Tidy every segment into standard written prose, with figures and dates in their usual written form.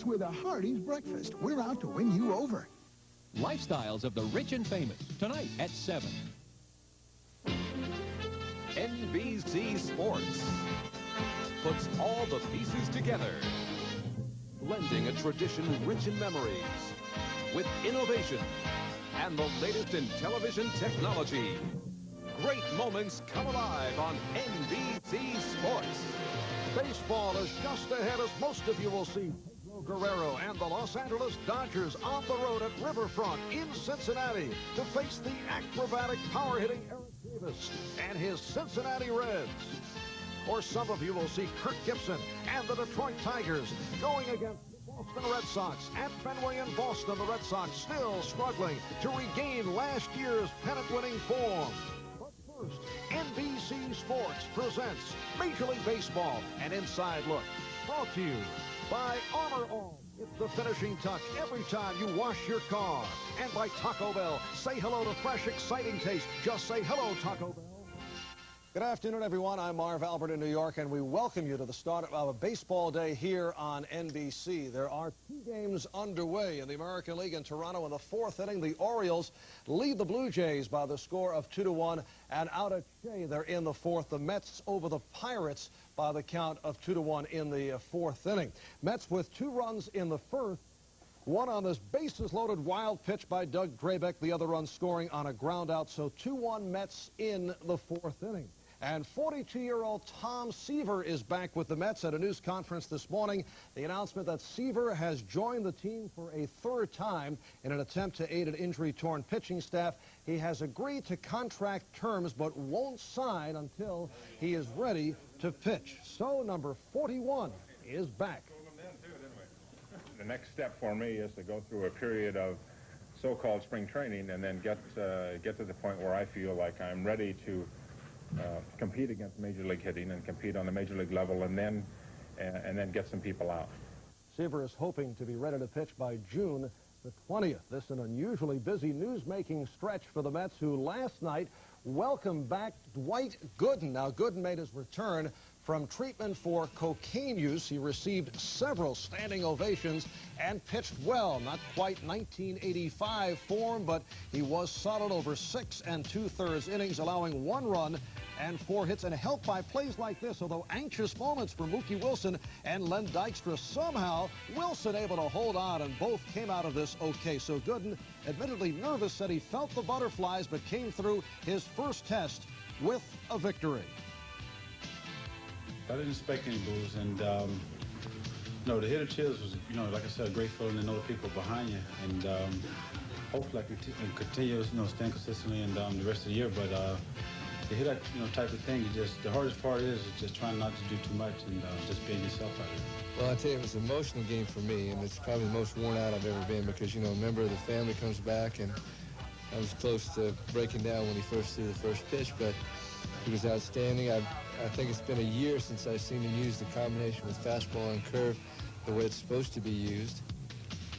With a Hardee's breakfast, we're out to win you over. Lifestyles of the Rich and Famous, tonight at 7. NBC Sports puts all the pieces together, blending a tradition rich in memories with innovation and the latest in television technology. Great moments come alive on NBC Sports. Baseball is just ahead, as most of you will see Pedro Guerrero and the Los Angeles Dodgers on the road at Riverfront in Cincinnati to face the acrobatic, power-hitting Eric Davis and his Cincinnati Reds. Or some of you will see Kirk Gibson and the Detroit Tigers going against the Boston Red Sox at Fenway in Boston. The Red Sox still struggling to regain last year's pennant-winning form. First, NBC Sports presents Major League Baseball, an inside look. Brought to you by Armor All. It's the finishing touch every time you wash your car. And by Taco Bell. Say hello to fresh, exciting taste. Just say hello, Taco Bell. Good afternoon, everyone. I'm Marv Albert in New York, and we welcome you to the start of a baseball day here on NBC. There are 2 games underway in the American League in Toronto. In the 4th inning, the Orioles lead the Blue Jays by the score of 2-1, and out at Shea, they're in the 4th. The Mets over the Pirates by the count of 2-1 in the 4th inning. Mets with 2 runs in the 1st. One on this bases-loaded wild pitch by Doug Drabek, the other run scoring on a ground out. So 2-1 Mets in the 4th inning. And 42-year-old Tom Seaver is back with the Mets at a news conference this morning. The announcement that Seaver has joined the team for a 3rd time in an attempt to aid an injury-torn pitching staff. He has agreed to contract terms but won't sign until he is ready to pitch. So number 41 is back. The next step for me is to go through a period of so-called spring training and then get to the point where I feel like I'm ready to compete against Major League hitting and compete on the Major League level, and then get some people out. Seaver is hoping to be ready to pitch by June the 20th. This is an unusually busy news-making stretch for the Mets, who last night welcomed back Dwight Gooden. Now, Gooden made his return from treatment for cocaine use. He received several standing ovations and pitched well. Not quite 1985 form, but he was solid over 6 2/3 innings, allowing 1 run and 4 hits, and helped by plays like this. Although anxious moments for Mookie Wilson and Len Dykstra, somehow Wilson able to hold on, and both came out of this okay. So Gooden, admittedly nervous, said he felt the butterflies, but came through his first test with a victory. I didn't expect any boos, and no, the hitter cheers was, like I said, a great feeling to know the people behind you, and hopefully I can continue, staying consistently and the rest of the year. But to hit that, type of thing, the hardest part is just trying not to do too much and just being yourself out there. Well, I tell you, it was an emotional game for me, and it's probably the most worn out I've ever been because, a member of the family comes back, and I was close to breaking down when he first threw the first pitch, but he was outstanding. I think it's been a year since I've seen him use the combination with fastball and curve the way it's supposed to be used.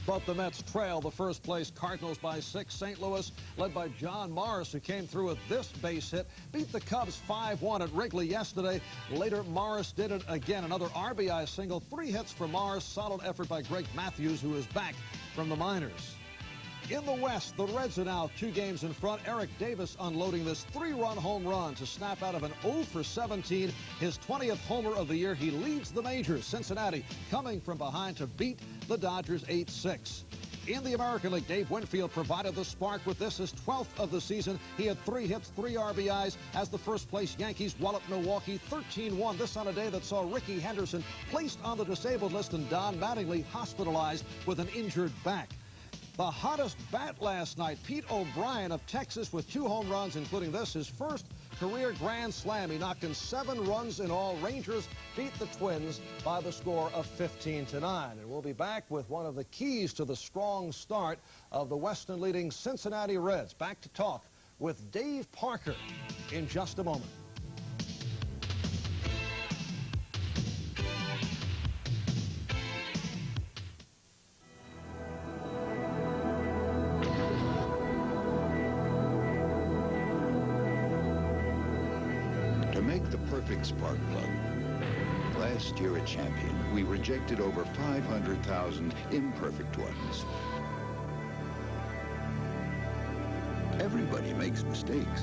But the Mets trail the first-place Cardinals by 6. St. Louis, led by John Morris, who came through with this base hit, beat the Cubs 5-1 at Wrigley yesterday. Later, Morris did it again. Another RBI single, 3 hits for Morris. Solid effort by Greg Matthews, who is back from the minors. In the West, the Reds are now 2 games in front. Eric Davis unloading this 3-run home run to snap out of an 0-for-17, his 20th homer of the year. He leads the majors. Cincinnati coming from behind to beat the Dodgers 8-6. In the American League, Dave Winfield provided the spark with this, his 12th of the season. He had 3 hits, 3 RBIs as the first-place Yankees walloped Milwaukee 13-1. This on a day that saw Ricky Henderson placed on the disabled list and Don Mattingly hospitalized with an injured back. The hottest bat last night, Pete O'Brien of Texas, with 2 home runs, including this, his first career grand slam. He knocked in 7 runs in all. Rangers beat the Twins by the score of 15-9. And we'll be back with one of the keys to the strong start of the Western-leading Cincinnati Reds. Back to talk with Dave Parker in just a moment. To make the perfect spark plug, last year a champion, we rejected over 500,000 imperfect ones. Everybody makes mistakes.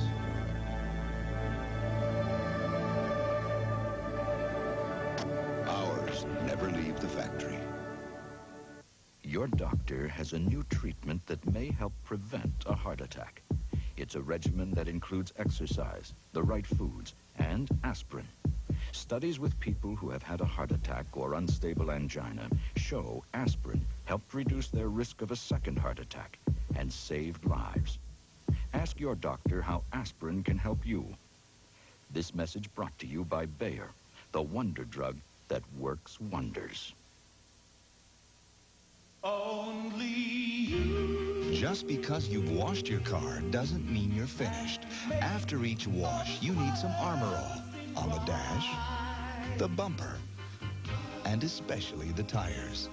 Ours never leave the factory. Your doctor has a new treatment that may help prevent a heart attack. It's a regimen that includes exercise, the right foods, and aspirin. Studies with people who have had a heart attack or unstable angina show aspirin helped reduce their risk of a second heart attack and saved lives. Ask your doctor how aspirin can help you. This message brought to you by Bayer, the wonder drug that works wonders. Only you. Just because you've washed your car doesn't mean you're finished. After each wash, you need some Armor All on the dash, the bumper, and especially the tires.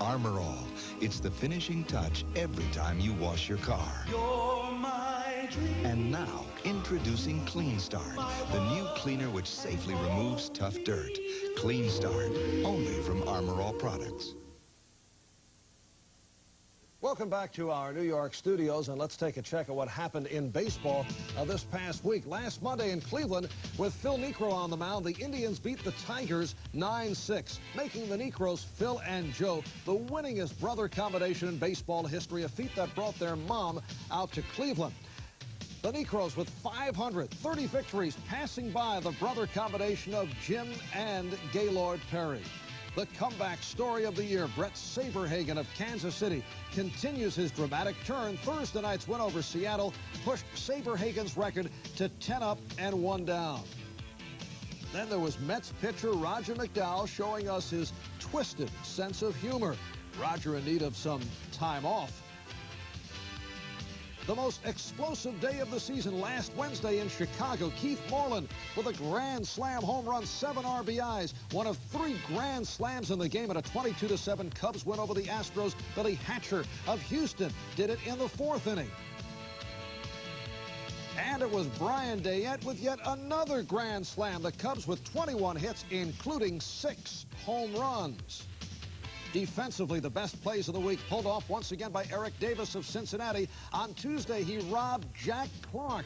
Armor All, it's the finishing touch every time you wash your car. You're my dream. And now, introducing Clean Start, the new cleaner which safely removes tough dirt. Clean Start, only from Armor All products. Welcome back to our New York studios, and let's take a check at what happened in baseball this past week. Last Monday in Cleveland, with Phil Niekro on the mound, the Indians beat the Tigers 9-6, making the Niekros, Phil and Joe, the winningest brother combination in baseball history, a feat that brought their mom out to Cleveland. The Niekros with 530 victories, passing by the brother combination of Jim and Gaylord Perry. The comeback story of the year, Brett Saberhagen of Kansas City, continues his dramatic turn. Thursday night's win over Seattle pushed Saberhagen's record to 10 up and 1 down. Then there was Mets pitcher Roger McDowell showing us his twisted sense of humor. Roger in need of some time off. The most explosive day of the season last Wednesday in Chicago. Keith Moreland with a grand slam home run, 7 RBIs. One of 3 grand slams in the game, and a 22-7 Cubs win over the Astros. Billy Hatcher of Houston did it in the 4th inning. And it was Brian Dayette with yet another grand slam. The Cubs with 21 hits, including 6 home runs. Defensively, the best plays of the week pulled off once again by Eric Davis of Cincinnati. On Tuesday, he robbed Jack Clark.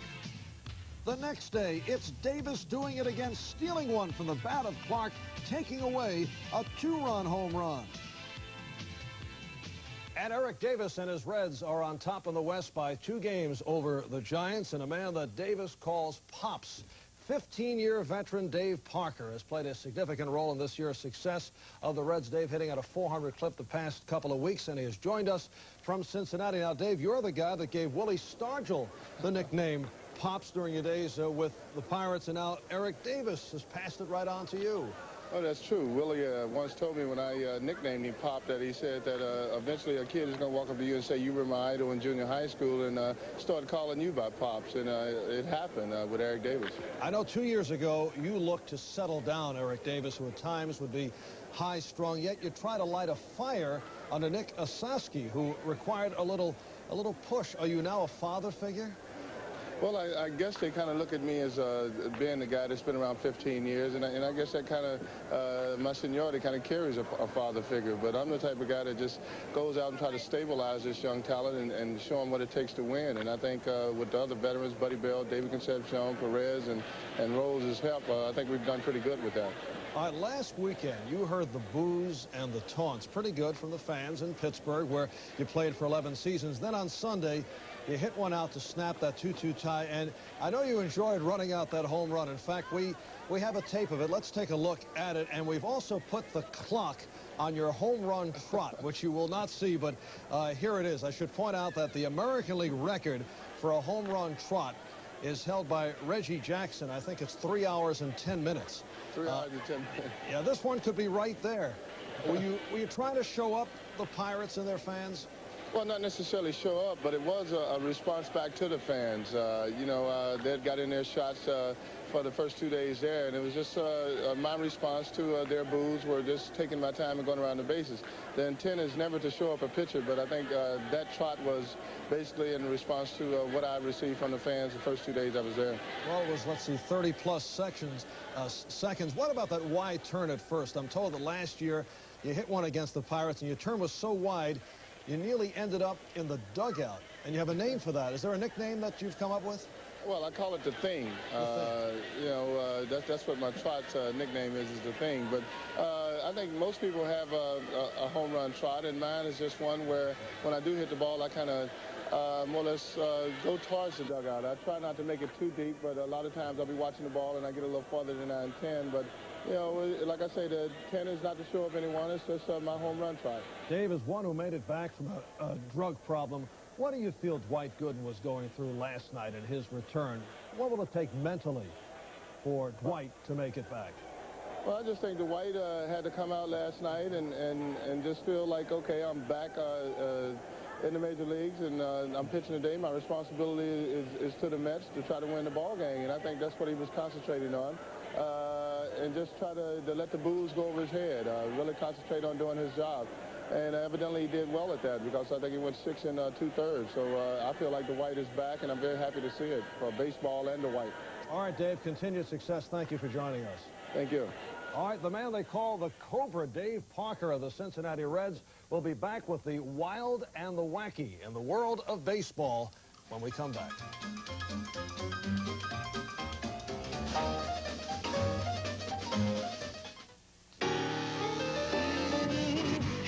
The next day, it's Davis doing it again, stealing one from the bat of Clark, taking away a 2-run home run. And Eric Davis and his Reds are on top in the West by 2 games over the Giants, and a man that Davis calls Pops. 15-year veteran Dave Parker has played a significant role in this year's success of the Reds. Dave hitting at a 400 clip the past couple of weeks, and he has joined us from Cincinnati. Now, Dave, you're the guy that gave Willie Stargell the nickname Pops during your days with the Pirates, and now Eric Davis has passed it right on to you. Oh, that's true. Willie once told me when I nicknamed him Pop that he said that eventually a kid is going to walk up to you and say you were my idol in junior high school and start calling you by Pops. And it happened with Eric Davis. I know 2 years ago you looked to settle down Eric Davis, who at times would be high-strung, yet you try to light a fire under Nick Osaski, who required a little push. Are you now a father figure? Well, I guess they kind of look at me as being the guy that's been around 15 years, and I guess that kind of, my seniority kind of carries a father figure, but I'm the type of guy that just goes out and try to stabilize this young talent and show him what it takes to win, and I think with the other veterans, Buddy Bell, David Concepcion, Perez, and Rose's help, I think we've done pretty good with that. All right, last weekend, you heard the boos and the taunts pretty good from the fans in Pittsburgh, where you played for 11 seasons. Then on Sunday, you hit one out to snap that 2-2 tie, and I know you enjoyed running out that home run. In fact, we have a tape of it. Let's take a look at it, and we've also put the clock on your home run trot, which you will not see, but here it is. I should point out that the American League record for a home run trot is held by Reggie Jackson. I think it's 3 hours and 10 minutes. 3 hours and 10 minutes. Yeah, this one could be right there. Were you trying to show up the Pirates and their fans? Well, not necessarily show up, but it was a response back to the fans. You know, they got in their shots for the first 2 days there, and it was just my response to their boos were just taking my time and going around the bases. The intent is never to show up a pitcher, but I think that trot was basically in response to what I received from the fans the first 2 days I was there. Well, it was, let's see, 30-plus seconds. What about that wide turn at first? I'm told that last year you hit one against the Pirates, and your turn was so wide, you nearly ended up in the dugout. And you have a name for that. Is there a nickname that you've come up with? Well, I call it the Thing. You know, that's what my trot nickname is the Thing. But I think most people have a home run trot, and mine is just one where when I do hit the ball, I kind of more or less go towards the dugout. I try not to make it too deep, but a lot of times I'll be watching the ball and I get a little farther than I intend. But, you know, like I say, the 10 is not to show up anyone. It's just my home run trot. Dave is one who made it back from a drug problem. What do you feel Dwight Gooden was going through last night in his return? What will it take mentally for Dwight to make it back? Well, I just think Dwight had to come out last night and just feel like, okay, I'm back in the major leagues, and I'm pitching today. My responsibility is to the Mets to try to win the ball game, and I think that's what he was concentrating on. And just try to let the boos go over his head, really concentrate on doing his job. And evidently he did well at that, because I think he went 6 2/3. So I feel like Dwight is back, and I'm very happy to see it for baseball and Dwight. All right, Dave, continued success. Thank you for joining us. Thank you. All right, the man they call the Cobra, Dave Parker of the Cincinnati Reds, will be back with the wild and the wacky in the world of baseball when we come back.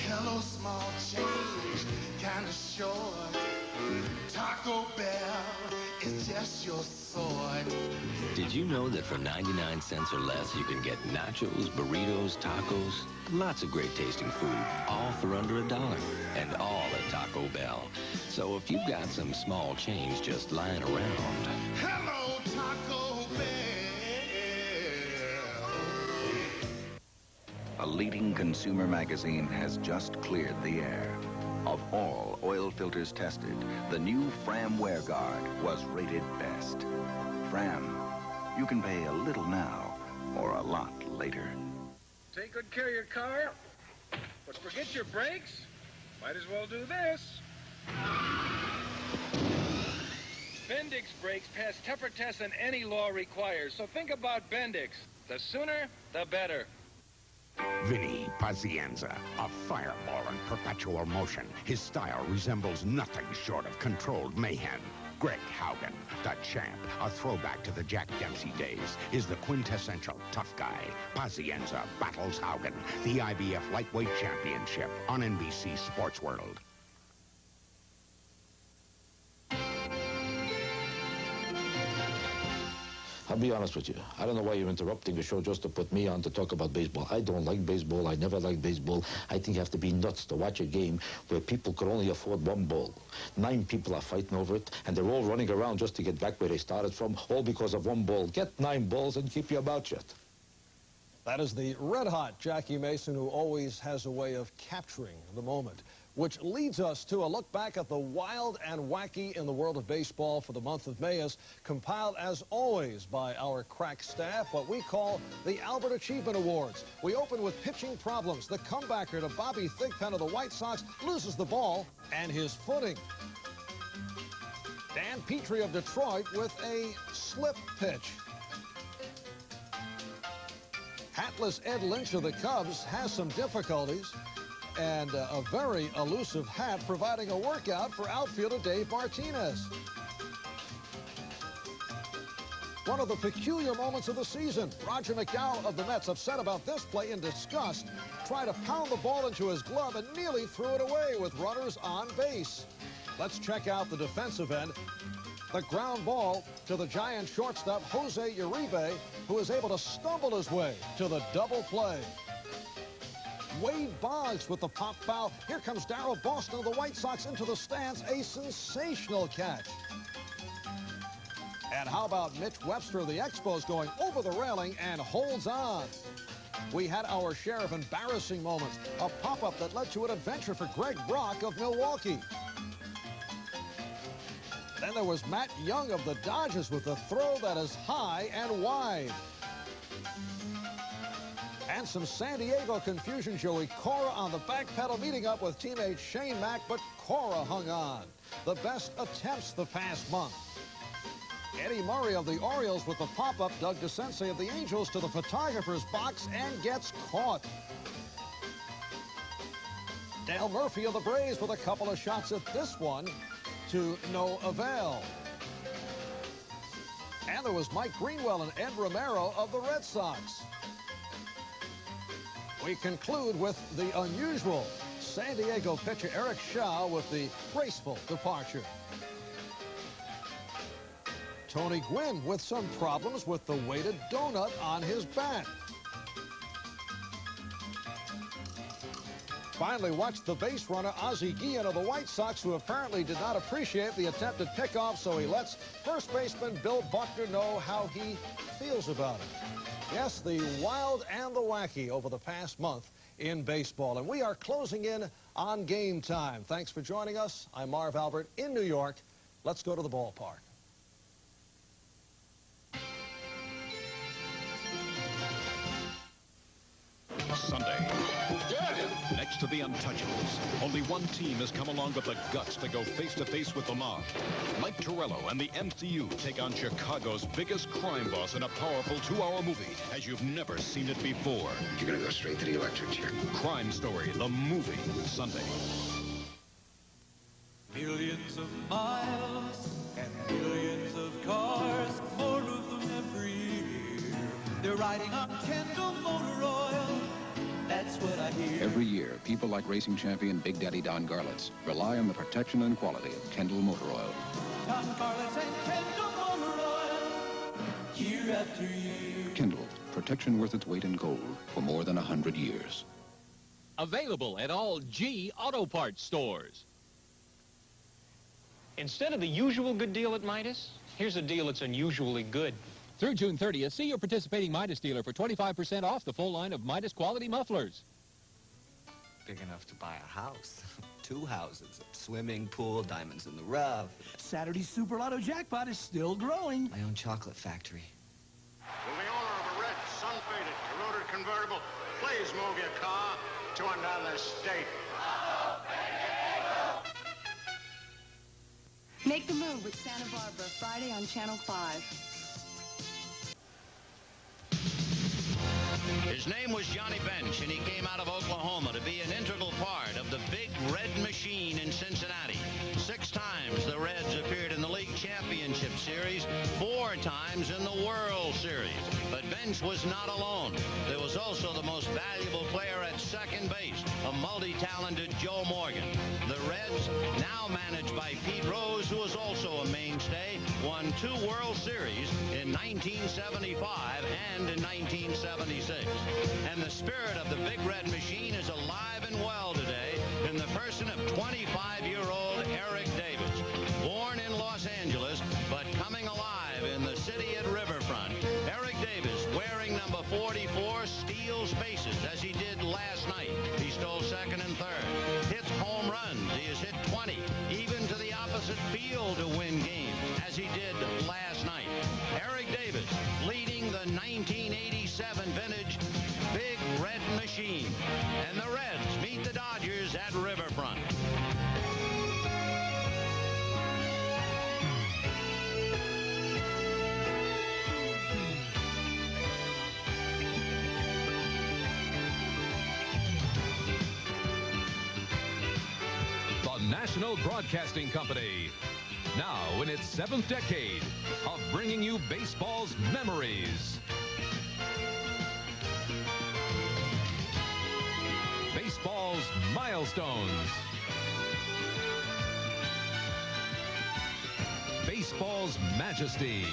Hello, small change, kind of short. Taco Bell is just your sort. Did you know that for 99 cents or less, you can get nachos, burritos, tacos, lots of great tasting food, all for under $1, and all at Taco Bell. So if you've got some small change just lying around, Hello, Taco Bell. A leading consumer magazine has just cleared the air. Of all oil filters tested, the new Fram Wear Guard was rated best. Fram, you can pay a little now or a lot later. Take good care of your car, but forget your brakes. Might as well do this. Bendix brakes pass tougher tests than any law requires, so think about Bendix. The sooner, the better. Vinny Pazienza, a fireball in perpetual motion. His style resembles nothing short of controlled mayhem. Greg Haugen, the champ, a throwback to the Jack Dempsey days, is the quintessential tough guy. Pazienza battles Haugen, the IBF Lightweight Championship on NBC Sports World. I'll be honest with you. I don't know why you're interrupting the show just to put me on to talk about baseball. I don't like baseball. I never liked baseball. I think you have to be nuts to watch a game where people could only afford one ball. 9 people are fighting over it, and they're all running around just to get back where they started from, all because of one ball. Get 9 balls and keep your mouth shut. That is the red-hot Jackie Mason, who always has a way of capturing the moment, which leads us to a look back at the wild and wacky in the world of baseball for the month of May, as compiled, as always, by our crack staff, what we call the Albert Achievement Awards. We open with pitching problems. The comebacker to Bobby Thigpen of the White Sox loses the ball and his footing. Dan Petrie of Detroit with a slip pitch. Hatless Ed Lynch of the Cubs has some difficulties, and a very elusive hat providing a workout for outfielder Dave Martinez. One of the peculiar moments of the season, Roger McDowell of the Mets, upset about this play in disgust, tried to pound the ball into his glove and nearly threw it away with runners on base. Let's check out the defensive end. The ground ball to the Giant shortstop, Jose Uribe, who is able to stumble his way to the double play. Wade Boggs with the pop foul. Here comes Darryl Boston of the White Sox into the stands. A sensational catch. And how about Mitch Webster of the Expos going over the railing and holds on? We had our share of embarrassing moments. A pop-up that led to an adventure for Greg Brock of Milwaukee. Then there was Matt Young of the Dodgers with a throw that is high and wide. And some San Diego confusion. Joey Cora on the back pedal meeting up with teammate Shane Mack, but Cora hung on. The best attempts the past month. Eddie Murray of the Orioles with the pop-up. Doug DeCinces of the Angels to the photographer's box and gets caught. Dale Murphy of the Braves with a couple of shots at this one to no avail. And there was Mike Greenwell and Ed Romero of the Red Sox. We conclude with the unusual San Diego pitcher Eric Shaw with the graceful departure. Tony Gwynn with some problems with the weighted donut on his bat. Finally, watch the base runner Ozzie Guillen of the White Sox, who apparently did not appreciate the attempted pickoff, so he lets first baseman Bill Buckner know how he feels about it. Yes, the wild and the wacky over the past month in baseball. And we are closing in on game time. Thanks for joining us. I'm Marv Albert in New York. Let's go to the ballpark. Sunday. Next to the Untouchables, only one team has come along with the guts to go face-to-face with the mob. Mike Torello and the MCU take on Chicago's biggest crime boss in a powerful 2-hour movie as you've never seen it before. You're gonna go straight to the electric chair. Crime Story, the movie, Sunday. Millions of miles and millions of cars, more of them every year. They're riding on Kendall Motor Oil. That's what I hear. Every year, people like racing champion Big Daddy Don Garlitz rely on the protection and quality of Kendall Motor Oil. Don Garlitz and Kendall Motor Oil, year after year. Kendall, protection worth its weight in gold for more than 100 years. Available at all G Auto Parts stores. Instead of the usual good deal at Midas, here's a deal that's unusually good. Through June 30th, see your participating Midas dealer for 25% off the full line of Midas quality mufflers. Big enough to buy a house. 2 houses, a swimming pool, diamonds in the rough. Saturday's Super Lotto jackpot is still growing. My own chocolate factory. Will the owner of a red, sun-faded, corroded convertible please move your car to another state? Make the move with Santa Barbara, Friday on Channel 5. His name was Johnny Bench, and he came out of Oklahoma to be an integral part of the Big Red Machine in Cincinnati. 6 times the Reds appeared in the League Championship Series, 4 times in the World Series. But Bench was not alone. There was also the most valuable player at second base, a multi-talented Joe Morgan. The Reds, now managed by Pete Rose, who was also a mainstay, won 2 World Series in 1975 and in 1976. And the spirit of the Big Red Machine is alive and well today in the person of 25-year-old Eric Davis. Born in Los Angeles, but coming alive in the city at Riverfront, Eric Davis, wearing number 44, steals bases as he did last night. He stole second and third. Hits home runs. He has hit 20, even to the opposite field to win games, as he did last night. Eric Davis leading the 1987 vintage Big Red Machine. And the Reds meet the Dodgers at Riverfront. The National Broadcasting Company, now in its 7th decade of bringing you baseball's memories. Baseball's milestones. Baseball's majesty.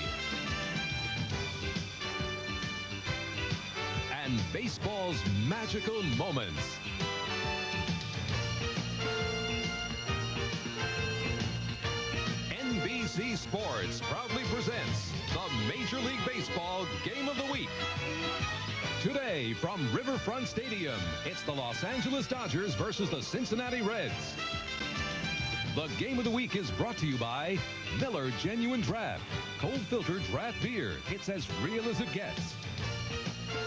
And baseball's magical moments. NBC Sports proudly presents the Major League Baseball Game of the Week. Today from Riverfront Stadium, it's the Los Angeles Dodgers versus the Cincinnati Reds. The Game of the Week is brought to you by Miller Genuine Draft. Cold filtered draft beer. It's as real as it gets.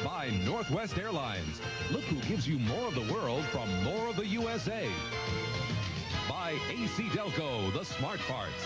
By Northwest Airlines. Look who gives you more of the world from more of the USA. By AC Delco, the smart parts.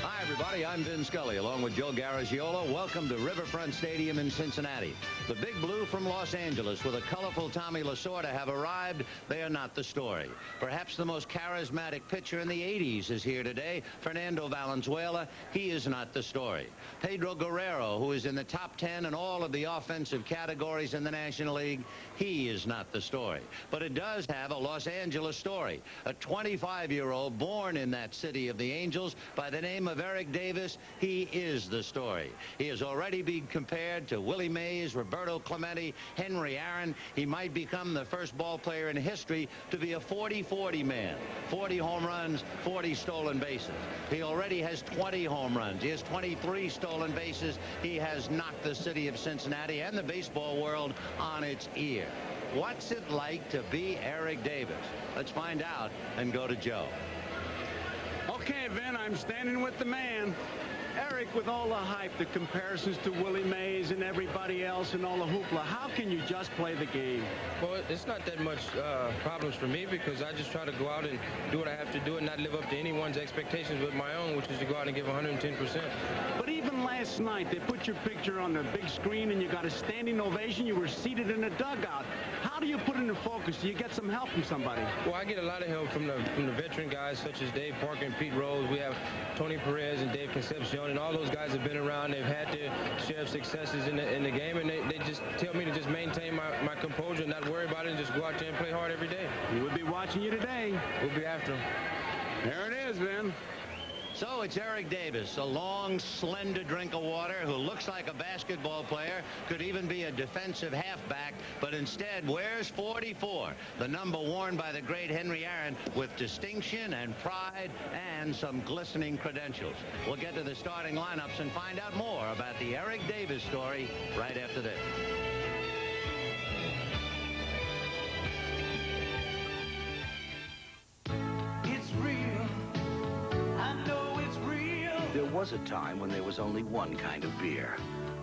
Hi, everybody. I'm Vin Scully, along with Joe Garagiola. Welcome to Riverfront Stadium in Cincinnati. The Big Blue from Los Angeles with a colorful Tommy Lasorda have arrived. They are not the story. Perhaps the most charismatic pitcher in the 80s is here today, Fernando Valenzuela. He is not the story. Pedro Guerrero, who is in the top 10 in all of the offensive categories in the National League, he is not the story. But it does have a Los Angeles story. A 25-year-old born in that city of the Angels by the name of Eric Davis. He is the story. He has already been compared to Willie Mays, Roberto Clemente, Henry Aaron. He might become the first ball player in history to be a 40-40 man. 40 home runs, 40 stolen bases. He already has 20 home runs. He has 23 stolen bases. He has knocked the city of Cincinnati and the baseball world on its ear. What's it like to be Eric Davis? Let's find out and go to Joe. Okay, Vin, I'm standing with the man. Eric, with all the hype, the comparisons to Willie Mays and everybody else and all the hoopla, how can you just play the game? Well, it's not that much problems for me because I just try to go out and do what I have to do and not live up to anyone's expectations but my own, which is to go out and give 110%. But even last night, they put your picture on the big screen and you got a standing ovation. You were seated in a dugout. How do you put it in focus? Do you get some help from somebody? Well, I get a lot of help from the veteran guys such as Dave Parker and Pete Rose. We have Tony Perez and Dave Concepcion, and all those guys have been around. They've had their share of successes in the game, and they just tell me to just maintain my composure, not worry about it, and just go out there and play hard every day. We'll be watching you today. We'll be after them. There it is, Vin. So it's Eric Davis, a long, slender drink of water who looks like a basketball player, could even be a defensive halfback, but instead wears 44, the number worn by the great Henry Aaron, with distinction and pride and some glistening credentials. We'll get to the starting lineups and find out more about the Eric Davis story right after this. It's real. I know it's real. There was a time when there was only one kind of beer.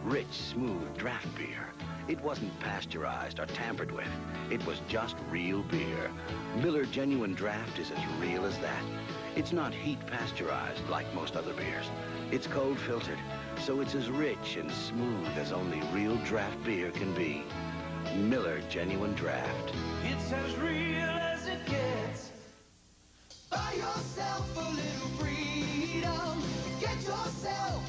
Rich, smooth draft beer. It wasn't pasteurized or tampered with. It was just real beer. Miller Genuine Draft is as real as that. It's not heat pasteurized like most other beers. It's cold filtered, so it's as rich and smooth as only real draft beer can be. Miller Genuine Draft. It's as real as it gets. Buy yourself a little freedom. Get yourself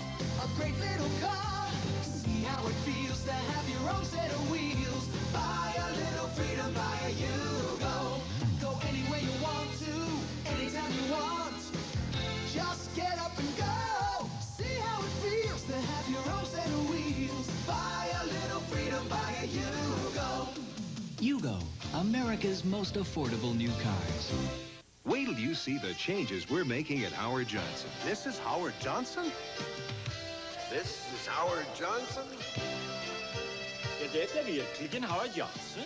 a great little car. See how it feels to have your own set of wheels. Buy a little freedom, buy a GOW. Go anywhere you want to, anytime you want. Just get up and go. See how it feels to have your own set of wheels. Buy a little freedom, buy a GOW. GOW, America's most affordable new cars. Wait till you see the changes we're making at Howard Johnson. This is Howard Johnson? This is Howard Johnson? Är det verkligen Howard Johnson?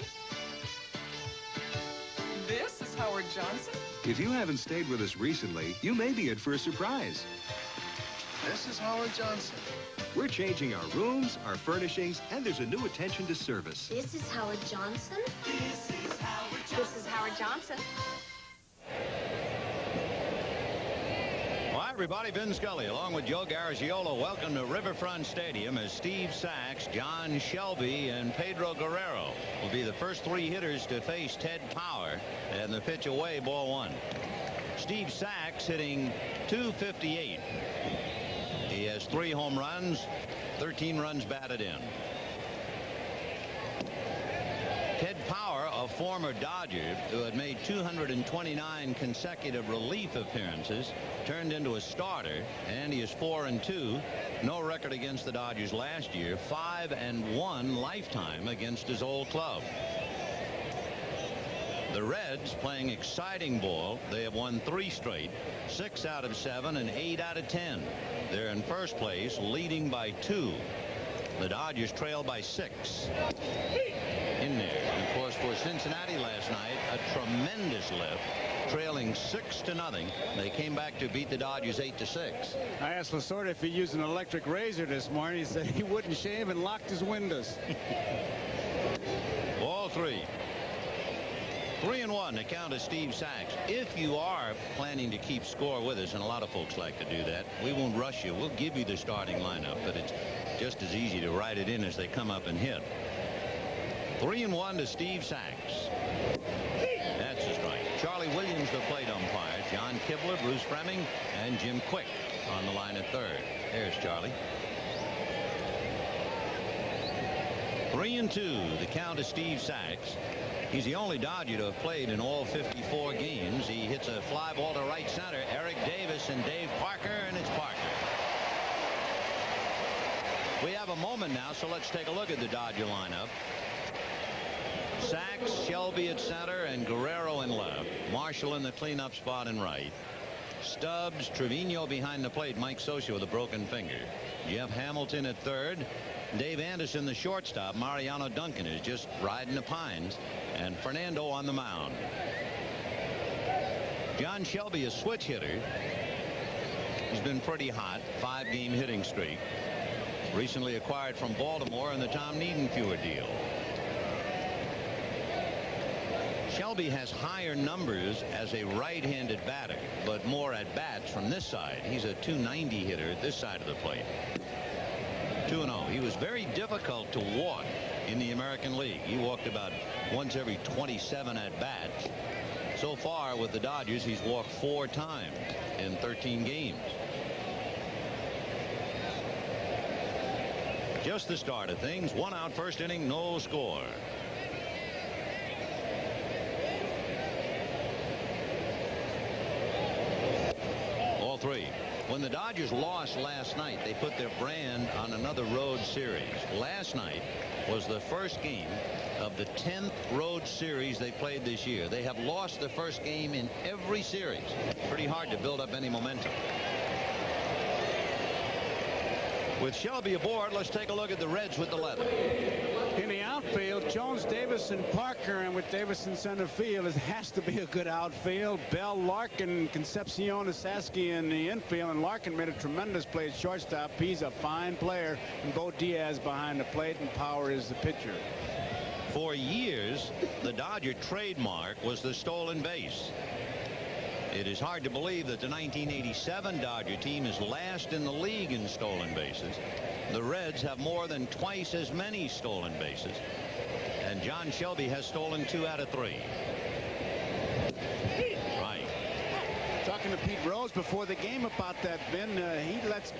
This is Howard Johnson? If you haven't stayed with us recently, you may be in for a surprise. This is Howard Johnson. We're changing our rooms, our furnishings, and there's a new attention to service. This is Howard Johnson? This is Howard Johnson. This is Howard Johnson. Well, everybody, Vin Scully, along with Joe Garagiola, welcome to Riverfront Stadium as Steve Sachs, John Shelby, and Pedro Guerrero will be the first three hitters to face Ted Power, and the pitch away, ball one. Steve Sachs hitting .258. He has 3 home runs, 13 runs batted in. Ted Power, a former Dodger who had made 229 consecutive relief appearances, turned into a starter, and he is 4-2. No record against the Dodgers last year. 5-1 lifetime against his old club. The Reds playing exciting ball. They have won 3 straight, 6 out of 7 and 8 out of 10. They're in first place, leading by 2. The Dodgers trail by 6. In there. And of course, for Cincinnati last night, a tremendous lift, trailing 6-0. They came back to beat the Dodgers 8-6. I asked Lasorda if he used an electric razor this morning. He said he wouldn't shave and locked his windows. Ball 3. 3-1 to count to Steve Sachs. If you are planning to keep score with us, and a lot of folks like to do that, we won't rush you. We'll give you the starting lineup, but it's just as easy to write it in as they come up and hit. 3-1 to Steve Sachs. That's a strike. Charlie Williams, the plate umpire. John Kibler, Bruce Fremming, and Jim Quick on the line at third. There's Charlie. 3-2 the count to Steve Sachs. He's the only Dodger to have played in all 54 games. He hits a fly ball to right center. Eric Davis and Dave Parker, and it's Parker. We have a moment now, so let's take a look at the Dodger lineup. Sachs, Shelby at center, and Guerrero in left. Marshall in the cleanup spot in right. Stubbs, Trevino behind the plate. Mike Scioscia with a broken finger. Jeff Hamilton at third. Dave Anderson, the shortstop. Mariano Duncan is just riding the pines. And Fernando on the mound. John Shelby, a switch hitter. He's been pretty hot. 5-game hitting streak. Recently acquired from Baltimore in the Tom Niedenfuer deal. Shelby has higher numbers as a right-handed batter, but more at bats from this side. He's a .290 hitter at this side of the plate. 2-0. He was very difficult to walk in the American League. He walked about once every 27 at bats. So far with the Dodgers, he's walked 4 times in 13 games. Just the start of things. 1 out, first inning, no score. Ball 3. When the Dodgers lost last night, they put their brand on another road series. Last night was the first game of the 10th road series they played this year. They have lost the first game in every series. Pretty hard to build up any momentum. With Shelby aboard, let's take a look at the Reds with the leather. In the outfield, Jones, Davis, and Parker, and with Davis in center field, it has to be a good outfield. Bell, Larkin, Concepcion, Saski in the infield, and Larkin made a tremendous play at shortstop. He's a fine player, and Bo Diaz behind the plate, and Power is the pitcher. For years, the Dodger trademark was the stolen base. It is hard to believe that the 1987 Dodger team is last in the league in stolen bases. The Reds have more than twice as many stolen bases. And John Shelby has stolen 2 out of 3. Right. Talking to Pete Rose before the game about that, Vin, he lets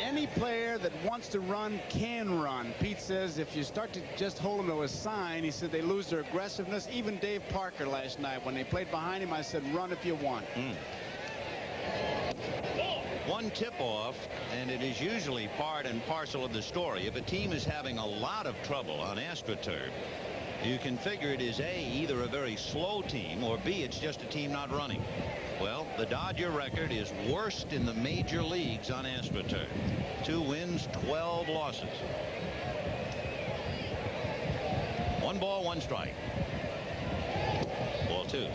any player that wants to run can run. Pete says if you start to just hold them to a sign, he said they lose their aggressiveness. Even Dave Parker last night, when they played behind him, I said run if you want. One tip-off, and it is usually part and parcel of the story. If a team is having a lot of trouble on AstroTurf, you can figure it is A, either a very slow team, or B, it's just a team not running. Well, the Dodger record is worst in the major leagues on AstroTurf. 2 wins, 12 losses. 1 ball, 1 strike. Ball 2.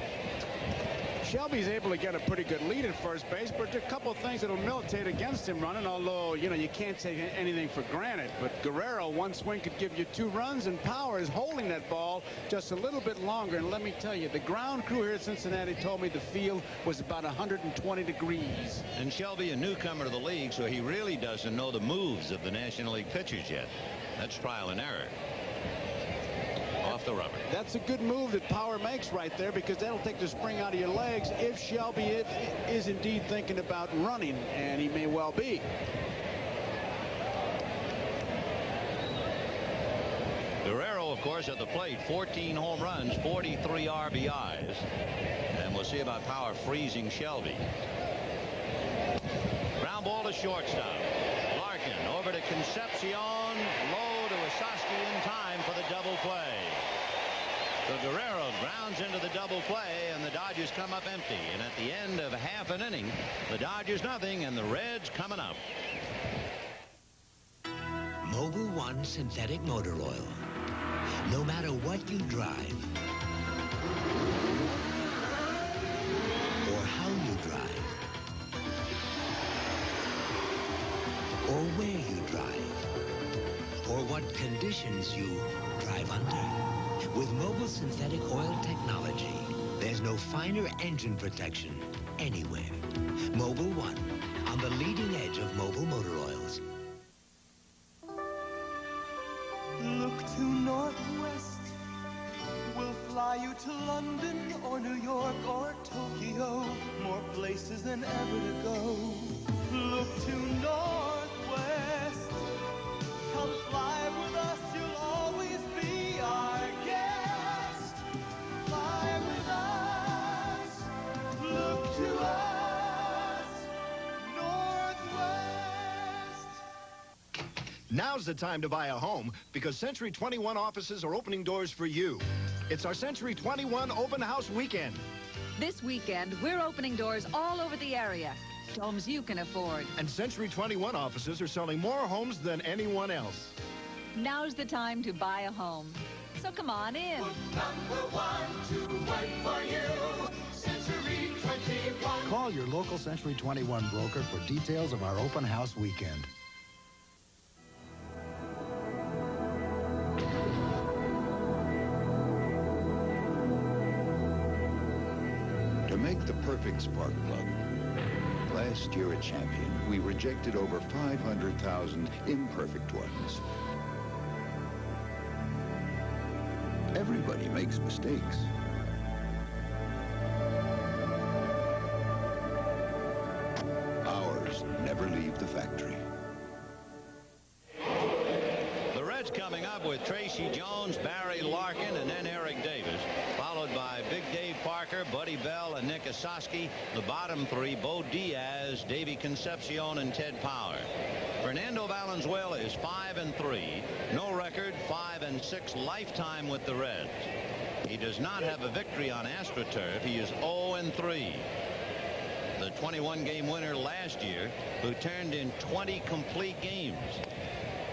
Shelby's able to get a pretty good lead at first base, but there are a couple of things that will militate against him running, although, you know, you can't take anything for granted. But Guerrero, one swing could give you 2 runs, and Power is holding that ball just a little bit longer. And let me tell you, the ground crew here at Cincinnati told me the field was about 120 degrees. And Shelby, a newcomer to the league, so he really doesn't know the moves of the National League pitchers yet. That's trial and error. Off the rubber. That's a good move that Power makes right there, because that'll take the spring out of your legs if Shelby is indeed thinking about running, and he may well be. Guerrero, of course, at the plate, 14 home runs, 43 RBIs, and we'll see about Power freezing Shelby. Ground ball to shortstop. Larkin over to Concepcion, low to Saski in time for the double play. So Guerrero grounds into the double play, and the Dodgers come up empty. And at the end of half an inning, the Dodgers nothing, and the Reds coming up. Mobil 1 synthetic motor oil. No matter what you drive, what conditions you drive under. With mobile synthetic oil technology, there's no finer engine protection anywhere. Mobil 1, on the leading edge of mobile motor oils. Look to northwest. We'll fly you to London or New York or Tokyo. More places than ever to go. Look to northwest. Come fly with us. You'll always be our guest. Fly with us. Look to us. Northwest. Now's the time to buy a home because Century 21 offices are opening doors for you. It's our Century 21 open house weekend. This weekend, we're opening doors all over the area. Homes you can afford. And Century 21 offices are selling more homes than anyone else. Now's the time to buy a home. So come on in. Number one to work for you. Century 21. Call your local Century 21 broker for details of our open house weekend. To make the perfect spark plug. Last year at Champion, we rejected over 500,000 imperfect ones. Everybody makes mistakes. Ours never leave the factory. The Reds coming up with Tracy Jones, Barry Larkin, and then Eric Davis, followed by Big Dave Parker, Buddy Bell, and Nick Ossowski. The bottom three, Bo Diaz, Davey Concepcion, and Ted Power. Fernando Valenzuela is 5-3. No record, 5-6 lifetime with the Reds. He does not have a victory on AstroTurf. He is 0-3. The 21-game winner last year, who turned in 20 complete games.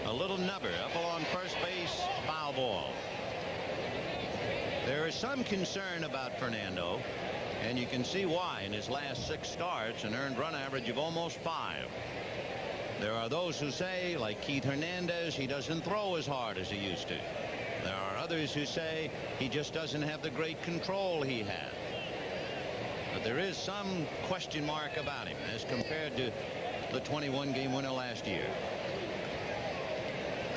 A little nubber up along first base, foul ball. There is some concern about Fernando, and you can see why in his last 6 starts, an earned run average of almost 5. There are those who say, like Keith Hernandez, he doesn't throw as hard as he used to. There are others who say he just doesn't have the great control he had. But there is some question mark about him as compared to the 21-game winner last year.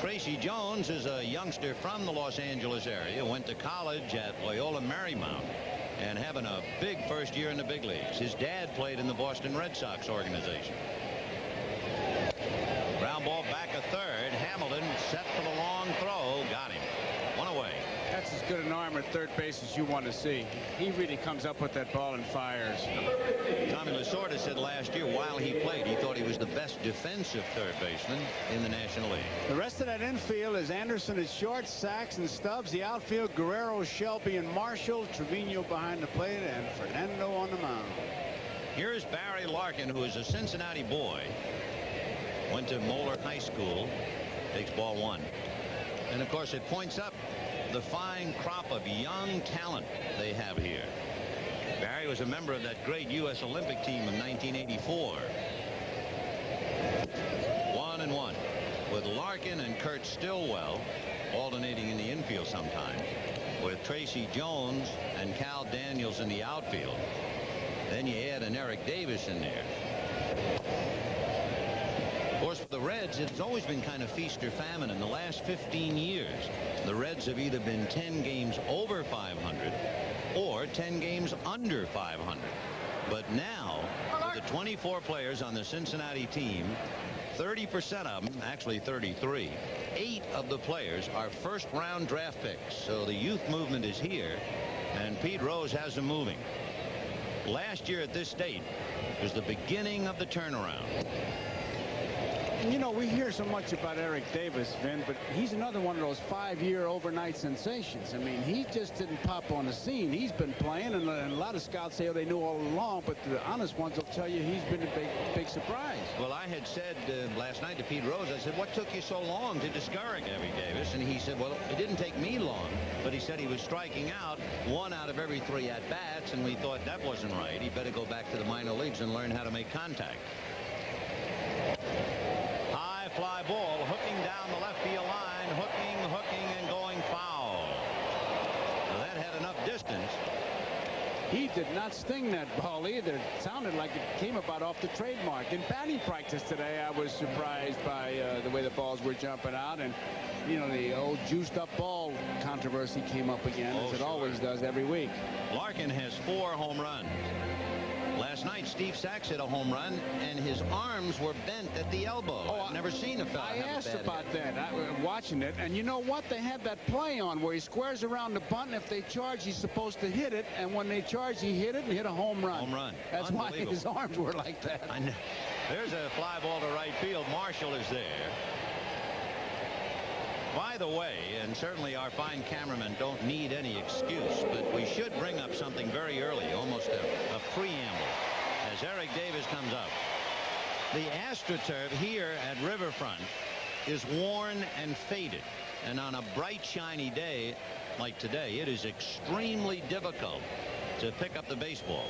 Tracy Jones is a youngster from the Los Angeles area, went to college at Loyola Marymount, and having a big first year in the big leagues. His dad played in the Boston Red Sox organization. Ground ball back a third. Hamilton set for the long throw. Got him. One away. That's as good an arm at third base as you want to see. He really comes up with that ball and fires. Tommy Lasorda said last year while he played, he thought he was the best defensive third baseman in the National League. The rest of that infield is Anderson at short, Sachs and Stubbs. The outfield, Guerrero, Shelby, and Marshall. Trevino behind the plate, and Fernando on the mound. Here's Barry Larkin, who is a Cincinnati boy. Went to Moeller High School. Takes ball 1. And, of course, it points up the fine crop of young talent they have here. Barry was a member of that great U.S. Olympic team in 1984. 1-1 with Larkin and Kurt Stillwell alternating in the infield sometimes, with Tracy Jones and Cal Daniels in the outfield. Then you add an Eric Davis in there. Of course, for the Reds, it's always been kind of feast or famine. In the last 15 years, the Reds have either been 10 games over 500 or 10 games under 500. But now, with the 24 players on the Cincinnati team, 30% of them, actually 33, 8 of the players are first-round draft picks. So the youth movement is here, and Pete Rose has them moving. Last year at this date was the beginning of the turnaround. You know, we hear so much about Eric Davis, Vin, but he's another one of those 5-year overnight sensations. I mean, he just didn't pop on the scene. He's been playing, and a lot of scouts say they knew all along, but the honest ones will tell you he's been a big surprise. Well, I had said last night to Pete Rose, I said, what took you so long to discourage Eric Davis? And he said, well, it didn't take me long, but he said he was striking out 1 out of every 3 at-bats, and we thought that wasn't right. He better go back to the minor leagues and learn how to make contact. High fly ball, hooking down the left field line. hooking, and going foul. So that had enough distance. He did not sting that ball either. It sounded like it came about off the trademark. In batting practice today, I was surprised by the way the balls were jumping out. And, you know, the old juiced-up ball controversy came up again, as it always does every week. Larkin has 4 home runs. Last night, Steve Sachs hit a home run, and his arms were bent at the elbow. I've never seen a fella I have a asked bad about hit. that. I was watching it, and you know what? They had that play on where he squares around the bunt, and if they charge, he's supposed to hit it, and when they charge, he hit it and hit a home run. Home run. That's why his arms were like that. I know. There's a fly ball to right field. Marshall is there. By the way, and certainly our fine cameramen don't need any excuse, but we should bring up something very early, almost a preamble, as Eric Davis comes up. The AstroTurf here at Riverfront is worn and faded, and on a bright, shiny day like today, it is extremely difficult to pick up the baseball.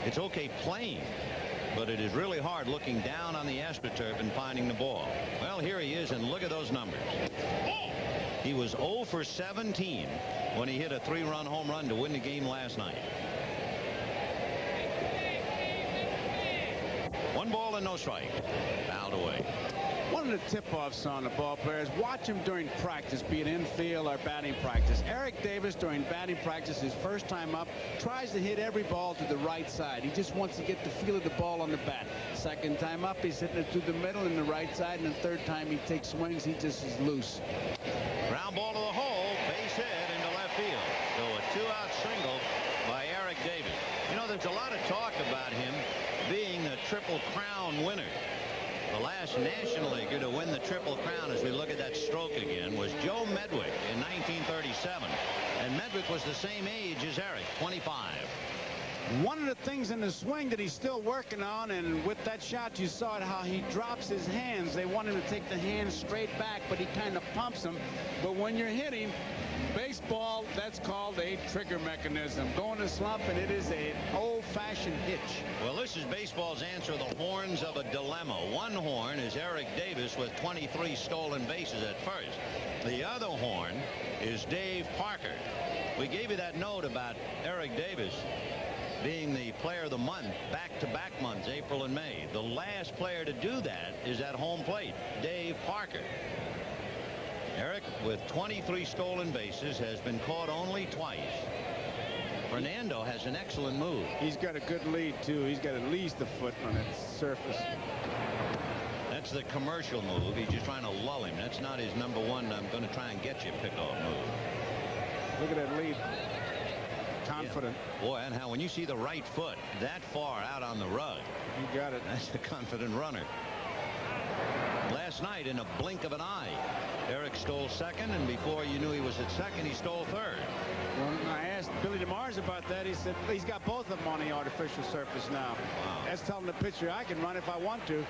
It's okay playing, but it is really hard looking down on the AstroTurf and finding the ball. Well, here he is, and look at those numbers. He was 0 for 17 when he hit a 3-run home run to win the game last night. 1 ball and no strike. Fouled away. One of the tip-offs on the ball players, watch him during practice, be it infield or batting practice. Eric Davis, during batting practice, his first time up, tries to hit every ball to the right side. He just wants to get the feel of the ball on the bat. Second time up, he's hitting it through the middle and the right side, and the third time he takes swings, he just is loose. Ground ball to the hole, base hit into left field. So a 2-out single by Eric Davis. You know, there's a lot of talk about him being a Triple Crown winner. The last National Leaguer to win the Triple Crown, as we look at that stroke again, was Joe Medwick in 1937. And Medwick was the same age as Eric, 25. One of the things in the swing that he's still working on, and with that shot you saw it, how he drops his hands. They want him to take the hands straight back, but he kind of pumps them. But when you're hitting baseball, that's called a trigger mechanism. Going to slump, and it is an old-fashioned hitch. Well, this is baseball's answer to the horns of a dilemma. One horn is Eric Davis with 23 stolen bases at first. The other horn is Dave Parker. We gave you that note about Eric Davis being the player of the month, back-to-back months, April and May. The last player to do that is at home plate, Dave Parker. Eric, with 23 stolen bases, has been caught only twice. Fernando has an excellent move. He's got a good lead, too. He's got at least a foot on its surface. That's the commercial move. He's just trying to lull him. That's not his number one, I'm going to try and get you pickoff move. Look at that lead. Confident. Yeah. Boy, and how when you see the right foot that far out on the rug. You got it. That's a confident runner. Last night, in a blink of an eye, Eric stole second, and before you knew he was at second, he stole third. When I asked Billy DeMars about that, he said he's got both of them on the artificial surface now. Wow. That's telling the pitcher I can run if I want to.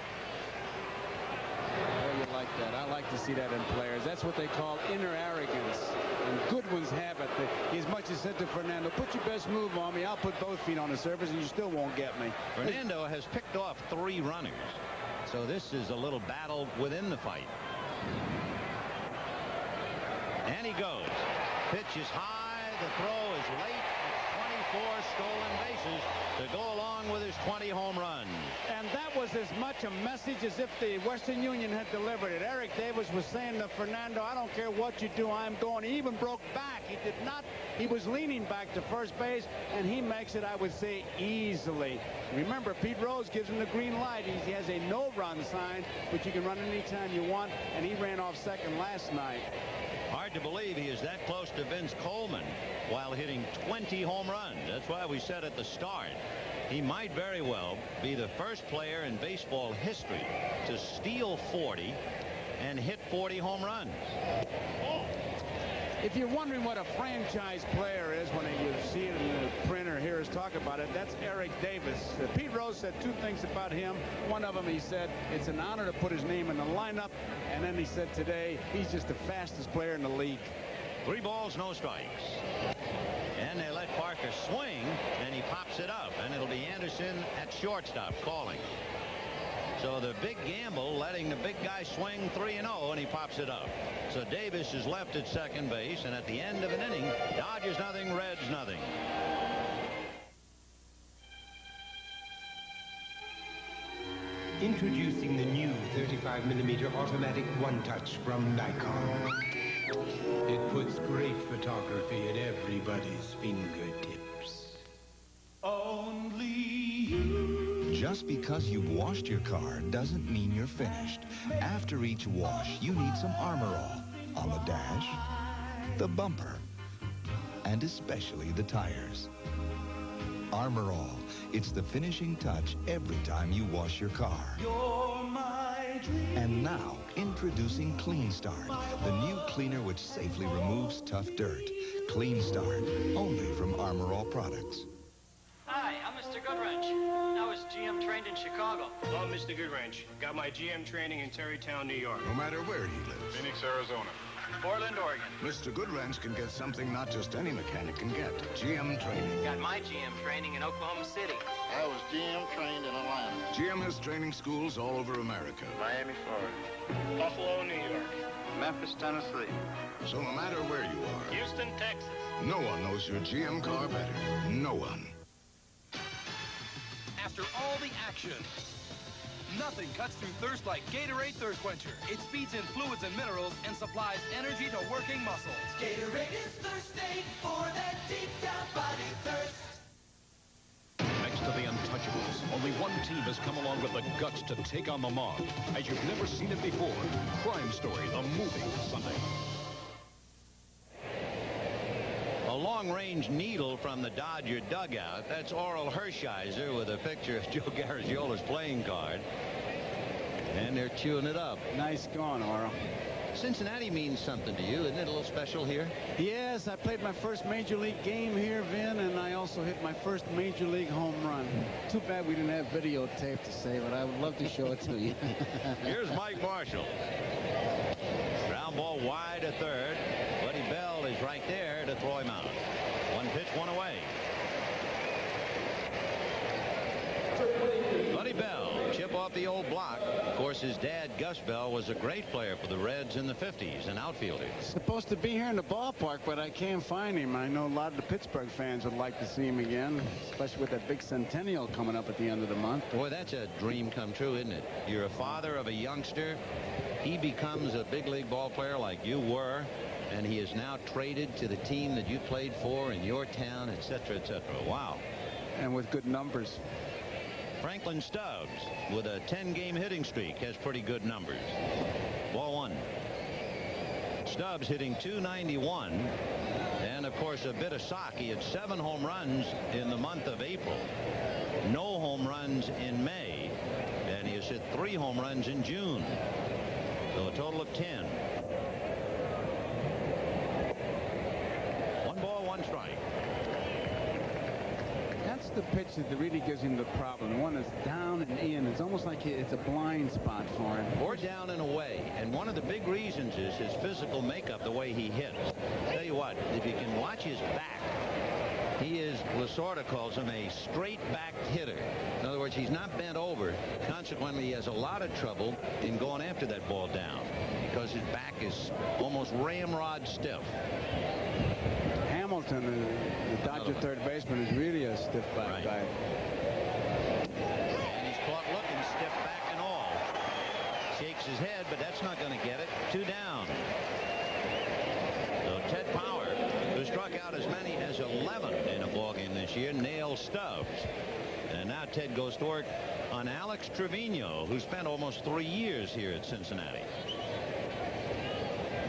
Oh, you like that. I like to see that in players. That's what they call inner arrogance. And good ones have it. He as much as said to Fernando, put your best move on me. I'll put both feet on the surface and you still won't get me. Fernando has picked off 3 runners. So this is a little battle within the fight. And he goes. Pitch is high. The throw is late. 24 stolen bases to go along with his 20 home runs. And that was as much a message as if the Western Union had delivered it. Eric Davis was saying to Fernando, I don't care what you do, I'm going. He even broke back. He did not. He was leaning back to first base, and he makes it, I would say, easily. Remember, Pete Rose gives him the green light. He has a no-run sign, but you can run anytime you want, and he ran off second last night. Hard to believe he is that close to Vince Coleman while hitting 20 home runs. That's why we said at the start he might very well be the first player in baseball history to steal 40 and hit 40 home runs. If you're wondering what a franchise player is when you see it in the print or hear us talk about it, that's Eric Davis. Pete Rose said 2 things about him. One of them, he said, it's an honor to put his name in the lineup. And then he said today, he's just the fastest player in the league. 3 balls, no strikes. And they let Parker swing, and he pops it up. And it'll be Anderson at shortstop calling. So the big gamble, letting the big guy swing 3-0, and he pops it up. So Davis is left at second base, and at the end of an inning, Dodgers nothing, Reds nothing. Introducing the new 35mm automatic one-touch from Nikon. It puts great photography at everybody's fingertips. Only you. Just because you've washed your car doesn't mean you're finished. After each wash, you need some Armor All on the dash, the bumper, and especially the tires. Armor All. It's the finishing touch every time you wash your car. You're my dream. And now, introducing Clean Start, the new cleaner which safely removes tough dirt. Clean Start, only from Armor All products. Hi, I'm Mr. Goodwrench. I was GM trained in Chicago. Hello, Mr. Goodwrench. Got my GM training in Terrytown, New York. No matter where he lives. Phoenix, Arizona. Portland, Oregon. Mr. Goodwrench can get something not just any mechanic can get. GM training. Got my GM training in Oklahoma City. I was GM trained in Atlanta. GM has training schools all over America. Miami, Florida. Buffalo, New York. Memphis, Tennessee. So no matter where you are, Houston, Texas. no one knows your GM car better. No one. After all the action, nothing cuts through thirst like Gatorade Thirst Quencher. It speeds in fluids and minerals and supplies energy to working muscles. Gatorade is thirsty for that deep down body thirst. Next to the untouchables, only one team has come along with the guts to take on the mob. As you've never seen it before, Crime Story, the movie, Sunday. A long-range needle from the Dodger dugout. That's Oral Hershiser with a picture of Joe Garagiola's playing card. And they're chewing it up. Nice going, Oral. Cincinnati means something to you. Isn't it a little special here? Yes, I played my first Major League game here, Vin, and I also hit my first Major League home run. Too bad we didn't have videotape to save it. I would love to show it to you. Here's Mike Marshall. Ground ball wide to third. Buddy Bell is right there to throw him out. One pitch, one away. Buddy Bell, chip off the old block. Of course, his dad, Gus Bell, was a great player for the Reds in the 50s, an outfielder. Supposed to be here in the ballpark, but I can't find him. I know a lot of the Pittsburgh fans would like to see him again, especially with that big centennial coming up at the end of the month. Boy, that's a dream come true, isn't it? You're a father of a youngster. He becomes a big league ball player like you were, and he is now traded to the team that you played for in your town, etc., etc. Wow. And with good numbers. Franklin Stubbs, with a 10-game hitting streak, has pretty good numbers. Ball one. Stubbs hitting .291, and of course a bit of sock. He had 7 home runs in the month of April, no home runs in May, and he has hit 3 home runs in June. So a total of 10. 1 ball, 1 strike. That's the pitch that really gives him the problem. The one that's down and in. It's almost like it's a blind spot for him. Or down and away. And one of the big reasons is his physical makeup, the way he hits. Tell you what, if you can watch his back, he is, Lasorda calls him a straight-backed hitter. In other words, he's not bent over. Consequently, he has a lot of trouble in going after that ball down because his back is almost ramrod stiff. Hamilton, the Dodger third baseman, is really a stiff back guy. And he's caught looking stiff back and all. Shakes his head, but that's not going to get it. 2 down. So Ted Power, who struck out as many as 11 in a ballgame this year, nails Stubbs. And now Ted goes to work on Alex Trevino, who spent almost 3 years here at Cincinnati.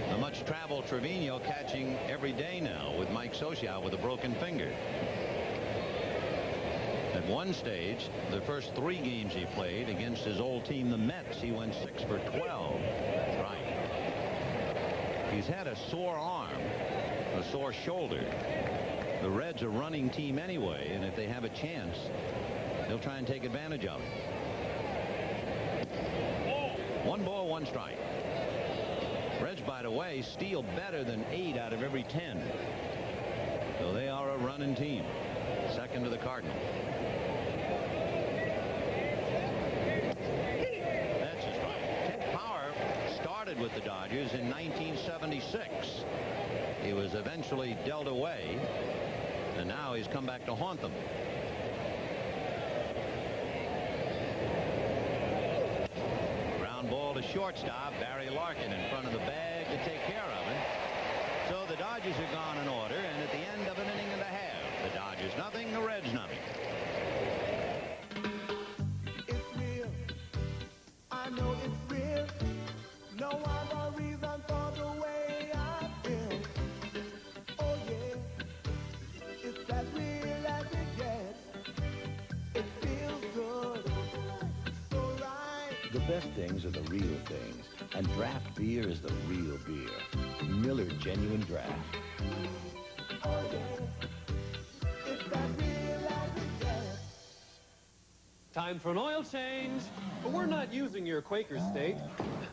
The much-traveled Trevino catching every day now with Mike Socia with a broken finger. At one stage, the first 3 games he played against his old team, the Mets, he went 6 for 12. Right. He's had a sore arm, a sore shoulder. The Reds are a running team anyway, and if they have a chance, they'll try and take advantage of it. 1 ball, 1 strike. Reds, by the way, steal better than 8 out of every 10. So they are a running team. Second to the Cardinals. with the Dodgers in 1976. He was eventually dealt away, and now he's come back to haunt them. Ground ball to shortstop. Barry Larkin in front of the bag to take care of it. So the Dodgers are gone in order, and at the end of an inning and a half, the Dodgers nothing, the Reds nothing. It's real. I know it's real. No other reason for the way I feel. Oh yeah, it's as real as it gets. It feels good. So right. The best things are the real things, and draft beer is the real beer. Miller Genuine Draft. Oh yeah, it's as real as it gets. Time for an oil change. But we're not using your Quaker State.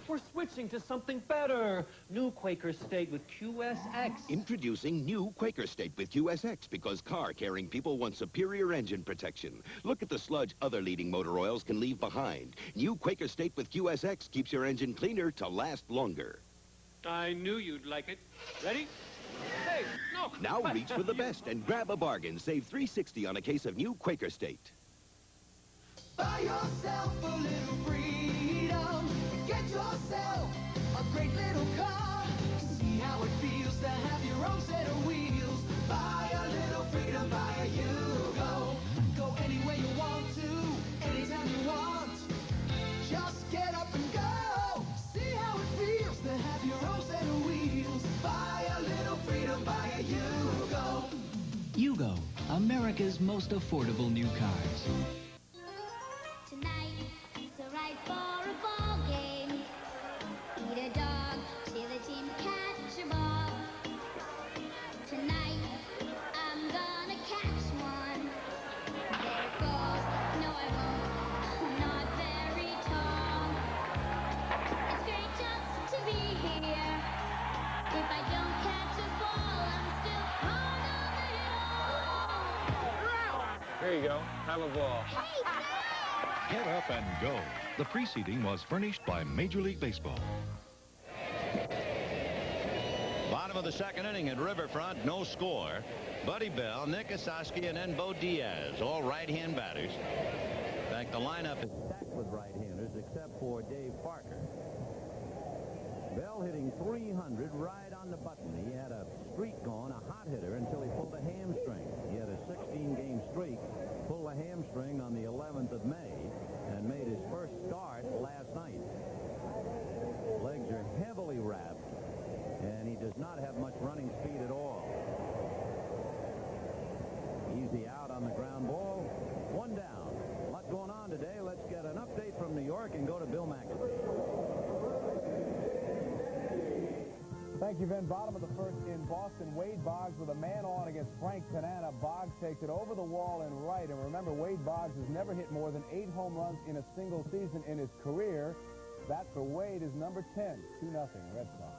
We're switching to something better. New Quaker State with QSX. Introducing new Quaker State with QSX because car-carrying people want superior engine protection. Look at the sludge other leading motor oils can leave behind. New Quaker State with QSX keeps your engine cleaner to last longer. I knew you'd like it. Ready? Hey, no. Now reach for the best and grab a bargain. Save $3.60 on a case of new Quaker State. Buy yourself a little freedom. Get yourself a great little car. See how it feels to have your own set of wheels. Buy a little freedom, buy a Yugo. Go anywhere you want to, anytime you want. Just get up and go. See how it feels to have your own set of wheels. Buy a little freedom, buy a Yugo. Yugo, America's most affordable new cars. Tonight, it's alright for a ball game. Eat a dog, cheer the team, catch a ball. Tonight, I'm gonna catch one. There it goes. No, I won't. I'm not very tall. It's great just to be here. If I don't catch a ball, I'm still part of it all. Here you go. Have a ball. Get up and go. The preceding was furnished by Major League Baseball. Bottom of the second inning at Riverfront, no score. Buddy Bell, Nick Osaski, and then Bo Diaz, all right-hand batters. In fact, the lineup is stacked with right-handers except for Dave Parker. Bell hitting .300 right on the button. He had a streak going, a hot hitter, until he pulled a hamstring. He had a 16-game streak, pulled a hamstring on the 11th of May, and made his first start last night. Legs are heavily wrapped, and he does not have much running speed at all. Easy out on the ground ball. One down. A lot going on today. Let's get an update from New York and go to Bill Maxwell. Thank you, Vin. Bottom of the first in Boston. Wade Boggs with a man on against Frank Tanana. Boggs takes it over the wall and right. And remember, Wade Boggs has never hit more than 8 home runs in a single season in his career. That for Wade is number 10. 2-0, Red Sox.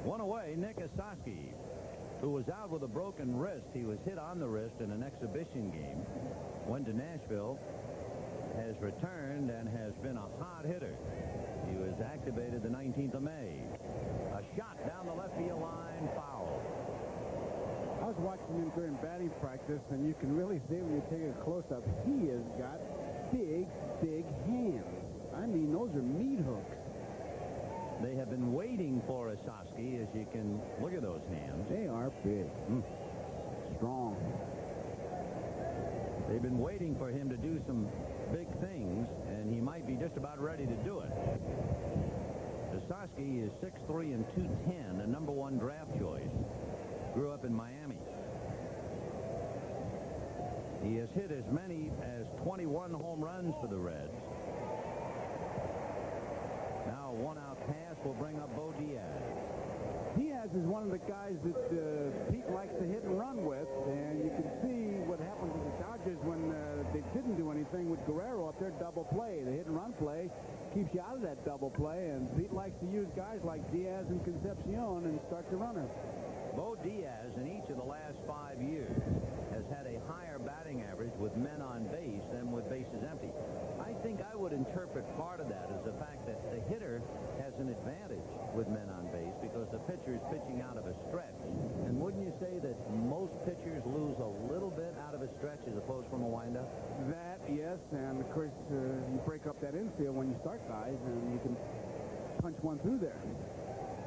One away, Nick Osaski, who was out with a broken wrist. He was hit on the wrist in an exhibition game. Went to Nashville, has returned, and has been a hot hitter. He was activated the 19th of May. A shot down the left field line, foul. I was watching him during batting practice, and you can really see when you take a close-up, he has got big, big hands. I mean, those are meat hooks. They have been waiting for Osaski, as you can look at those hands. They are big. Strong. They've been waiting for him to do some big things, and he might be just about ready to do it. Osaski is 6'3" and 210, a #1 draft choice. Grew up in Miami. He has hit as many as 21 home runs for the Reds. Now a one-out pass will bring up Bo Diaz. Diaz is one of the guys that Pete likes to hit and run with, and you can see what happened to the Dodgers when they didn't do anything with Guerrero up there. Double play. The hit and run play keeps you out of that double play, and Pete likes to use guys like Diaz and Concepcion and start the runner. Bo Diaz in each of the last 5 years has had a higher batting with men on base than with bases empty. I think I would interpret part of that as the fact that the hitter has an advantage with men on base because the pitcher is pitching out of a stretch. And wouldn't you say that most pitchers lose a little bit out of a stretch as opposed from a windup? That, yes, and of course you break up that infield when you start guys, and you can punch one through there.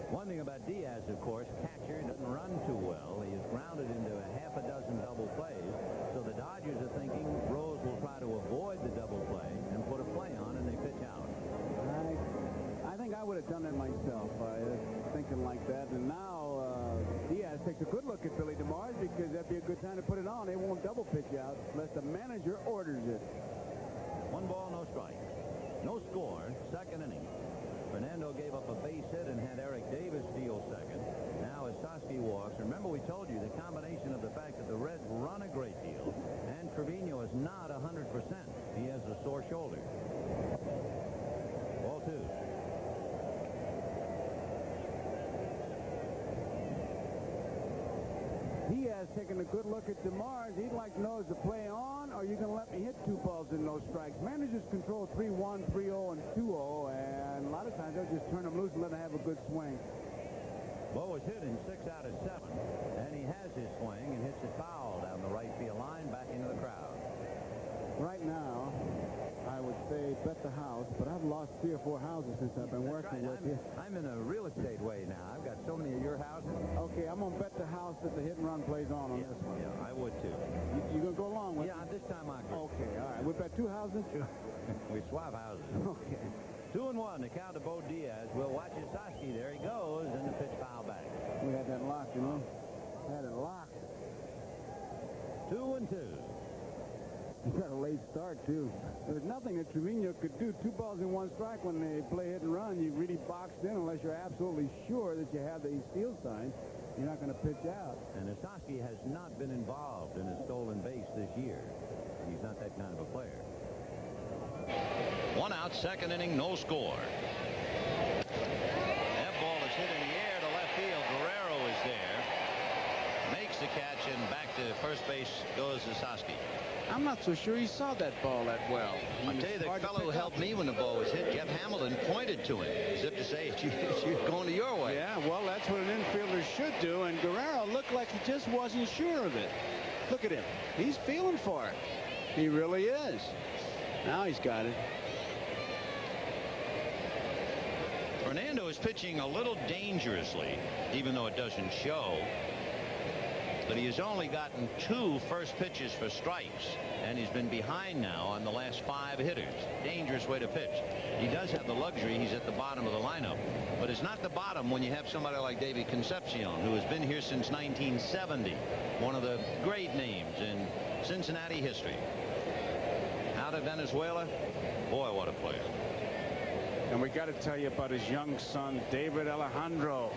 One thing about Diaz, of course, catcher doesn't run too well. He is grounded into a half a dozen double plays. So the Dodgers are thinking Rose will try to avoid the double play and put a play on, and they pitch out. I think I would have done that myself, thinking like that. And now Diaz takes a good look at Billy DeMars because that'd be a good time to put it on. They won't double pitch out unless the manager orders it. 1 ball, no strikes. No score, second inning. Fernando gave up a base hit and had Eric Davis steal second. Now as Sosky walks, remember we told you the combination of the fact that the Reds run a great deal and Trevino is not 100%. He has a sore shoulder. Ball 2. He has taken a good look at DeMars. He'd like to know, is the play on, or are you going to let me hit 2 balls and no strikes? Managers control 3-1, 3-0, and 2-0, and a lot of times they'll just turn them loose and let them have a good swing. Bo was hit in 6 out of 7, and he has his swing and hits it foul down the right field line back into the crowd. Right now, I would say bet the house, but I've lost 3 or 4 houses since I've been working with you. I'm in a real estate way now. I've got so many of your houses. Okay, I'm going to bet the house that the hit and run plays on this one. Yeah, I would too. You going to go along with it? Yeah, this time I agree. Okay, all right. We bet 2 houses? We swap houses. Okay. 2-1, the count to Bo Diaz. We'll watch Sosky. There he goes, and the pitch foul back. We had that locked, you know. Had it locked. 2-2. He got a late start, too. There's nothing that Trevino could do. 2 balls and 1 strike when they play hit and run. You really boxed in unless you're absolutely sure that you have the steal sign. You're not going to pitch out. And Sosky has not been involved in a stolen base this year. He's not that kind of a player. 1 out, second inning, no score. That ball is hit in the air to left field. Guerrero is there. Makes the catch, and back to first base goes Sosky. I'm not so sure he saw that ball that well. I'll tell you, the fellow who helped me when the ball was hit, Jeff Hamilton, pointed to him as if to say, you're going to your way. Yeah, well, that's what an infielder should do, and Guerrero looked like he just wasn't sure of it. Look at him. He's feeling for it. He really is. Now he's got it. Fernando is pitching a little dangerously, even though it doesn't show. But he has only gotten 2 first pitches for strikes, and he's been behind now on the last 5 hitters. Dangerous way to pitch. He does have the luxury. He's at the bottom of the lineup, but it's not the bottom when you have somebody like David Concepcion, who has been here since 1970. One of the great names in Cincinnati history. Out of Venezuela, boy, what a player. And we got to tell you about his young son, David Alejandro.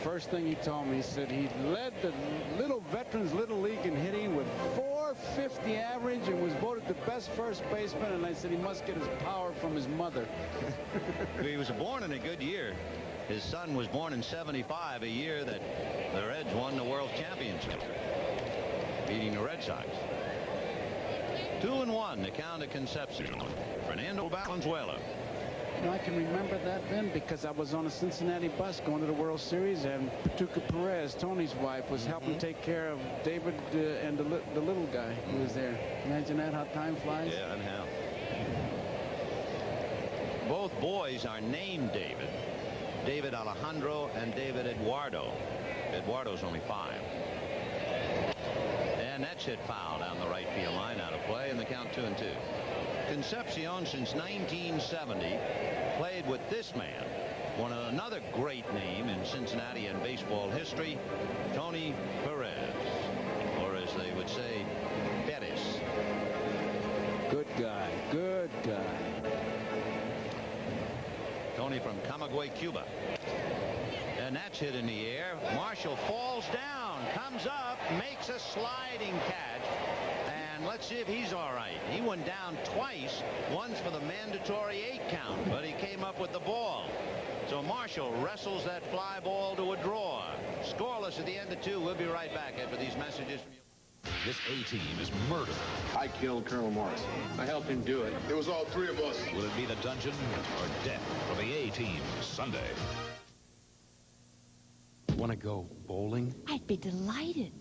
First thing he told me, he said he led the little veterans little league in hitting with .450 average and was voted the best first baseman, and I said he must get his power from his mother. He was born in a good year. His son was born in '75, a year that the Reds won the World Championship, beating the Red Sox. 2-1, the count of Concepcion. Fernando Valenzuela. You know, I can remember that, Vin, because I was on a Cincinnati bus going to the World Series, and Patuca Perez, Tony's wife, was helping take care of David and the little guy who was there. Imagine that, how time flies. Yeah, and how. Both boys are named David. David Alejandro and David Eduardo. Eduardo's only 5. And that's hit foul down the right field line, out of play, and the count 2-2. Concepcion, since 1970, played with this man, another great name in Cincinnati and baseball history, Tony Perez, or as they would say, Perez. Good guy, good guy. Tony from Camagüey, Cuba. And that's hit in the air. Marshall falls down, comes up, makes a sliding catch, and And let's see if he's all right. He went down twice, once for the mandatory 8 count, but he came up with the ball. So Marshall wrestles that fly ball to a draw. Scoreless at the end of 2. We'll be right back after these messages from you. This A-team is murder. I killed Colonel Morris. I helped him do it. It was all 3 of us. Will it be the dungeon or death for the A-team Sunday? Want to go bowling? I'd be delighted.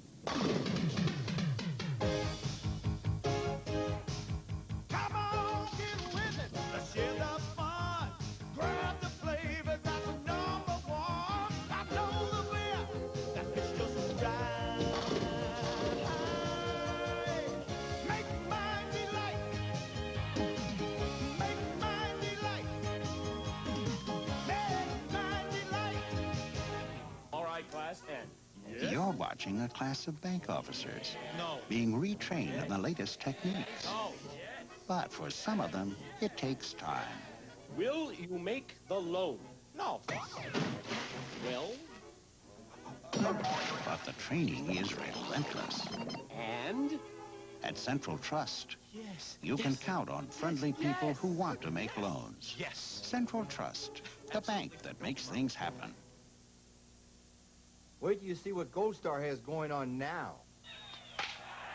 Come on, get with it. Let's share the fun. Grab the flavor, that's number 1. I know the beer that fits just right. Make mine delight. Make mine delight. Make mine delight. All right, class, and You're watching a class of bank officers No. being retrained in the latest techniques. No. But for some of them, it takes time. Will you make the loan? No. Well? But the training is relentless. And? At Central Trust, Yes. you can count on friendly people who want to make loans. Yes. Central Trust, the bank that makes things happen. Wait till you see what Gold Star has going on now.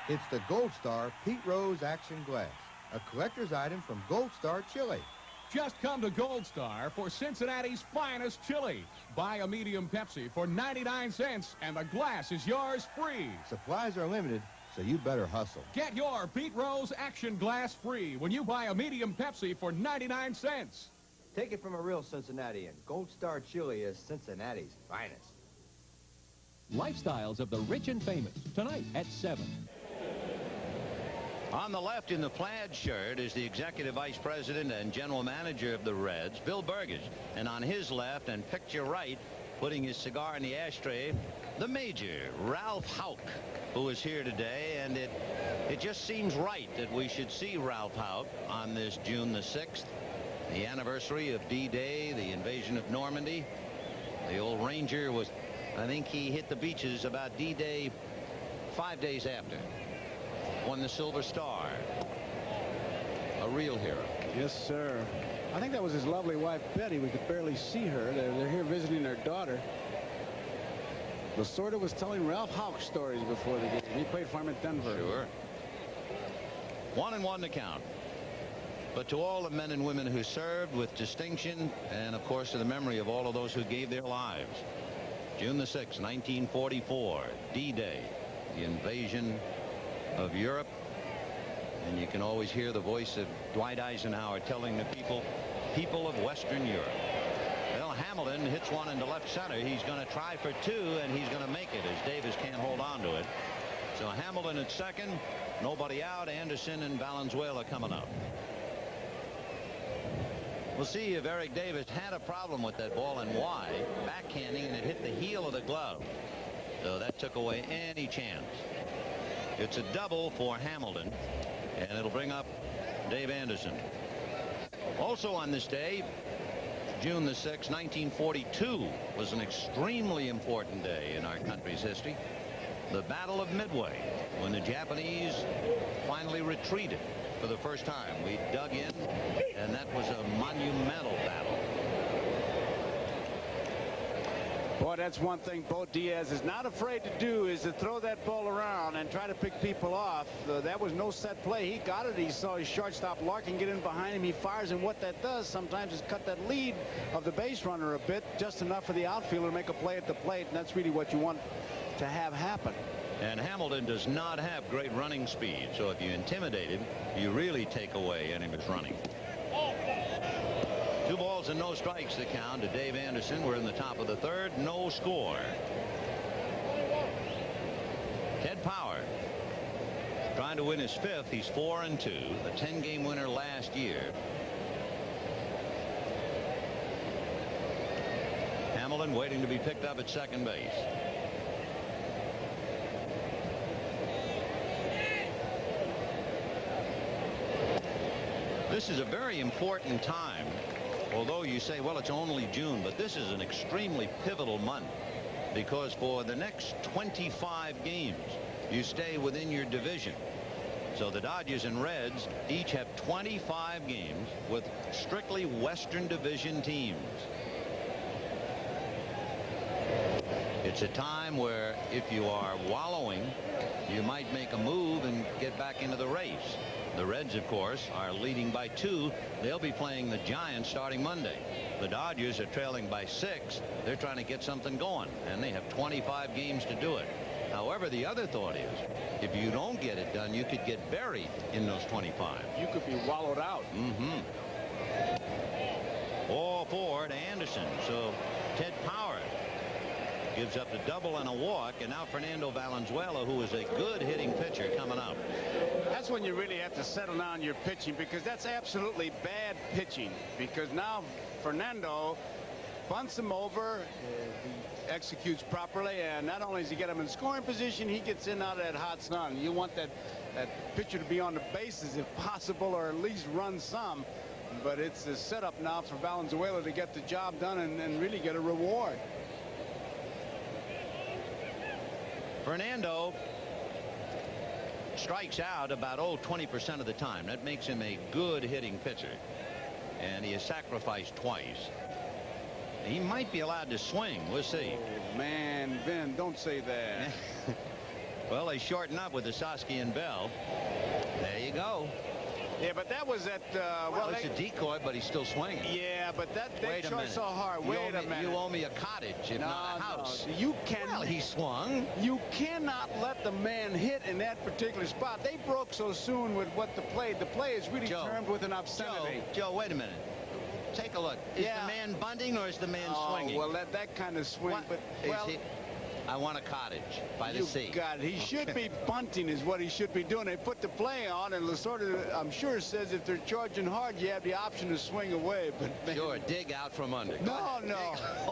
It's the Gold Star Pete Rose Action Glass, a collector's item from Gold Star Chili. Just come to Gold Star for Cincinnati's finest chili. Buy a medium Pepsi for 99 cents, and the glass is yours free. Supplies are limited, so you better hustle. Get your Pete Rose Action Glass free when you buy a medium Pepsi for 99 cents. Take it from a real Cincinnatian. Gold Star Chili is Cincinnati's finest. Lifestyles of the Rich and Famous, tonight at 7. On the left in the plaid shirt is the executive vice president and general manager of the Reds, Bill Burgess. And on his left and picture right, putting his cigar in the ashtray, the major, Ralph Houck, who is here today. And it just seems right that we should see Ralph Houck on this June the 6th, the anniversary of D-Day, the invasion of Normandy. The old Ranger was, I think he hit the beaches about D-Day 5 days after. Won the Silver Star. A real hero. Yes, sir. I think that was his lovely wife, Betty. We could barely see her. They're here visiting their daughter. Lasorda was telling Ralph Houck stories before the game. He played for him at Denver. Sure. 1-1 to count. But to all the men and women who served with distinction, and of course to the memory of all of those who gave their lives. June the 6th, 1944, D-Day, the invasion of Europe. And you can always hear the voice of Dwight Eisenhower telling the people of Western Europe. Well, Hamilton hits one into left center. He's going to try for 2, and he's going to make it as Davis can't hold on to it. So Hamilton at second, nobody out. Anderson and Valenzuela coming up. We'll see if Eric Davis had a problem with that ball and why. Backhanding, and it hit the heel of the glove. So that took away any chance. It's a double for Hamilton, and it'll bring up Dave Anderson. Also on this day, June the 6th, 1942, was an extremely important day in our country's history. The Battle of Midway, when the Japanese finally retreated for the first time. We dug in, and that was a monumental battle. Boy, that's one thing Bo Diaz is not afraid to do, is to throw that ball around and try to pick people off. That was no set play. He got it. He saw his shortstop Larkin get in behind him. He fires, and what that does sometimes is cut that lead of the base runner a bit, just enough for the outfielder to make a play at the plate, and that's really what you want to have happen. And Hamilton does not have great running speed, so if you intimidate him, you really take away any of his running. 2 balls and no strikes to count to Dave Anderson. We're in the top of the 3rd. No score. Ted Power trying to win his 5th. He's 4-2. The 10-game winner last year. Hamilton waiting to be picked up at second base. This is a very important time. Although you say, well, it's only June, but this is an extremely pivotal month, because for the next 25 games, you stay within your division. So So the Dodgers and Reds each have 25 games with strictly Western Division teams. It's a time where if you are wallowing, you might make a move and get back into the race. The Reds, of course, are leading by 2. They'll be playing the Giants starting Monday. The Dodgers are trailing by 6. They're trying to get something going, and they have 25 games to do it. However, the other thought is, if you don't get it done, you could get buried in those 25. You could be wallowed out. All for to Anderson. So Ted Power gives up the double and a walk, and now Fernando Valenzuela, who is a good hitting pitcher, coming up. That's when you really have to settle down your pitching, because that's absolutely bad pitching. Because now Fernando bunts him over, he executes properly, and not only does he get him in scoring position, he gets in out of that hot sun. You want that pitcher to be on the bases if possible, or at least run some. But it's a setup now for Valenzuela to get the job done and really get a reward. Fernando strikes out about 20% of the time. That makes him a good hitting pitcher, and he has sacrificed twice. He might be allowed to swing. We'll see. Oh, man, Vin, don't say that. Well, they shorten up with the Sosky and Bell. There you go. Yeah, but that was at well, it's a decoy, but he's still swinging. Yeah, but they tried so hard. Wait a minute. You owe me a cottage, if not a house. No. You can. Well, he swung. You cannot let the man hit in that particular spot. They broke so soon with what the play. The play is really termed with an obscenity. Joe, wait a minute. Take a look. Is the man bunting or is the man swinging? Well, that kind of swing. What? But well, I want a cottage by the sea. God, he should be bunting is what he should be doing. They put the play on, and Lasorda, I'm sure, says if they're charging hard, you have the option to swing away. But man, sure, dig out from under. No.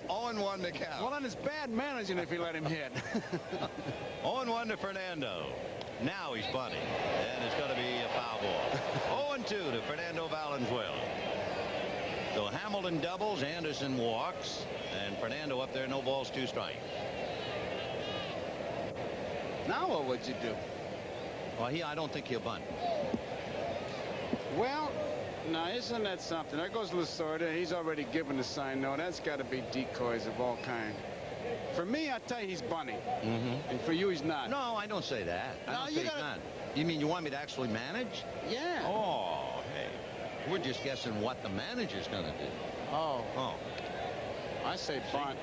0-1 to count. Well, then it's bad managing if you let him hit. 0-1 to Fernando. Now he's bunting, and it's going to be a foul ball. 0-2 to Fernando Valenzuela. So Hamilton doubles, Anderson walks, and Fernando up there, no balls, 2 strikes. Now what would you do? Well, I don't think he'll bunt. Well, now isn't that something? There goes Lasorda. He's already given the sign. No, that's got to be decoys of all kinds. For me, I tell you, he's bunting. And for you, he's not. No, I don't say that. I don't say he's not. You mean you want me to actually manage? Yeah. Oh, hey. We're just guessing what the manager's going to do. Oh. I say bunt.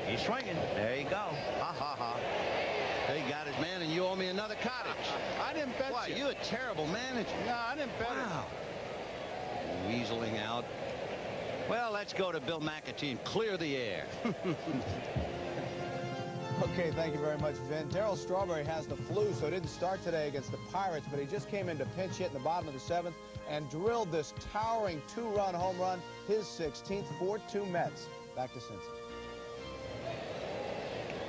He's swinging. There you go. Ha, ha, ha. He got his man, and you owe me another cottage. I didn't bet you. You're a terrible manager. No, I didn't bet it. Weaseling out. Well, let's go to Bill McAtee and clear the air. Okay, thank you very much, Vin. Darryl Strawberry has the flu, so didn't start today against the Pirates, but he just came in to pinch hit in the bottom of the 7th and drilled this towering 2-run home run, his 16th, 4-2 Mets. Back to Cincinnati.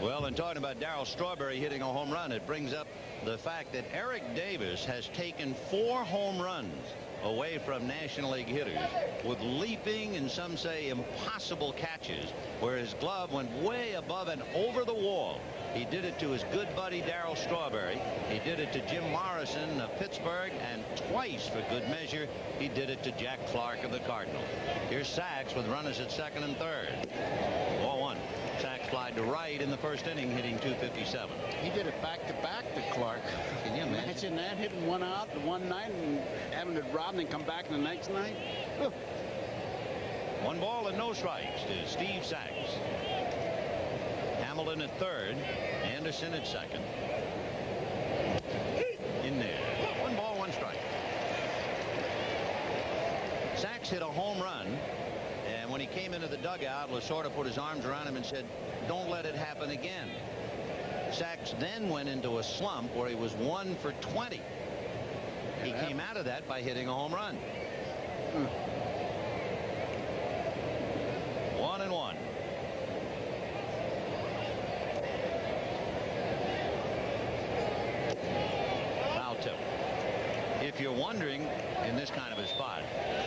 Well, and talking about Darryl Strawberry hitting a home run, it brings up the fact that Eric Davis has taken 4 home runs away from National League hitters with leaping and some say impossible catches where his glove went way above and over the wall. He did it to his good buddy Darryl Strawberry. He did it to Jim Morrison of Pittsburgh, and twice for good measure he did it to Jack Clark of the Cardinals. Here's Sachs with runners at 2nd and 3rd. 0-1. Sachs flied to right in the 1st inning, hitting .257. He did it back-to-back to Clark. Can you imagine that? Hitting one out the one night and having it robbed and come back the next night? Ugh. 1 ball and no strikes to Steve Sachs. Hamilton at 3rd. Anderson at 2nd. In there. 1 ball, 1 strike. Sachs hit a home run. And when he came into the dugout, Lasorda put his arms around him and said, don't let it happen again. Sachs then went into a slump where he was 1 for 20. He came out of that by hitting a home run. 1-1. Foul tip. If you're wondering, in this kind of a spot,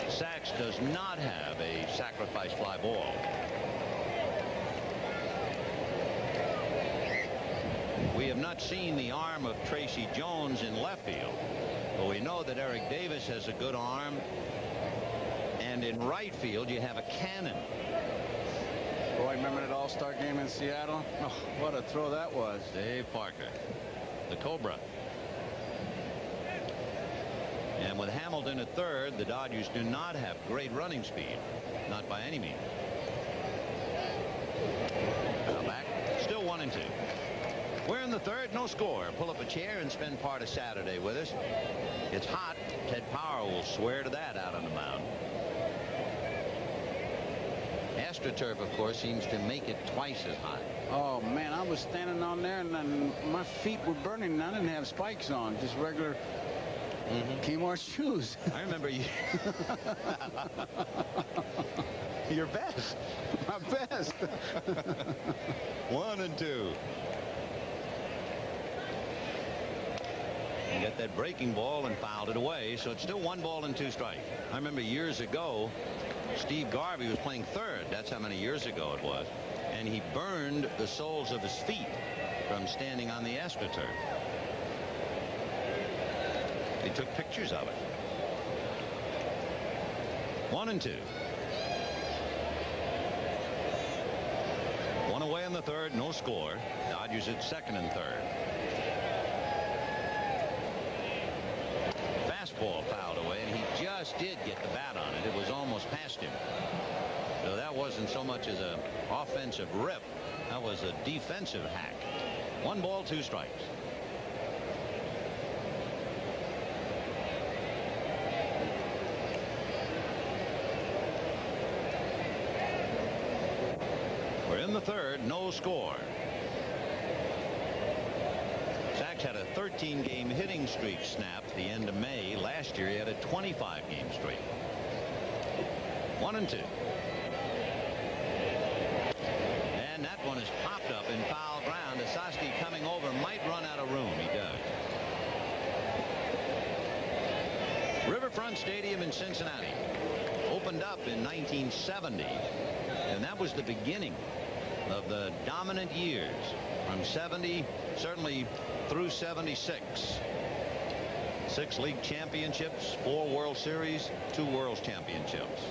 Sachs does not have a sacrifice fly ball. We have not seen the arm of Tracy Jones in left field, but we know that Eric Davis has a good arm. And in right field, you have a cannon. Boy, remember that All-Star game in Seattle? Oh, what a throw that was. Dave Parker, the Cobra. And with Hamilton at third, the Dodgers do not have great running speed. Not by any means. Now back. Still 1-2. We're in the third. No score. Pull up a chair and spend part of Saturday with us. It's hot. Ted Power will swear to that out on the mound. AstroTurf, of course, seems to make it twice as hot. Oh, man, I was standing on there, and my feet were burning, and I didn't have spikes on, just regular Kmart shoes. I remember you. Your best. My best. 1-2. He got that breaking ball and fouled it away, so it's still 1-2 strike. I remember years ago, Steve Garvey was playing third. That's how many years ago it was. And he burned the soles of his feet from standing on the AstroTurf. They took pictures of it. 1-2. One away in the third, no score. Dodgers at second and third. Fastball fouled away, and he just did get the bat on it. It was almost past him. So that wasn't so much as an offensive rip. That was a defensive hack. 1-2 strikes. We're in the third, no score. Sachs had a 13-game hitting streak snapped at the end of May. Last year he had a 25-game streak. 1-2. And that one is popped up in foul ground. Asosky coming over might run out of room. He does. Riverfront Stadium in Cincinnati opened up in 1970, and that was the beginning of the dominant years from 70 certainly through 76. 6 league championships, 4 World Series, 2 World Championships.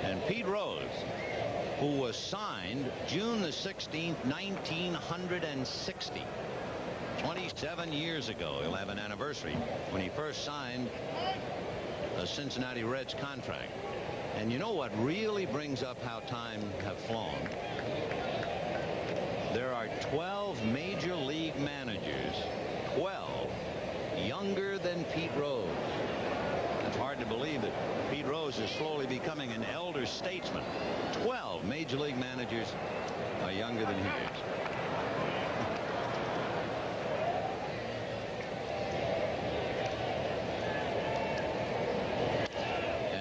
And Pete Rose, who was signed June the 16th, 1960. 27 years ago. He'll have an anniversary when he first signed a Cincinnati Reds contract. And you know what really brings up how time have flown? There are 12 major league managers, 12 younger than Pete Rose. It's hard to believe that Pete Rose is slowly becoming an elder statesman. 12 major league managers are younger than he is.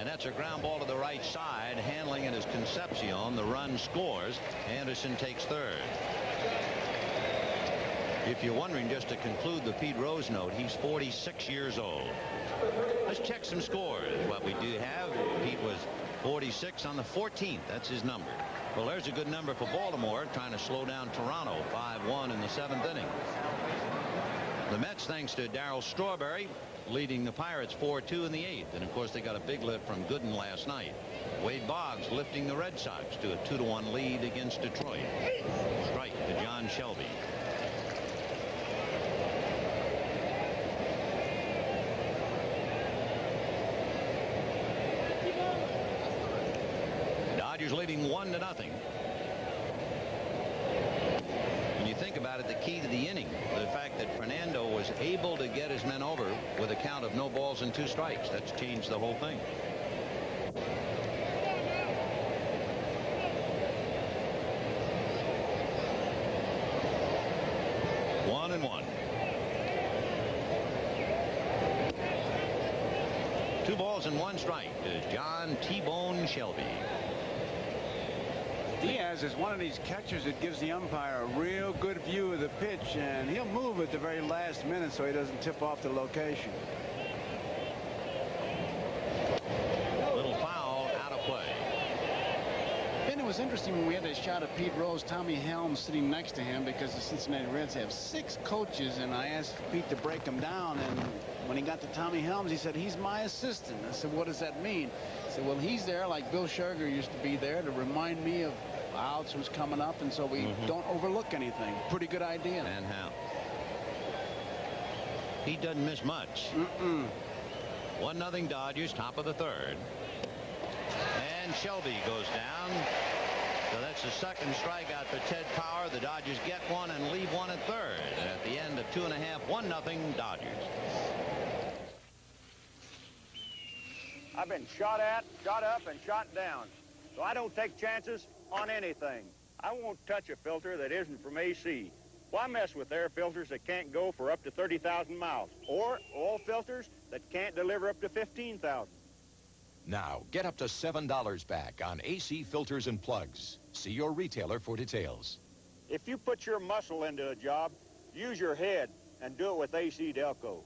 That's a ground ball to the right side. Handling it is Concepcion. The run scores. Anderson takes third. If you're wondering, just to conclude the Pete Rose note, he's 46 years old. Let's check some scores. What we do have, Pete was 46 on the 14th. That's his number. Well, there's a good number for Baltimore, trying to slow down Toronto. 5-1 in the 7th inning. The Mets, thanks to Darryl Strawberry, leading the Pirates 4-2 in the 8th. And of course they got a big lift from Gooden last night. Wade Boggs lifting the Red Sox to a 2-1 lead against Detroit. Strike to John Shelby. Dodgers leading 1-0. When you think about it, the key to the inning, the fact that Fernando was able to get his men over with a count of no balls and 2 strikes. That's changed the whole thing. One and 1. 2 balls and 1 strike to John T-Bone Shelby. Diaz is one of these catchers that gives the umpire a real good view of the pitch, and he'll move at the very last minute so he doesn't tip off the location. Little foul out of play. Finney was interesting when we had that shot of Pete Rose, Tommy Helms sitting next to him, because the Cincinnati Reds have 6 coaches, and I asked Pete to break them down, and when he got to Tommy Helms, he said, he's my assistant. I said, what does that mean? He said, well, he's there like Bill Scherger used to be there to remind me of outs who's coming up, and so we don't overlook anything. Pretty good idea. And how? He doesn't miss much. 1-0 Dodgers, top of the 3rd. And Shelby goes down. So that's the second strikeout for Ted Power. The Dodgers get one and leave one at 3rd. And at the end of 2 1/2, 1-0 Dodgers. I've been shot at, shot up, and shot down. So I don't take chances on anything. I won't touch a filter that isn't from AC. Why mess with air filters that can't go for up to 30,000 miles? Or oil filters that can't deliver up to 15,000? Now, get up to $7 back on AC filters and plugs. See your retailer for details. If you put your muscle into a job, use your head and do it with AC Delco.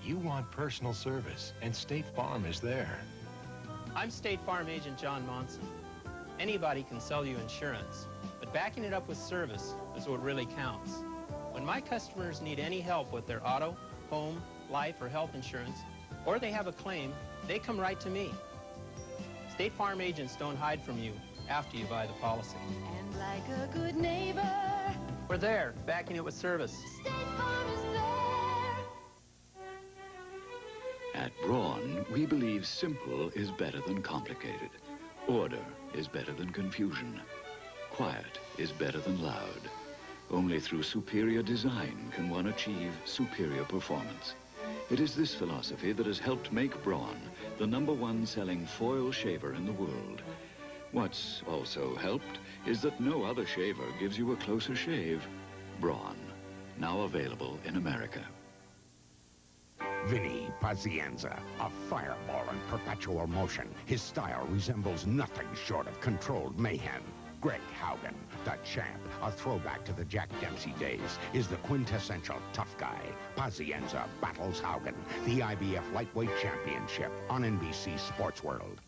You want personal service, and State Farm is there. I'm State Farm Agent John Monson. Anybody can sell you insurance, but backing it up with service is what really counts. When my customers need any help with their auto, home, life, or health insurance, or they have a claim, they come right to me. State Farm agents don't hide from you after you buy the policy. And like a good neighbor, We're there, backing it with service. State Farm is there. At Braun, we believe simple is better than complicated. Order is better than confusion. Quiet is better than loud. Only through superior design can one achieve superior performance. It is this philosophy that has helped make Braun the #1 selling foil shaver in the world. What's also helped is that no other shaver gives you a closer shave. Braun, now available in America. Vinny Pazienza, a fireball in perpetual motion. His style resembles nothing short of controlled mayhem. Greg Haugen, the champ, a throwback to the Jack Dempsey days, is the quintessential tough guy. Pazienza battles Haugen, the IBF Lightweight Championship on NBC Sports World.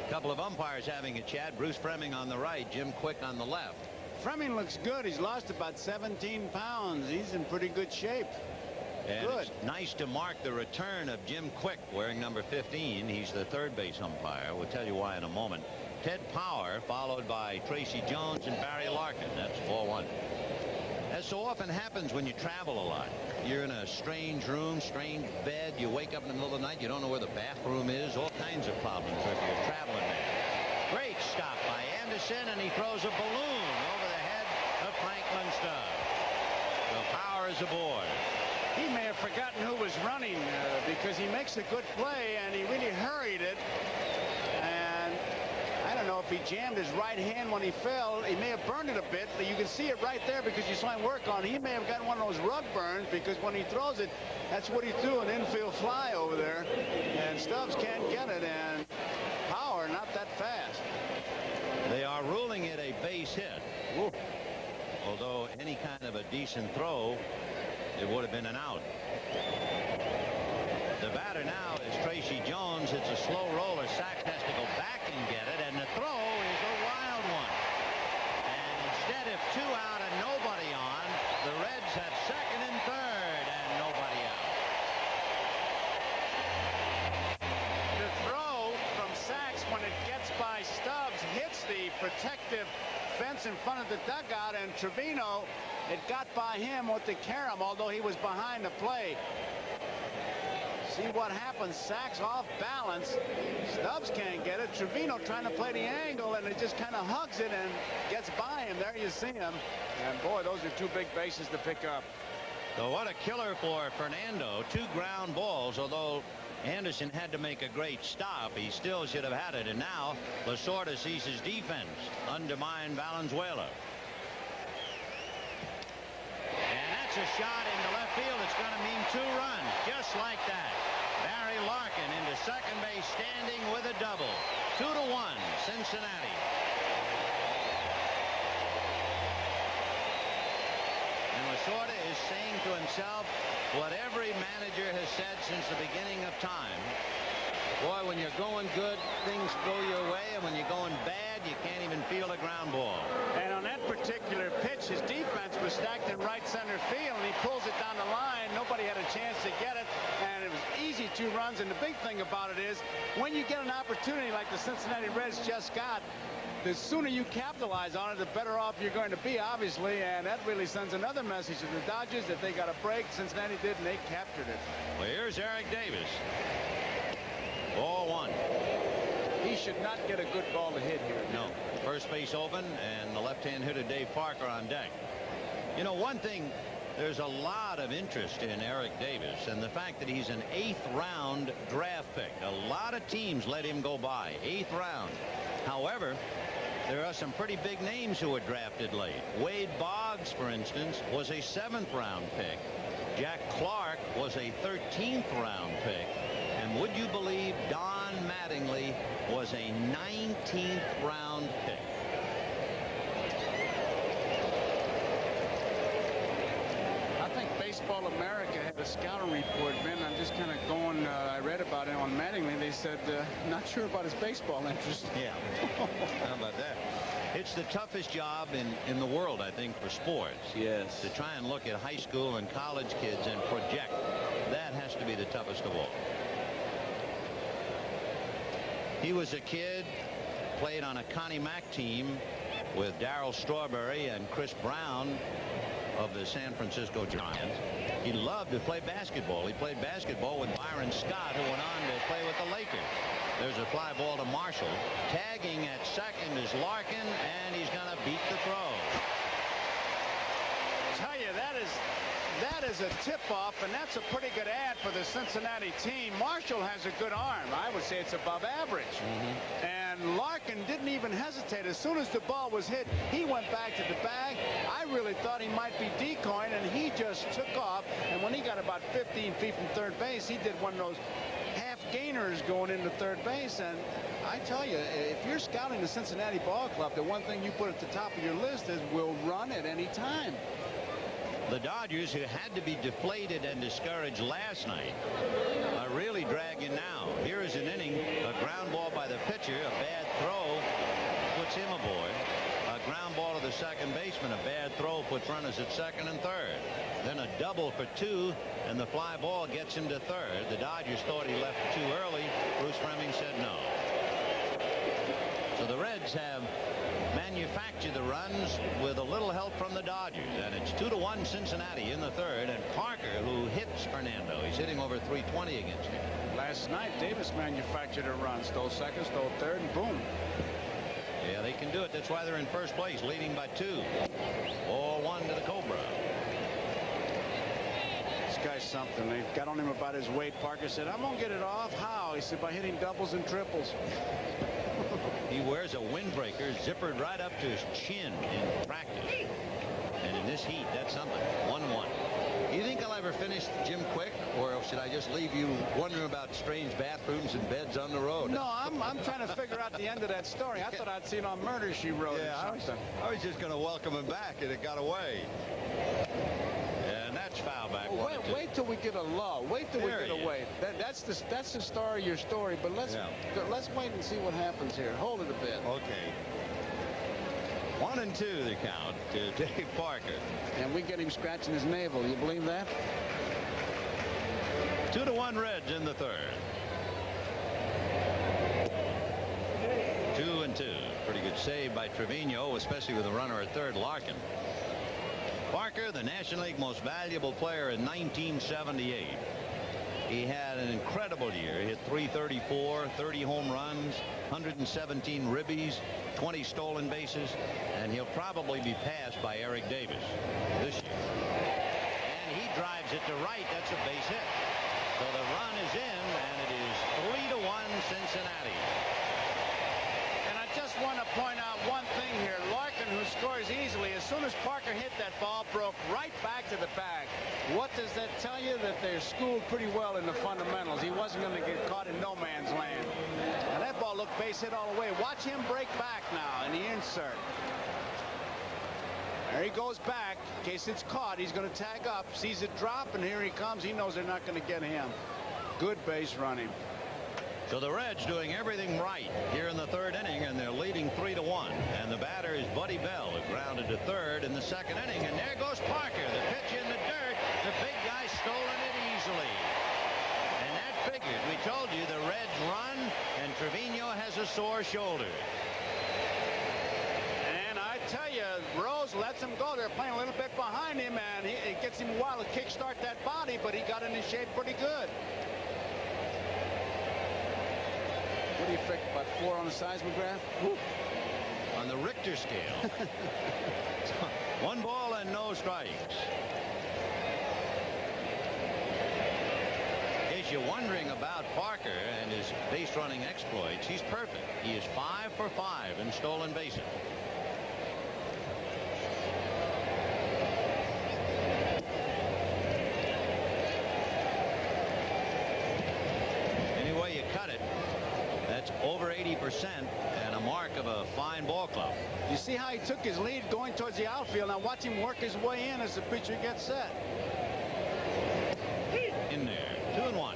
Couple of umpires having a chat. Bruce Fremming on the right, Jim Quick on the left. Fremming looks good. He's lost about 17 pounds. He's in pretty good shape. And Good. It's nice to mark the return of Jim Quick wearing number 15. He's the third base umpire. We'll tell you why in a moment. Ted Power followed by Tracy Jones and Barry Larkin. That's 4-1. As so often happens when you travel a lot. You're in a strange room, strange bed. You wake up in the middle of the night. You don't know where the bathroom is. All kinds of problems if you're traveling there. Great stop by Anderson, and he throws a balloon over the head of Franklin Stubbs. So Power is aboard. He may have forgotten who was running because he makes a good play, and he really hurried it. And I don't know if he jammed his right hand when he fell. He may have burned it a bit, but you can see it right there because you saw him work on it. He may have gotten one of those rug burns because when he throws it, that's what he threw, an infield fly over there. And Stubbs can't get it, and Power not that fast. They are ruling it a base hit. Ooh. Although any kind of a decent throw, it would have been an out. The batter now is Tracy Jones. It's a slow roller. Sachs has to go back and get it, and the throw is a wild one. And instead of 2 out and nobody on, the Reds have second and third and nobody out. The throw from Sachs when it gets by Stubbs hits the protective fence in front of the dugout, and Trevino, it got by him with the carom, although he was behind the play. See what happens. Sachs off balance. Stubbs can't get it. Trevino trying to play the angle, and it just kind of hugs it and gets by him. There you see him. And boy, those are 2 big bases to pick up. So what a killer for Fernando. 2 ground balls, although Anderson had to make a great stop. He still should have had it. And now Lasorda sees his defense undermine Valenzuela. And that's a shot into left field. It's going to mean 2 runs, just like that. Barry Larkin into second base, standing with a double. 2-1, Cincinnati. And Lasorda is saying to himself what every manager has said since the beginning of time. Boy, when you're going good, things go your way, and when you're going bad, you can't even feel a ground ball. And on that particular pitch, his defense was stacked in right center field, and he pulls it down the line. Nobody had a chance to get it, and it was easy 2 runs. And the big thing about it is, when you get an opportunity like the Cincinnati Reds just got, the sooner you capitalize on it, the better off you're going to be, obviously. And that really sends another message to the Dodgers that they got a break. Cincinnati did, and they captured it. Well, here's Eric Davis. Ball 1. He should not get a good ball to hit here. No. First base open, and the left-hand hitter Dave Parker on deck. You know, one thing, there's a lot of interest in Eric Davis, and the fact that he's an 8th round draft pick. A lot of teams let him go by. 8th round. However, there are some pretty big names who were drafted late. Wade Boggs, for instance, was a 7th round pick. Jack Clark was a 13th round pick. And would you believe Don Mattingly was a 19th round pick? I think Baseball America had a scouting report, Ben. I'm just kind of going, I read about it on Mattingly. They said, not sure about his baseball interest. Yeah. How about that? It's the toughest job in the world, I think, for sports. Yes. To try and look at high school and college kids and project. That has to be the toughest of all. He was a kid, played on a Connie Mack team with Darryl Strawberry and Chris Brown of the San Francisco Giants. He loved to play basketball. He played basketball with Byron Scott, who went on to play with the Lakers. There's a fly ball to Marshall. Tagging at second is Larkin, and he's going to beat the throw. Tell you, that is a tip-off, and that's a pretty good ad for the Cincinnati team. Marshall has a good arm. I would say it's above average. And Larkin didn't even hesitate. As soon as the ball was hit, he went back to the bag. I really thought he might be decoying, and he just took off. And when he got about 15 feet from third base, he did one of those half gainers going into third base. And I tell you, if you're scouting the Cincinnati ball club, the one thing you put at the top of your list is we'll run at any time. The Dodgers, who had to be deflated and discouraged last night, are really dragging now. Here is an inning, a ground ball by the pitcher, a bad throw puts him aboard. A ground ball to the second baseman, a bad throw puts runners at second and third. Then a double for 2, and the fly ball gets him to third. The Dodgers thought he left too early. Bruce Fleming said no. So the Reds have manufactured the runs with a little help from the Dodgers, and it's 2-1 Cincinnati in the third. And Parker, who hits Fernando, he's hitting over 320 against him. Last night, Davis manufactured a run, stole second, stole third, and boom. Yeah, they can do it. That's why they're in first place, leading by 2. Ball 1 to the Cobra. This guy's something. They got on him about his weight. Parker said, I'm going to get it off. How? He said, by hitting doubles and triples. He wears a windbreaker zippered right up to his chin in practice. And in this heat, that's something. 1-1. You think I'll ever finish Jim quick, or should I just leave you wondering about strange bathrooms and beds on the road? No, I'm trying to figure out the end of that story. I thought I'd seen on Murder, She Wrote or something. I was just going to welcome him back, and it got away. And that's foul back. Well, wait till we get a lull. Wait till we get away. That's the star of your story. But let's wait and see what happens here. Hold it a bit. Okay. 1-2 the count to Dave Parker. And we get him scratching his navel. You believe that? 2-1 Reds in the third. 2-2. Pretty good save by Trevino, especially with a runner at third, Larkin. Parker, the National League most valuable player in 1978. He had an incredible year. He hit .334, 30 home runs, 117 ribbies, 20 stolen bases, and he'll probably be passed by Eric Davis this year. And he drives it to right. That's a base hit. So the run is in, and it is 3-1 Cincinnati. And I just want to point out one thing here. Larkin, who scores easily, as soon as Parker hit that ball, broke right back to the bag. What does that tell you? That they're schooled pretty well in the fundamentals. He wasn't going to get caught in no man's land. And that ball looked base hit all the way. Watch him break back now in the insert. There he goes back. In case it's caught, he's going to tag up. Sees it drop, and here he comes. He knows they're not going to get him. Good base running. So the Reds doing everything right here in the third inning, and they're leading 3-1. And the batter is Buddy Bell, who grounded to third in the second inning. And there goes Parker. The pitch in the dirt. The big guy stolen it easily. And that figured. We told you the Reds run, and Trevino has a sore shoulder. And I tell you, Rose lets him go. They're playing a little bit behind him, and it gets him a while to kickstart that body, but he got into shape pretty good. What do you think, about 4 on the seismograph? Woo. On the Richter scale. 1 ball and no strikes. In case you're wondering about Parker and his base running exploits, he's perfect. He is 5 for 5 in stolen bases. Any way you cut it, that's over 80% and a mark of a fine ball club. You see how he took his lead going towards the outfield. Now watch him work his way in as the pitcher gets set. In there, 2-1.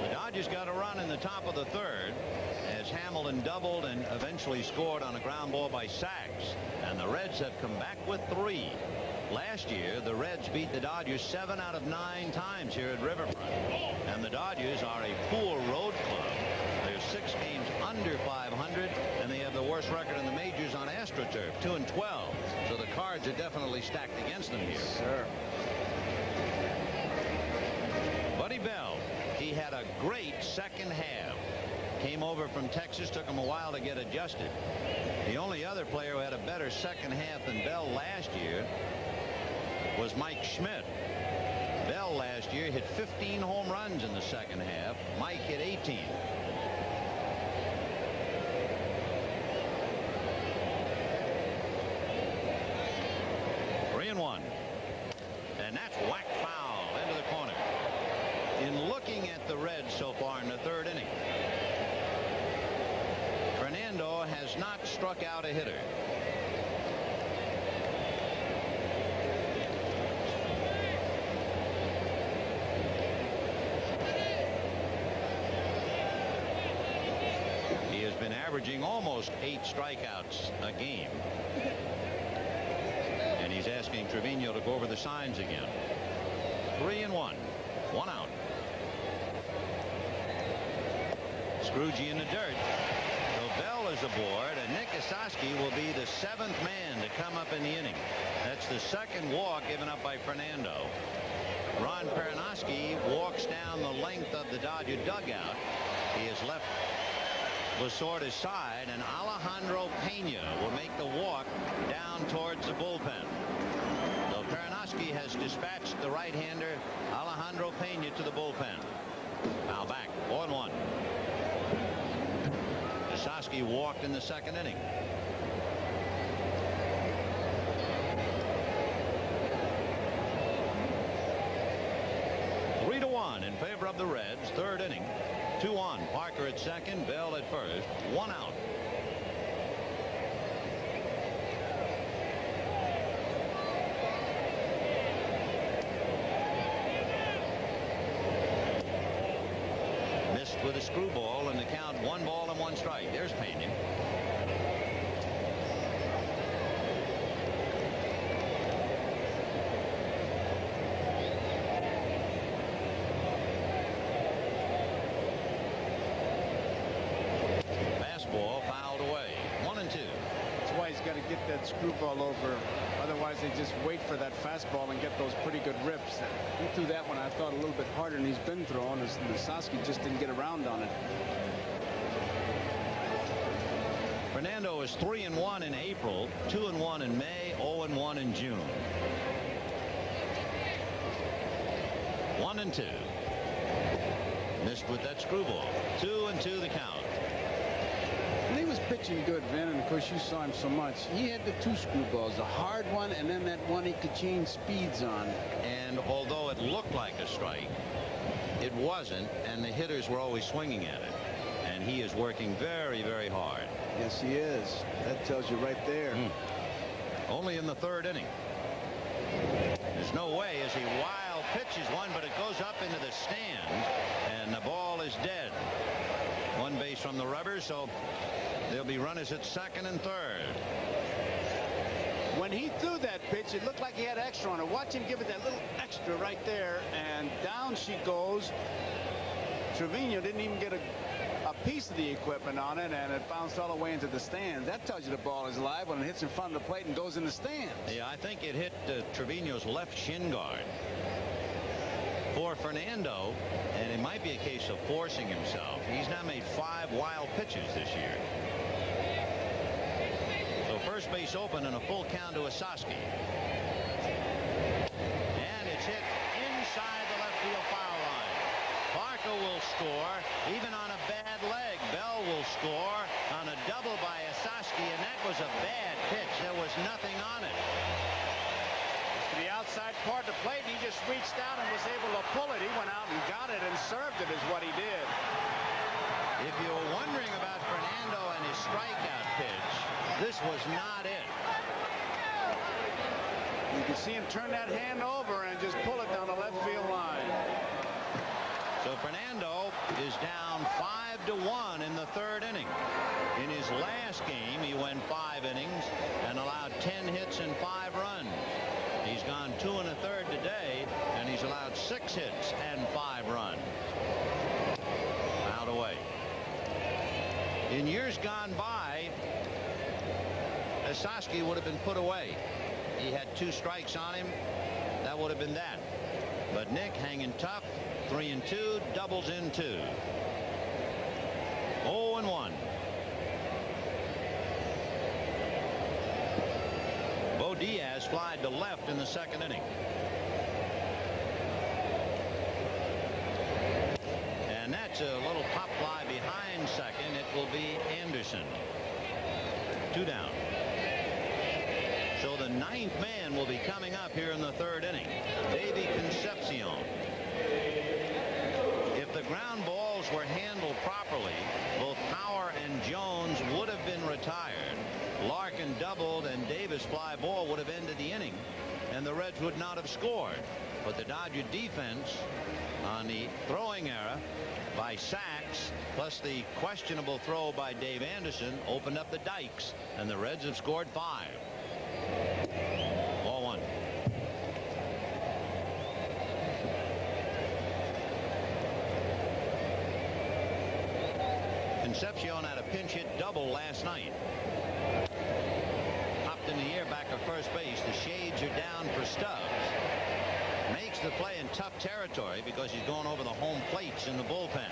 The Dodgers got a run in the top of the third as Hamilton doubled and eventually scored on a ground ball by Sachs. And the Reds have come back with 3. Last year, the Reds beat the Dodgers 7 out of 9 times here at Riverfront. And the Dodgers are a poor road club. They're 6 games under 500, and they have the worst record in the majors on AstroTurf, 2-12. So the cards are definitely stacked against them here. Sure. Buddy Bell, he had a great second half. Came over from Texas, took him a while to get adjusted. The only other player who had a better second half than Bell last year was Mike Schmidt. Bell last year hit 15 home runs in the second half. Mike hit 18. And that's whack foul into the corner. In looking at the Reds so far in the third inning, Fernando has not struck out a hitter. He has been averaging almost 8 strikeouts a game. And he's asking Trevino to go over the signs again. 3-1. 1 out. Scroogey in the dirt. So Bell is aboard, and Nick Esaski will be the 7th man to come up in the inning. That's the second walk given up by Fernando. Ron Pernoski walks down the length of the Dodger dugout. He is left Lasorda's side, and Alejandro Pena will make the walk down towards the bullpen. So Pernoski has dispatched the right-hander Alejandro Pena to the bullpen. Now back, 0-1. Esaski walked in the second inning. Three to 1 in favor of the Reds. Third inning. 2-1. Parker at second, Bell at first. 1 out. Missed with a screwball, and the count 1 ball and 1 strike. There's Pena. Get that screwball over. Otherwise, they just wait for that fastball and get those pretty good rips. He threw that one, I thought, a little bit harder than he's been throwing. Esaski just didn't get around on it. Fernando is 3-1 in April, 2-1 in May, 0-1 in June. 1-2. Missed with that screwball. 2-2 the count. And he was pitching good, Vin, and of course you saw him so much. He had the 2 screwballs, the hard one and then that one he could change speeds on. And although it looked like a strike, it wasn't, and the hitters were always swinging at it. And he is working very, very hard. Yes, he is. That tells you right there. Only in the third inning. There's no way as he wild pitches one, but it goes up into the stands, and the ball is dead. One base from the rubbers, so there'll be runners at second and third. When he threw that pitch, it looked like he had extra on it. Watch him give it that little extra right there, and down she goes. Trevino didn't even get a piece of the equipment on it, and it bounced all the way into the stands. That tells you the ball is live when it hits in front of the plate and goes in the stands. Yeah, I think it hit Trevino's left shin guard. For Fernando, and it might be a case of forcing himself, he's now made 5 wild pitches this year. So first base open and a full count to Osaski. And it's hit inside the left field foul line. Barker will score, even on a bad leg. Bell will score on a double by Osaski, and that was a bad pitch. There was nothing on it. To the outside part of the plate, and he just reached out and was able to pull it. He went out and got it and served it is what he did. If you were wondering about Fernando and his strikeout pitch, this was not it. You can see him turn that hand over and just pull it down the left field line. So Fernando is down 5-1 in the third inning. In his last game, he went 5 innings and allowed 10 hits and 5 runs. He's gone 2 1/3 today, and he's allowed 6 hits and 5 runs. Out away. In years gone by, Osaski would have been put away. He had 2 strikes on him. That would have been that. But Nick hanging tough. 3-2, doubles in 2. 0-1. Bo Diaz flied to left in the second inning. And that's a little pop fly behind second. It will be Anderson. 2 down. So the 9th man will be coming up here in the third inning. Davey Concepcion. If the ground balls were handled properly, both Power and Jones would have been retired. Larkin doubled and Davis fly ball would have ended the inning, and the Reds would not have scored. But the Dodger defense on the throwing error by Sachs, plus the questionable throw by Dave Anderson, opened up the dikes, and the Reds have scored 5. Ball 1. Concepcion had a pinch hit double last night. Hopped in the air back at first base. The shades are down for Stubbs. Makes the play in tough territory because he's going over the home plates in the bullpen.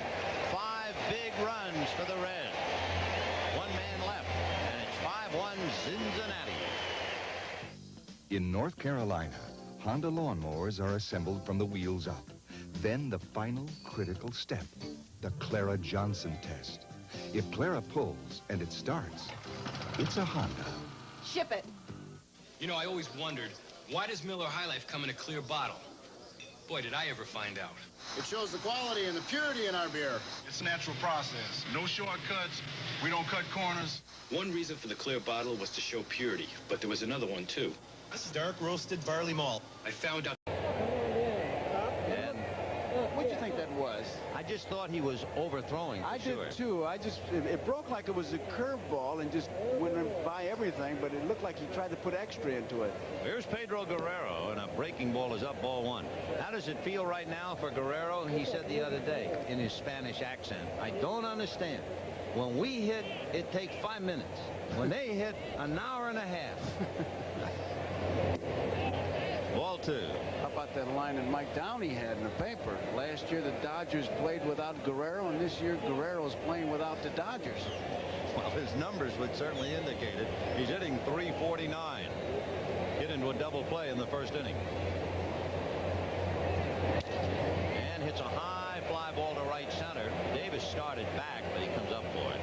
5 big runs for the Reds. 1 man left, and it's 5-1 Cincinnati. In North Carolina, Honda lawnmowers are assembled from the wheels up. Then the final critical step, the Clara Johnson test. If Clara pulls and it starts, it's a Honda. Ship it. You know, I always wondered, why does Miller High Life come in a clear bottle? Boy, did I ever find out. It shows the quality and the purity in our beer. It's a natural process. No shortcuts. We don't cut corners. One reason for the clear bottle was to show purity, but there was another one, too. This is dark roasted barley malt. I found out. And What do you think that was? I just thought he was overthrowing. I did too. It broke like it was a curveball and just went by everything, but it looked like he tried to put extra into it. Here's Pedro Guerrero, and a breaking ball is up, ball 1. How does it feel right now for Guerrero? He said the other day in his Spanish accent, I don't understand. When we hit, it takes 5 minutes. When they hit, an hour and a half. Ball 2. How about that line that Mike Downey had in the paper? Last year the Dodgers played without Guerrero, and this year Guerrero's playing without the Dodgers. Well, his numbers would certainly indicate it. He's hitting .349. Get into a double play in the first inning. And hits a high fly ball to right center. Davis started back, but he comes up for it.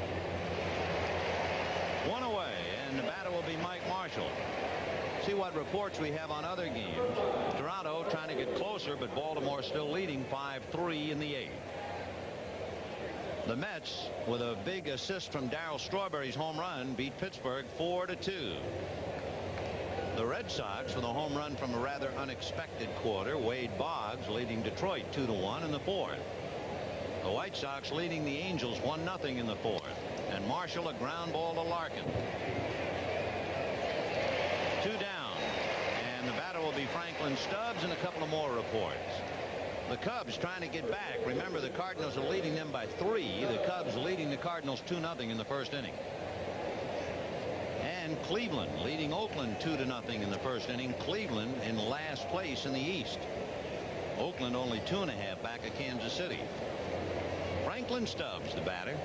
1 away, and the batter will be Mike Marshall. See what reports we have on other games. Toronto trying to get closer, but Baltimore still leading 5-3 in the 8th. The Mets, with a big assist from Darryl Strawberry's home run, beat Pittsburgh 4-2. The Red Sox, with a home run from a rather unexpected quarter, Wade Boggs leading Detroit 2-1 in the 4th. The White Sox leading the Angels 1-0 in the fourth. And Marshall a ground ball to Larkin. 2 down. And the batter will be Franklin Stubbs, and a couple of more reports. The Cubs trying to get back. Remember, the Cardinals are leading them by 3. The Cubs leading the Cardinals 2-0 in the first inning. And Cleveland leading Oakland 2-0 in the first inning. Cleveland in last place in the East. Oakland only 2.5 back of Kansas City. Franklin Stubbs, the batter.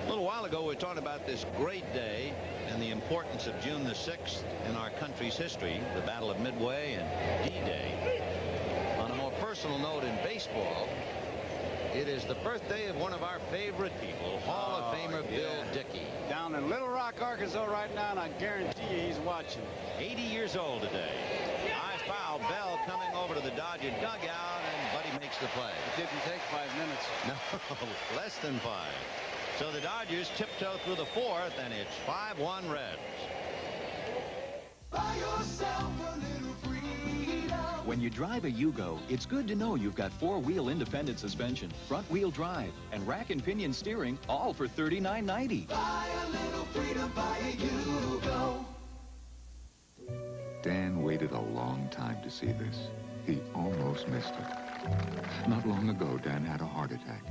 A little while ago, we were talking about this great day and the importance of June the 6th in our country's history, the Battle of Midway and D-Day. On a more personal note, in baseball, it is the birthday of one of our favorite people, Hall of Famer Bill Dickey. Down in Little Rock, Arkansas right now, and I guarantee you he's watching. 80 years old today. High foul, Bell coming over to the Dodger dugout, and Buddy makes the play. It didn't take 5 minutes. No, less than 5. So the Dodgers tiptoe through the fourth, and it's 5-1 Reds. Buy yourself a little freedom. When you drive a GOW, it's good to know you've got 4-wheel independent suspension, front-wheel drive, and rack and pinion steering, all for $39.90. Buy a little freedom, buy a GOW. Dan waited a long time to see this. He almost missed it. Not long ago, Dan had a heart attack.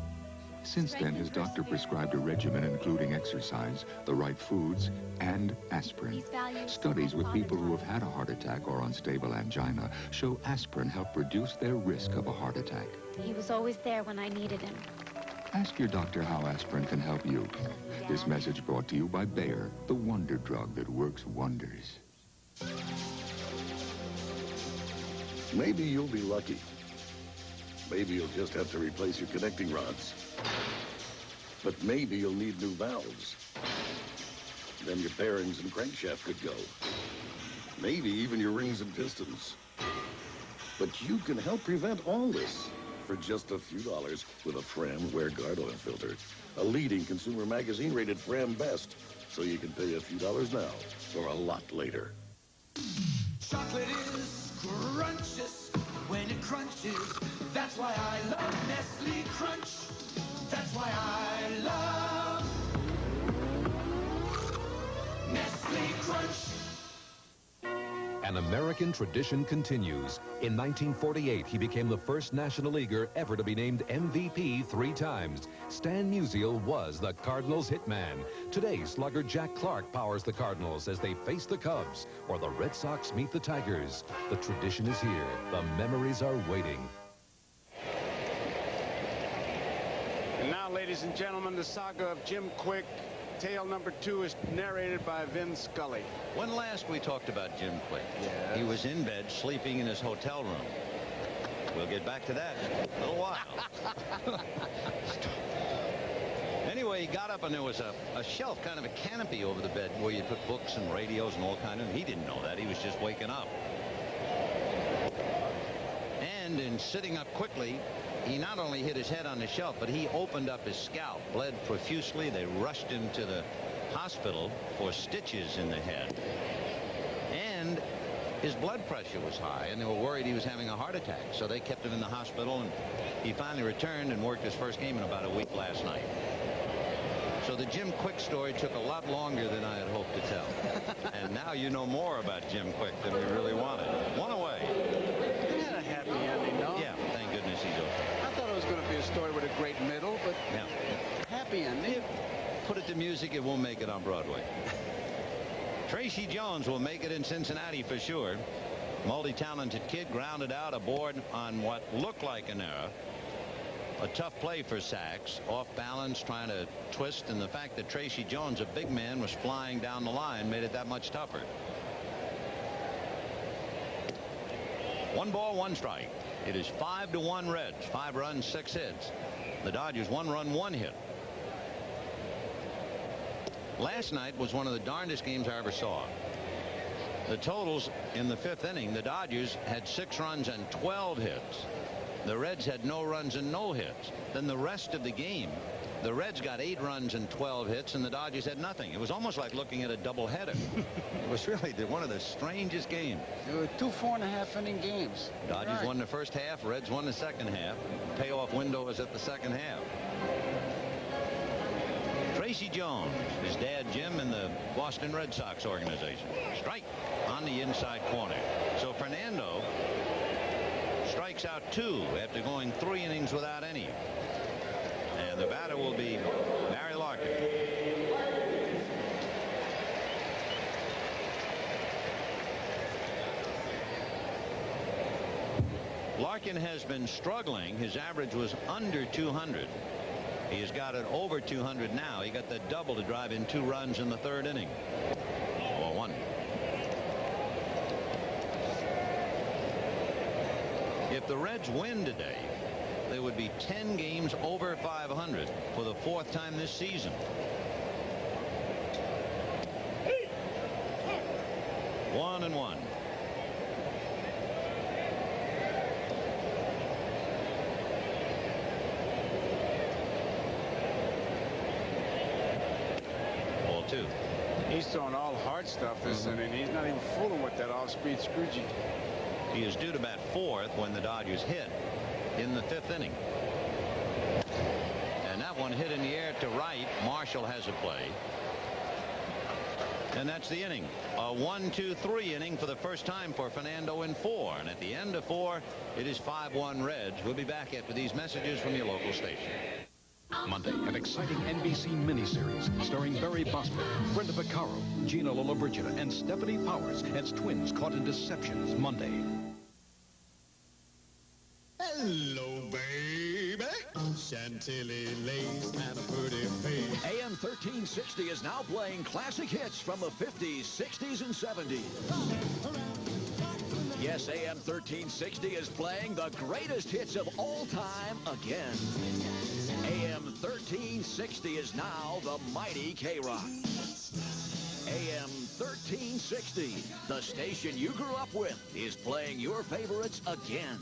Since then, his doctor prescribed a regimen including exercise, the right foods, and aspirin. Studies with people who have had a heart attack or unstable angina show aspirin help reduce their risk of a heart attack. He was always there when I needed him. Ask your doctor how aspirin can help you. This message brought to you by Bayer, the wonder drug that works wonders. Maybe you'll be lucky. Maybe you'll just have to replace your connecting rods. But maybe you'll need new valves. Then your bearings and crankshaft could go. Maybe even your rings and pistons. But you can help prevent all this for just a few dollars with a Fram Wear Guard Oil Filter. A leading consumer magazine rated Fram Best. So you can pay a few dollars now or a lot later. Chocolate is scrumptious when it crunches. That's why I love Nestle Crunch. That's why I love Nestle Crunch. An American tradition continues. In 1948, he became the first National Leaguer ever to be named MVP 3 times. Stan Musial was the Cardinals' hitman. Today, slugger Jack Clark powers the Cardinals as they face the Cubs, or the Red Sox meet the Tigers. The tradition is here. The memories are waiting. And now, ladies and gentlemen, the saga of Jim Quick. Tale number 2 is narrated by Vin Scully. When last we talked about Jim Quick, he was in bed sleeping in his hotel room. We'll get back to that in a little while. Anyway, he got up and there was a shelf, kind of a canopy over the bed where you put books and radios and all kind of. He didn't know that. He was just waking up. And in sitting up quickly, he not only hit his head on the shelf, but he opened up his scalp, bled profusely. They rushed him to the hospital for stitches in the head. And his blood pressure was high, and they were worried he was having a heart attack. So they kept him in the hospital, and he finally returned and worked his first game in about a week last night. So the Jim Quick story took a lot longer than I had hoped to tell. And now you know more about Jim Quick than we really wanted. One away. It had a happy ending, no? Yeah, thank goodness he's over. I thought it was going to be a story with a great middle, but yeah, happy ending. Put it to music, it won't make it on Broadway. Tracy Jones will make it in Cincinnati for sure. Multi-talented kid grounded out aboard on what looked like an error. A tough play for Sachs, off balance, trying to twist, and the fact that Tracy Jones, a big man, was flying down the line made it that much tougher. 1 ball, 1 strike. It is 5-1 Reds. 5 runs, 6 hits. The Dodgers 1 run, 1 hit. Last night was one of the darndest games I ever saw. The totals in the 5th inning, the Dodgers had 6 runs and 12 hits. The Reds had no runs and no hits. Then the rest of the game, The Reds got 8 runs and 12 hits, and the Dodgers had nothing. It was almost like looking at a doubleheader. It was really one of the strangest games. There were 2 4.5-inning games. Dodgers won the first half. Reds won the second half. Payoff window was at the second half. Tracy Jones, his dad Jim in the Boston Red Sox organization. Strike on the inside corner. So Fernando strikes out 2 after going 3 innings without any. And the batter will be Barry Larkin. Larkin has been struggling. His average was under 200. He has got it over 200 now. He got the double to drive in 2 runs in the 3rd inning. 4-1. If the Reds win today, they would be 10 games over 500 for the 4th time this season. One and one. Ball 2. He's throwing all hard stuff this inning. He's not even fooling with that off-speed scroogey. He is due to bat 4th when the Dodgers hit in the 5th inning. And that one hit in the air to right. Marshall has a play. And that's the inning. A 1-2-3 inning for the first time for Fernando in 4. And at the end of 4, it is 5-1 Reds. We'll be back after these messages from your local station. Monday, an exciting NBC miniseries starring Barry Bosman, Brenda Vaccaro, Gina Lollobrigida, and Stephanie Powers as twins caught in deceptions. Monday. Hello, baby. Chantilly lace and a pretty face. AM 1360 is now playing classic hits from the 50s, 60s, and 70s. Yes, AM 1360 is playing the greatest hits of all time again. AM 1360 is now the mighty K-Rock. AM 1360, the station you grew up with, is playing your favorites again.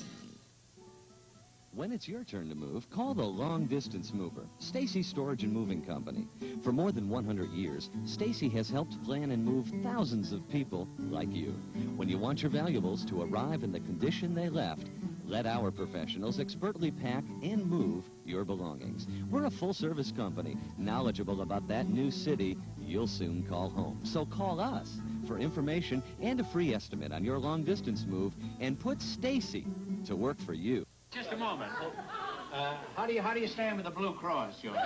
When it's your turn to move, call the Long Distance Mover, Stacy Storage and Moving Company. For more than 100 years, Stacy has helped plan and move thousands of people like you. When you want your valuables to arrive in the condition they left, let our professionals expertly pack and move your belongings. We're a full-service company, knowledgeable about that new city you'll soon call home. So call us for information and a free estimate on your long-distance move, and put Stacy to work for you. Just a moment. How do you stand with the Blue Cross, George?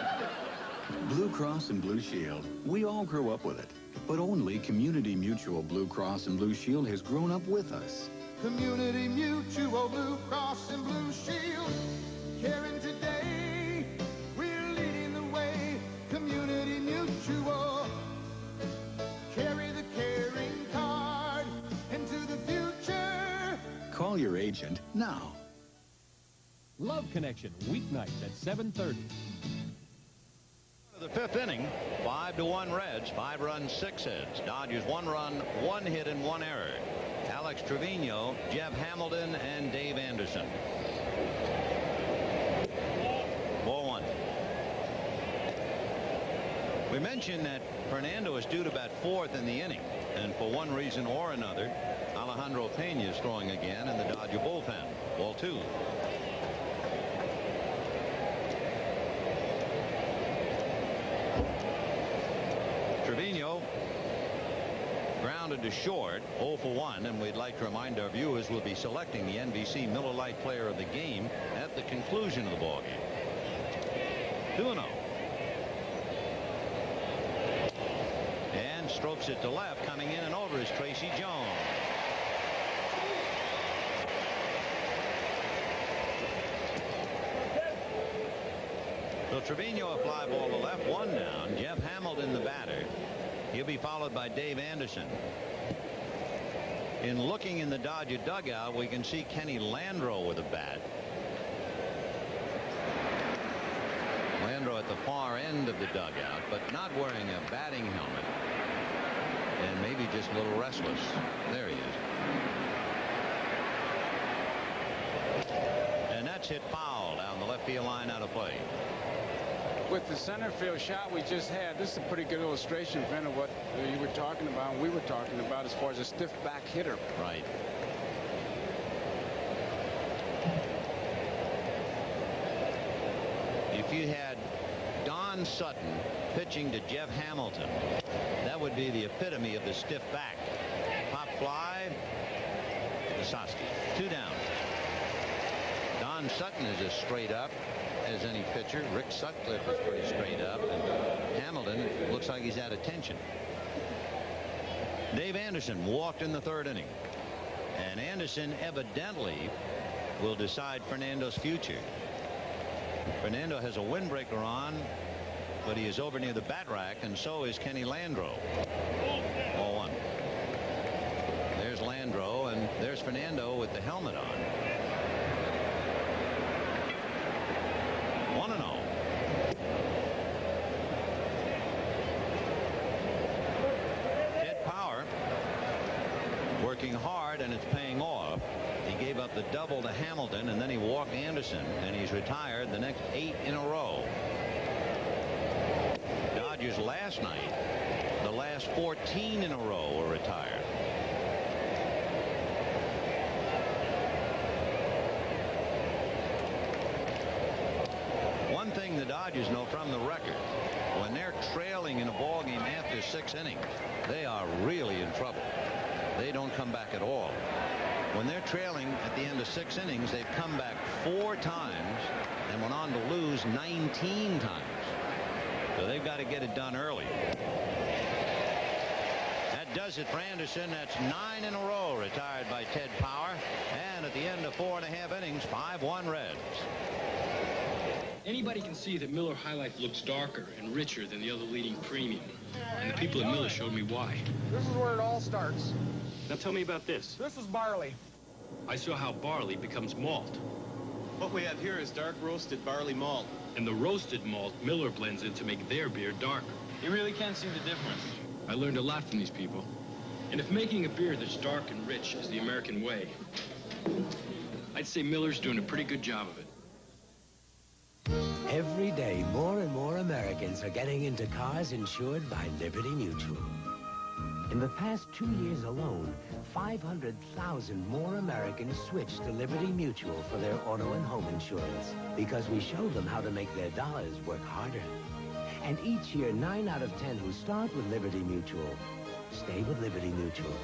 Blue Cross and Blue Shield. We all grew up with it, but only Community Mutual Blue Cross and Blue Shield has grown up with us. Community Mutual Blue Cross and Blue Shield. Caring today, we're leading the way. Community Mutual. Carry the caring card into the future. Call your agent now. Love Connection, weeknights at 7:30. The 5th inning, 5-1 Reds, 5 runs, 6 hits. Dodgers 1 run, 1 hit, and 1 error. Alex Trevino, Jeff Hamilton, and Dave Anderson. 4-1. We mentioned that Fernando is due to bat 4th in the inning, and for one reason or another, Alejandro Pena is throwing again in the Dodger bullpen. Ball 2. Trevino grounded to short, 0 for 1, and we'd like to remind our viewers we'll be selecting the NBC Miller Lite Player of the Game at the conclusion of the ballgame. 2-0. And strokes it to left. Coming in and over is Tracy Jones. So Trevino a fly ball to left, 1 down. Jeff Hamilton the batter. He'll be followed by Dave Anderson. In looking in the Dodger dugout, we can see Kenny Landreau with a bat. Landreau at the far end of the dugout, but not wearing a batting helmet. And maybe just a little restless. There he is. And that's hit foul down the left field line, out of play. With the center field shot we just had, this is a pretty good illustration, Vin, of what you were talking about and we were talking about as far as a stiff back hitter. Right. If you had Don Sutton pitching to Jeff Hamilton, that would be the epitome of the stiff back. Pop fly, Visosky, 2 down. Don Sutton is as straight up as any pitcher. Rick Sutcliffe is pretty straight up, and Hamilton looks like he's out of tension. Dave Anderson walked in the 3rd inning, and Anderson evidently will decide Fernando's future. Fernando has a windbreaker on, but he is over near the bat rack, and so is Kenny Landreau. 0-1. There's Landreau, and there's Fernando with the helmet on. 1-0. Ted Power working hard, and it's paying off. He gave up the double to Hamilton, and then he walked Anderson, and he's retired the next 8 in a row. Dodgers last night, the last 14 in a row were retired. One thing the Dodgers know from the record, when they're trailing in a ball game after 6 innings, they are really in trouble. They don't come back at all. When they're trailing at the end of 6 innings, they've come back 4 times and went on to lose 19 times. So they've got to get it done early. That does it for Anderson. That's 9 in a row retired by Ted Power. And at the end of 4.5 innings, 5-1 Reds. Anybody can see that Miller High Life looks darker and richer than the other leading premium. And the people at Miller showed me why. This is where it all starts. Now tell me about this. This is barley. I saw how barley becomes malt. What we have here is dark roasted barley malt. And the roasted malt Miller blends in to make their beer darker. You really can't see the difference. I learned a lot from these people. And if making a beer that's dark and rich is the American way, I'd say Miller's doing a pretty good job of it. Every day, more and more Americans are getting into cars insured by Liberty Mutual. In the past 2 years alone, 500,000 more Americans switched to Liberty Mutual for their auto and home insurance because we showed them how to make their dollars work harder. And each year, 9 out of 10 who start with Liberty Mutual stay with Liberty Mutual.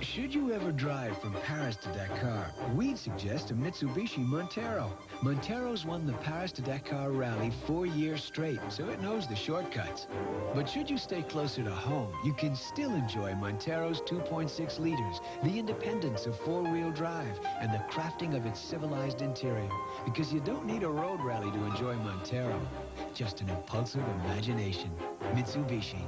Should you ever drive from Paris to Dakar, we'd suggest a Mitsubishi Montero. Montero's won the Paris to Dakar rally 4 years straight, so it knows the shortcuts. But should you stay closer to home, you can still enjoy Montero's 2.6 liters, the independence of 4-wheel drive, and the crafting of its civilized interior. Because you don't need a road rally to enjoy Montero, just an impulsive imagination. Mitsubishi.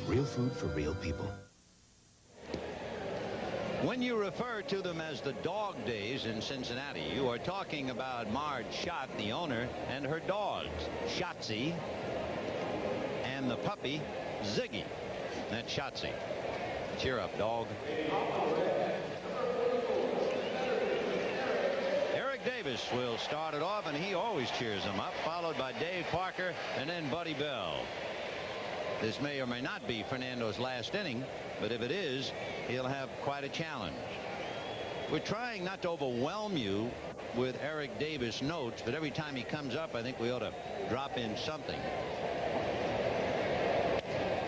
Real food for real people. When you refer to them as the dog days in Cincinnati, you are talking about Marge Schott, the owner, and her dogs, Shotzi, and the puppy, Ziggy. That's Shotzi. Cheer up, dog. Eric Davis will start it off, and he always cheers them up, followed by Dave Parker and then Buddy Bell. This may or may not be Fernando's last inning, but if it is, he'll have quite a challenge. We're trying not to overwhelm you with Eric Davis notes, but every time he comes up, I think we ought to drop in something.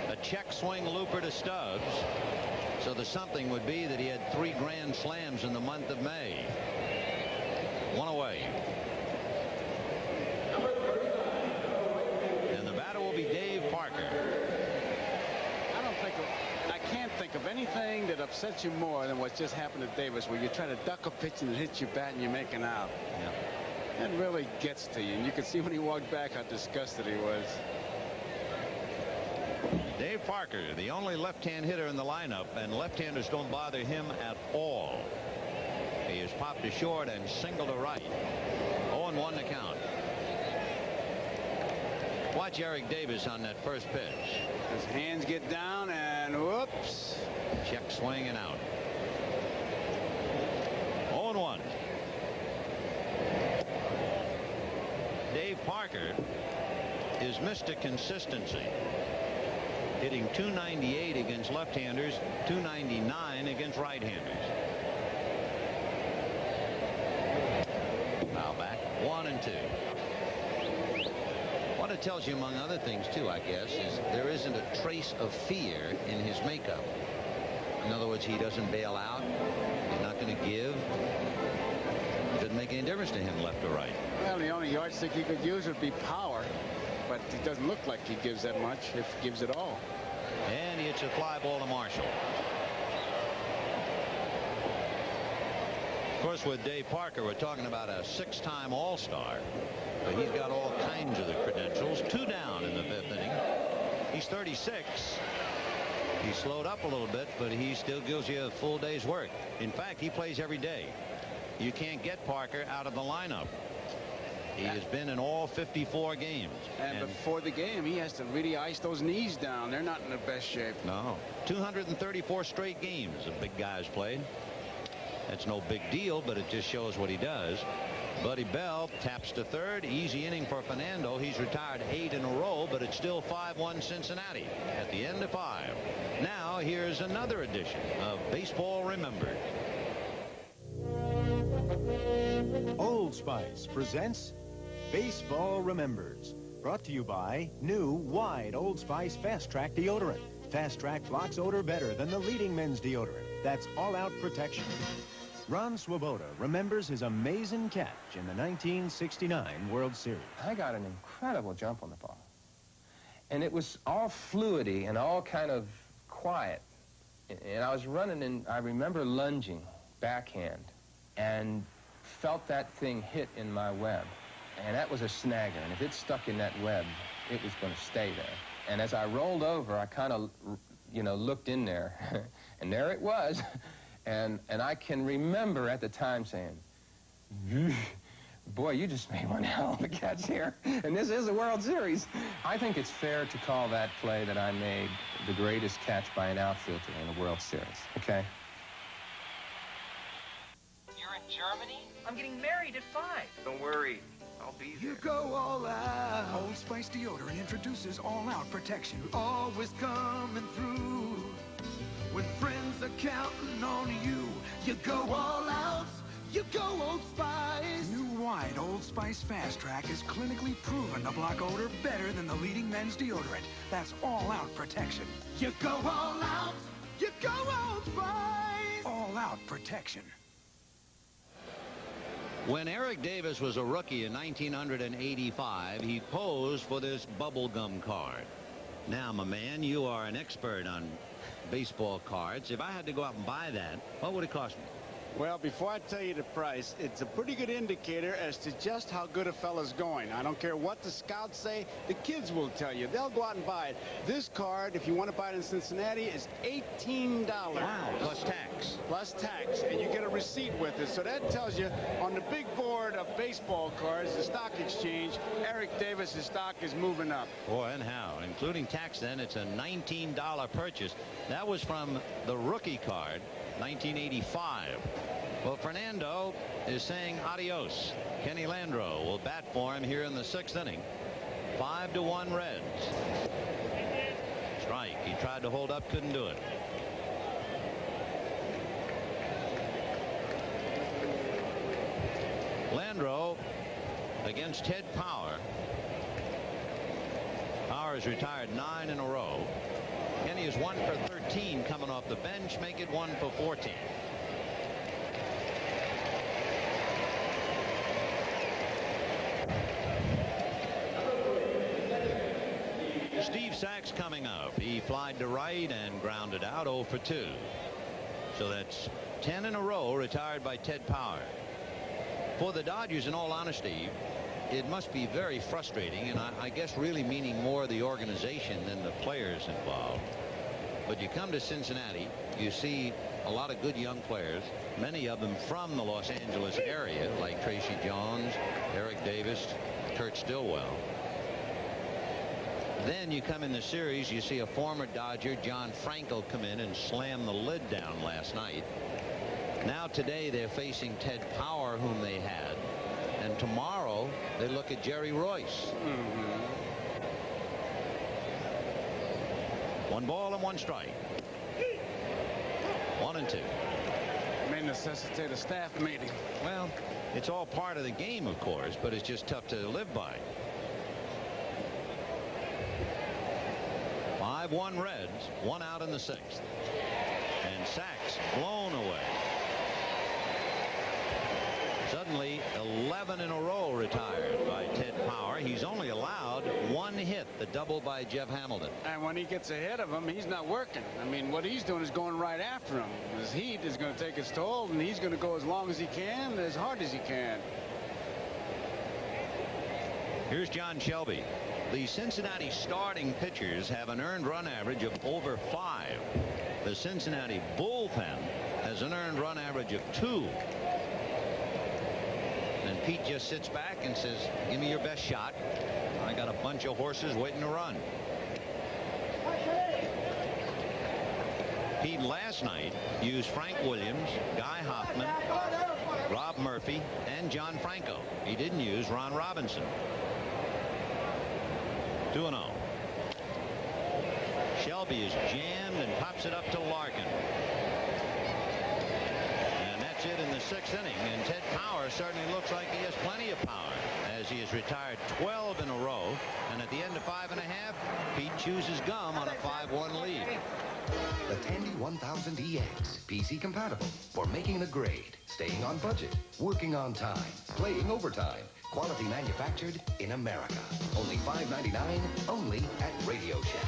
A check swing looper to Stubbs. So the something would be that he had 3 grand slams in the month of May. 1 away. And the batter will be Dave Parker. I can't think of anything that upsets you more than what just happened to Davis, where you try to duck a pitch and it hits your bat and you're making out. Yeah. That really gets to you, and you could see when he walked back how disgusted he was. Dave Parker, the only left-hand hitter in the lineup, and left-handers don't bother him at all. He has popped to short and singled to right. 0-1 to count. Watch Eric Davis on that first pitch. His hands get down and whoops. Check swing and out. 0-1. Dave Parker is Mr. Consistency. Hitting .298 against left-handers, .299 against right-handers. Foul back, 1-2. What it tells you, among other things, too, I guess, is there isn't a trace of fear in his makeup. In other words, he doesn't bail out. He's not going to give. It doesn't make any difference to him, left or right. Well, the only yardstick he could use would be power. But it doesn't look like he gives that much, if he gives it all. And it's a fly ball to Marshall. Of course, with Dave Parker, we're talking about a 6-time All-Star. But he's got all kinds of the credentials. 2 down in the 5th inning. He's 36. He slowed up a little bit, but he still gives you a full day's work. In fact, he plays every day. You can't get Parker out of the lineup. He has been in all 54 games. And before the game, he has to really ice those knees down. They're not in the best shape. No. 234 straight games the big guy's played. That's no big deal, but it just shows what he does. Buddy Bell taps to third. Easy inning for Fernando. He's retired 8 in a row, but it's still 5-1 Cincinnati at the end of 5. Now, here's another edition of Baseball Remembered. Old Spice presents Baseball Remembers, brought to you by new wide Old Spice Fast Track deodorant. Fast Track blocks odor better than the leading men's deodorant. That's all-out protection. Ron Swoboda remembers his amazing catch in the 1969 World Series. I got an incredible jump on the ball. And it was all fluidy and all kind of quiet. And I was running, and I remember lunging backhand and felt that thing hit in my web. And that was a snagger, and if it stuck in that web, it was going to stay there. And as I rolled over, I kind of, looked in there, and there it was. And I can remember at the time saying, boy, you just made one hell of a catch here. And this is a World Series. I think it's fair to call that play that I made the greatest catch by an outfielder in the World Series, okay? You're in Germany? I'm getting married at 5. Don't worry. I'll be there. You go all out. Old Spice deodorant introduces all-out protection. Always coming through. When friends are counting on you, you go all out. You go Old Spice. New wide Old Spice Fast Track is clinically proven to block odor better than the leading men's deodorant. That's all-out protection. You go all out. You go Old Spice. All-out protection. When Eric Davis was a rookie in 1985, he posed for this bubblegum card. Now, my man, you are an expert on baseball cards. If I had to go out and buy that, what would it cost me? Well, before I tell you the price, it's a pretty good indicator as to just how good a fella's going. I don't care what the scouts say, the kids will tell you. They'll go out and buy it. This card, if you want to buy it in Cincinnati, is $18. Wow, plus tax. Plus tax, and you get a receipt with it. So that tells you, on the big board of baseball cards, the stock exchange, Eric Davis' stock is moving up. Boy, and how. Including tax, then, it's a $19 purchase. That was from the rookie card, 1985. Well, Fernando is saying adios. Kenny Landreau will bat for him here in the 6th inning. 5-1 Reds. Strike. He tried to hold up, couldn't do it. Landreau against Ted Power. Power has retired 9 in a row. Kenny is 1 for 13 coming off the bench. Make it 1 for 14. Steve Sachs coming up. He flied to right and grounded out 0 for 2. So that's 10 in a row retired by Ted Power. For the Dodgers, in all honesty, it must be very frustrating, and I guess really meaning more the organization than the players involved. But you come to Cincinnati, you see a lot of good young players, many of them from the Los Angeles area, like Tracy Jones, Eric Davis, Kurt Stillwell. Then you come in the series, you see a former Dodger, John Franco, come in and slam the lid down last night. Now today they're facing Ted Power, whom they had. And tomorrow they look at Jerry Royce. 1 ball and 1 strike. 1 and 2. May necessitate a staff meeting. Well, it's all part of the game, of course, but it's just tough to live by. 5-1 Reds, 1 out in the 6th. And Sachs blown away. Suddenly 11 in a row retired by Ted Power. He's only allowed 1 hit, the double by Jeff Hamilton. And when he gets ahead of him, he's not working. I mean, what he's doing is going right after him. His heat is going to take its toll, and he's going to go as long as he can and as hard as he can. Here's John Shelby. The Cincinnati starting pitchers have an earned run average of over 5. The Cincinnati bullpen has an earned run average of 2. And Pete just sits back and says, give me your best shot. I got a bunch of horses waiting to run. Pete last night used Frank Williams, Guy Hoffman, Rob Murphy, and John Franco. He didn't use Ron Robinson. 2-0. Shelby is jammed and pops it up to Larkin. And that's it in the 6th inning. And Ted Power certainly looks like he has plenty of power, as he has retired 12 in a row. And at the end of 5 1/2, Pete chooses gum on a 5-1 lead. The Tandy 1000 EX, PC compatible for making the grade, staying on budget, working on time, playing overtime. Quality manufactured in America. Only $5.99, only at Radio Shack.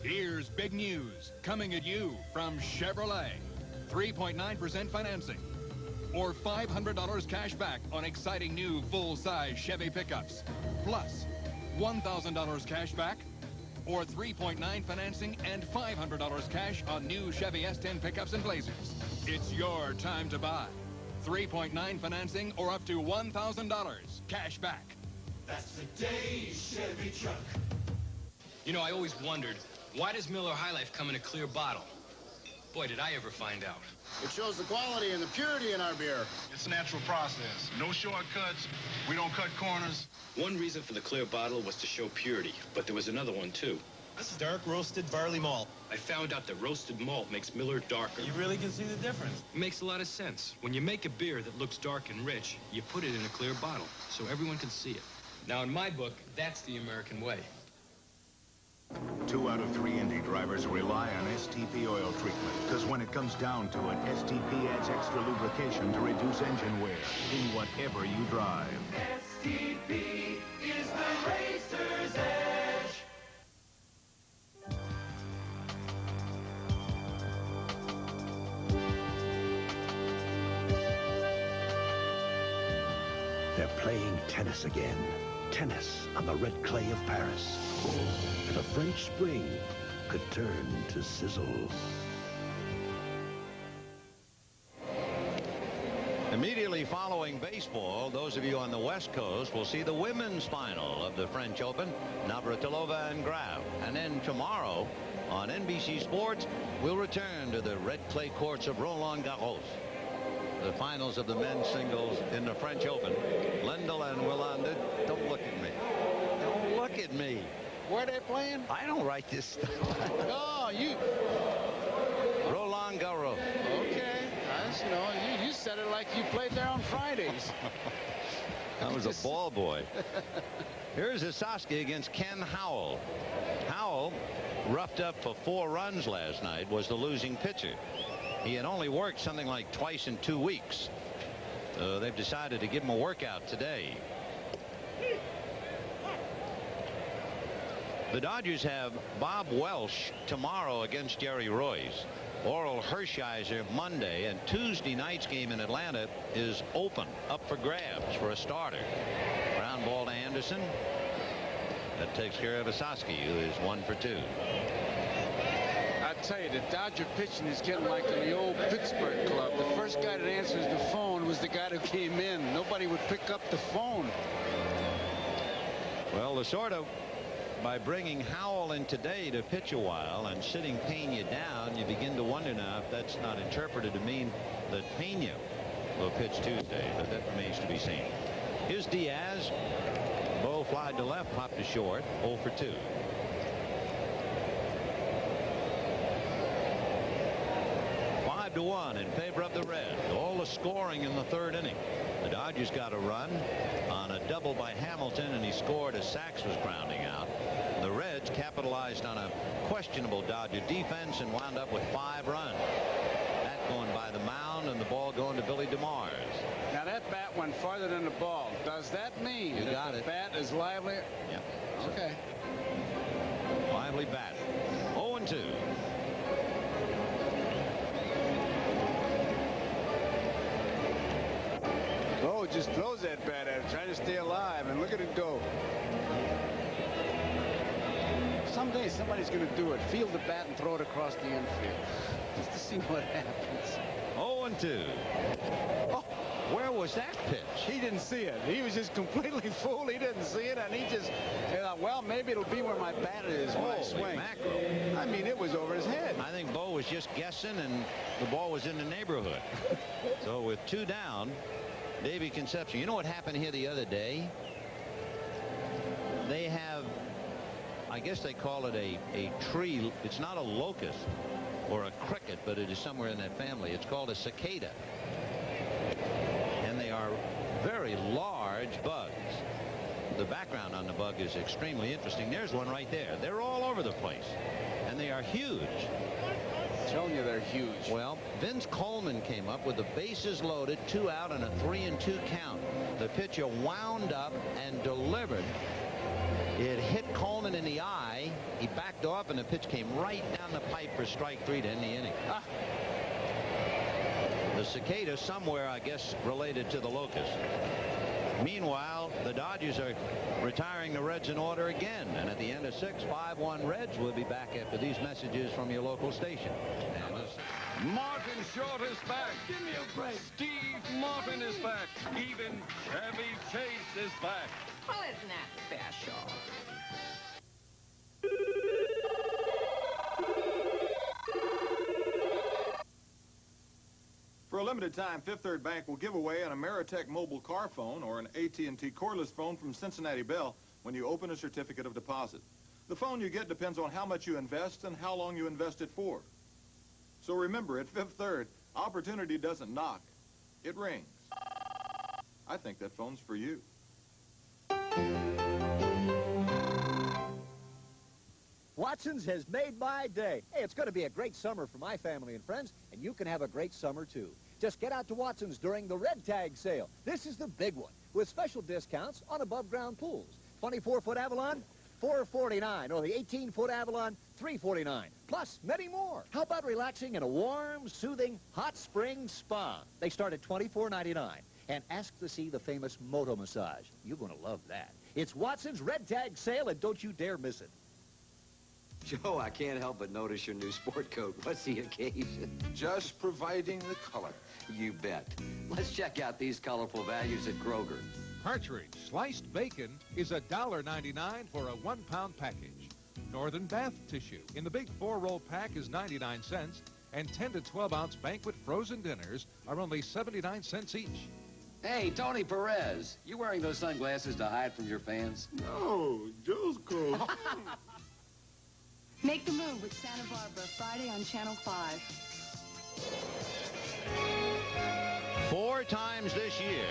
Here's big news coming at you from Chevrolet. 3.9% financing or $500 cash back on exciting new full-size Chevy pickups. Plus $1,000 cash back or 3.9 financing and $500 cash on new Chevy S10 pickups and Blazers. It's your time to buy. 3.9 financing or up to $1,000 cash back. That's today's Chevy truck. You know, I always wondered, why does Miller High Life come in a clear bottle? Boy, did I ever find out. It shows the quality and the purity in our beer. It's a natural process. No shortcuts. We don't cut corners. One reason for the clear bottle was to show purity, but there was another one, too. This is dark roasted barley malt. I found out that roasted malt makes Miller darker. You really can see the difference. It makes a lot of sense. When you make a beer that looks dark and rich, you put it in a clear bottle so everyone can see it. Now, in my book, that's the American way. 2 out of 3 Indy drivers rely on STP oil treatment, because when it comes down to it, STP adds extra lubrication to reduce engine wear in whatever you drive. STP is the racer's edge. They're playing tennis again. Tennis on the red clay of Paris. And a French spring could turn to sizzle. Immediately following baseball, those of you on the West Coast will see the women's final of the French Open, Navratilova and Graf. And then tomorrow on NBC Sports, we'll return to the red clay courts of Roland Garros. The finals of the men's singles in the French Open. Lendl and Wilander, don't look at me. Don't look at me. Where are they playing? I don't write this stuff. Oh, you. Roland Garros. Okay. You know, you said it like you played there on Fridays. I was a ball boy. Here's Sasaki against Ken Howell. Howell, roughed up for 4 runs last night, was the losing pitcher. He had only worked something like twice in 2 weeks. So they've decided to give him a workout today. The Dodgers have Bob Welsh tomorrow against Jerry Royce. Oral Hershiser Monday, and Tuesday night's game in Atlanta is open, up for grabs for a starter. Ground ball to Anderson. That takes care of Asosky, who is 1 for 2. I tell you, the Dodger pitching is getting like in the old Pittsburgh club. The first guy that answers the phone was the guy who came in. Nobody would pick up the phone. Well, by bringing Howell in today to pitch a while and sitting Pena down, you begin to wonder now if that's not interpreted to mean that Pena will pitch Tuesday, but that remains to be seen. Here's Diaz. Ball fly to left, popped to short, 0 for 2. To 1 in favor of the Reds. All the scoring in the 3rd inning. The Dodgers got a run on a double by Hamilton, and he scored as Sachs was grounding out. The Reds capitalized on a questionable Dodger defense and wound up with 5 runs. That going by the mound, and the ball going to Billy DeMars. Now that bat went farther than the ball. Does that mean that the bat is lively? Yep. Okay. Lively bat. 0-2. Oh, just throws that bat at it, trying to stay alive, and look at it go. Someday somebody's going to do it. Field the bat and throw it across the infield, just to see what happens. 0-2. Oh, where was that pitch? He didn't see it. He was just completely fooled. He didn't see it, and he thought, well, maybe it'll be where my bat is when I swing. Mackerel. I mean, it was over his head. I think Bo was just guessing, and the ball was in the neighborhood. So with 2 down, Davey Concepcion. You know what happened here the other day? They have, I guess they call it a tree. It's not a locust or a cricket, but it is somewhere in that family. It's called a cicada. And they are very large bugs. The background on the bug is extremely interesting. There's one right there. They're all over the place. And they are huge. I'm telling you, they're huge. Well, Vince Coleman came up with the bases loaded, 2 out, and a 3-2 count. The pitcher wound up and delivered. It hit Coleman in the eye. He backed off, and the pitch came right down the pipe for strike 3 to end the inning. The cicada, somewhere, I guess, related to the locust. Meanwhile, the Dodgers are retiring the Reds in order again. And at the end of 6, 5-1 Reds. We'll be back after these messages from your local station. Martin Short is back. Give me a break. Steve Martin is back. Even Chevy Chase is back. Well, isn't that special? For a limited time, Fifth Third Bank will give away an Ameritech mobile car phone or an AT&T cordless phone from Cincinnati Bell when you open a certificate of deposit. The phone you get depends on how much you invest and how long you invest it for. So remember, at Fifth Third, opportunity doesn't knock, it rings. I think that phone's for you. Watson's has made my day. Hey, it's going to be a great summer for my family and friends, and you can have a great summer, too. Just get out to Watson's during the Red Tag sale. This is the big one, with special discounts on above-ground pools. 24-foot Avalon, $449, or the 18-foot Avalon, $349, plus many more. How about relaxing in a warm, soothing, hot spring spa? They start at $24.99. And ask to see the famous Moto Massage. You're going to love that. It's Watson's Red Tag sale, and don't you dare miss it. Joe, I can't help but notice your new sport coat. What's the occasion? Just providing the color. You bet. Let's check out these colorful values at Kroger. Partridge sliced bacon is $1.99 for a 1-pound package. Northern bath tissue in the big 4-roll pack is 99 cents, and 10 to 12-ounce banquet frozen dinners are only 79 cents each. Hey, Tony Perez, you wearing those sunglasses to hide from your fans? No, Joe's cool. Make the move with Santa Barbara, Friday on Channel 5. 4 times this year,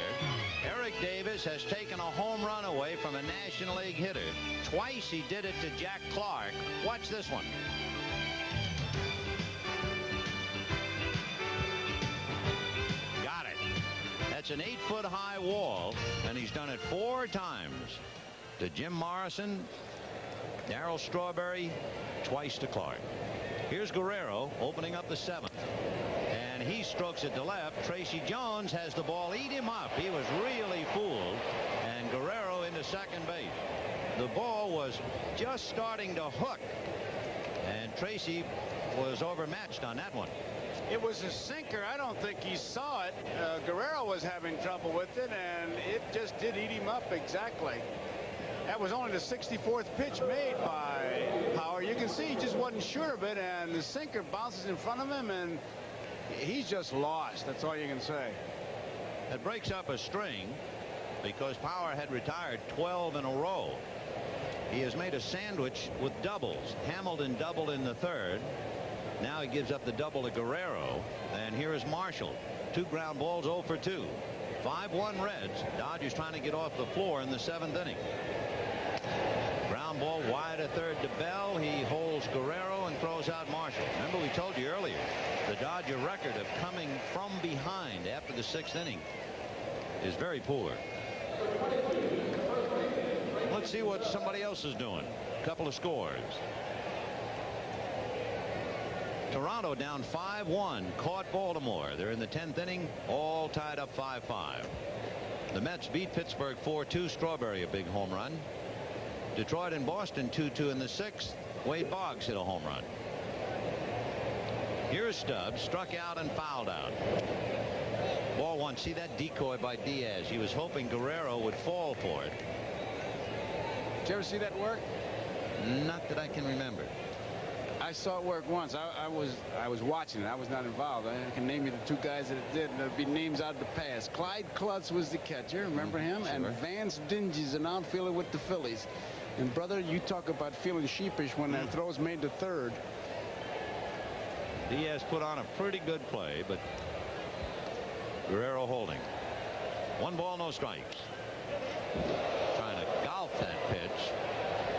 Eric Davis has taken a home run away from a National League hitter. Twice he did it to Jack Clark. Watch this one. Got it. That's an 8-foot-high wall, and he's done it 4 times. To Jim Morrison, Darryl Strawberry, twice to Clark. Here's Guerrero opening up the 7th. And he strokes it to left. Tracy Jones has the ball. Eat him up. He was really fooled. And Guerrero into second base. The ball was just starting to hook. And Tracy was overmatched on that one. It was a sinker. I don't think he saw it. Guerrero was having trouble with it, and it just did eat him up exactly. That was only the 64th pitch made by Power. You can see he just wasn't sure of it, and the sinker bounces in front of him, and he's just lost. That's all you can say. It breaks up a string because Power had retired 12 in a row. He has made a sandwich with doubles. Hamilton doubled in the 3rd. Now he gives up the double to Guerrero. And here is Marshall. 2 ground balls, 0 for 2. 5-1 Reds. Dodgers trying to get off the floor in the 7th inning. Ground ball wide to third to Bell. He holds Guerrero and throws out Marshall. Remember, we told you earlier, the Dodger record of coming from behind after the 6th inning is very poor. Let's see what somebody else is doing. A couple of scores. Toronto down 5-1, caught Baltimore. They're in the 10th inning, all tied up 5-5. The Mets beat Pittsburgh 4-2. Strawberry a big home run. Detroit and Boston 2-2 in the 6th. Wade Boggs hit a home run. Here's Stubbs, struck out and fouled out. Ball 1. See that decoy by Diaz. He was hoping Guerrero would fall for it. Did you ever see that work? Not that I can remember. I saw it work once. I was watching it. I was not involved. I can name you the 2 guys that it did, and there'll be names out of the past. Clyde Klutz was the catcher. Remember him? Sure. And Vance Dingy's an outfielder with the Phillies. And brother, you talk about feeling sheepish when that throw's made to third. Diaz put on a pretty good play, but Guerrero holding. 1 ball, no strikes. Trying to golf that pitch.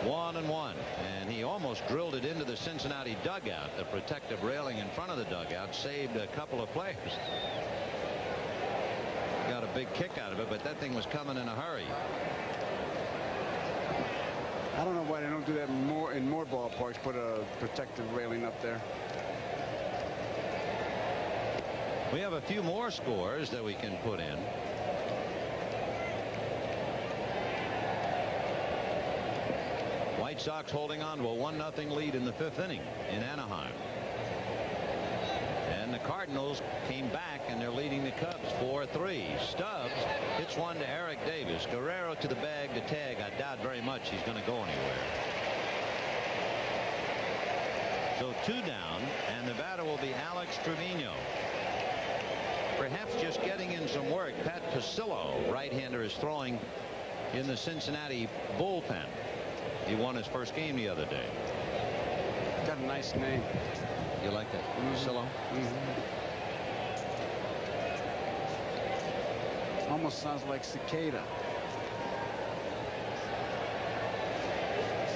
1-1, and he almost drilled it into the Cincinnati dugout. The protective railing in front of the dugout saved a couple of players. Got a big kick out of it, but that thing was coming in a hurry. I don't know why they don't do that in more ballparks. Put a protective railing up there. We have a few more scores that we can put in. White Sox holding on to a 1-0 lead in the 5th inning in Anaheim. And the Cardinals came back, and they're leading the Cubs 4-3. Stubbs hits one to Eric Davis. Guerrero to the bag to tag. I doubt very much he's going to go anywhere. So 2 down, and the batter will be Alex Trevino. Perhaps just getting in some work. Pat Pasillo, right-hander, is throwing in the Cincinnati bullpen. He won his first game the other day. Got a nice name. You like that? Pasillo? Almost sounds like cicada.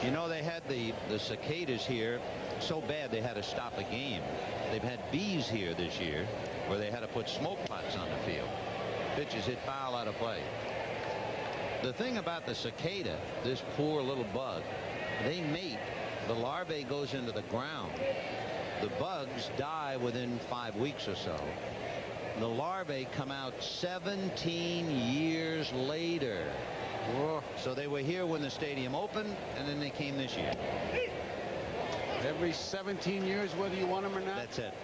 You know, they had the cicadas here so bad they had to stop a game. They've had bees here this year where they had to put smoke pots on the field. Pitches hit foul out of play. The thing about the cicada, this poor little bug, they mate. The larvae goes into the ground. The bugs die within 5 weeks or so. The larvae come out 17 years later. Whoa. So they were here when the stadium opened, and then they came this year. Every 17 years, whether you want them or not? That's it.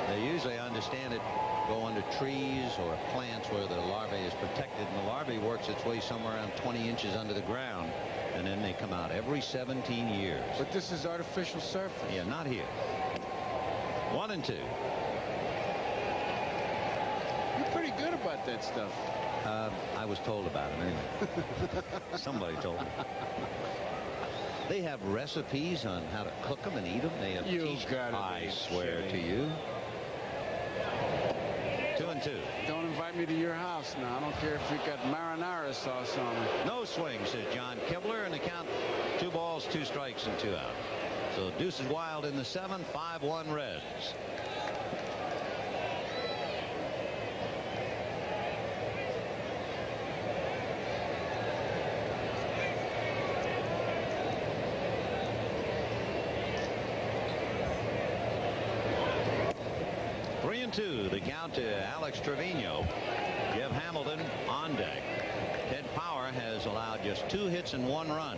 They usually, understand it, go under trees or plants where the larvae is protected, and the larvae works its way somewhere around 20 inches under the ground, and then they come out every 17 years. But this is artificial surface. Yeah, not here. 1-2. You're pretty good about that stuff. I was told about it anyway. Somebody told me. They have recipes on how to cook them and eat them. They have I swear to you. 2-2. Don't invite me to your house now. I don't care if you got marinara sauce on it. No swing, says John Kibler, and the count 2 balls, 2 strikes, and 2 out. So Deuce is wild in the 7th, 5-1 Reds. 3-2, the count to Alex Trevino. Jeff Hamilton on deck. Ted Power has allowed just 2 hits and 1 run.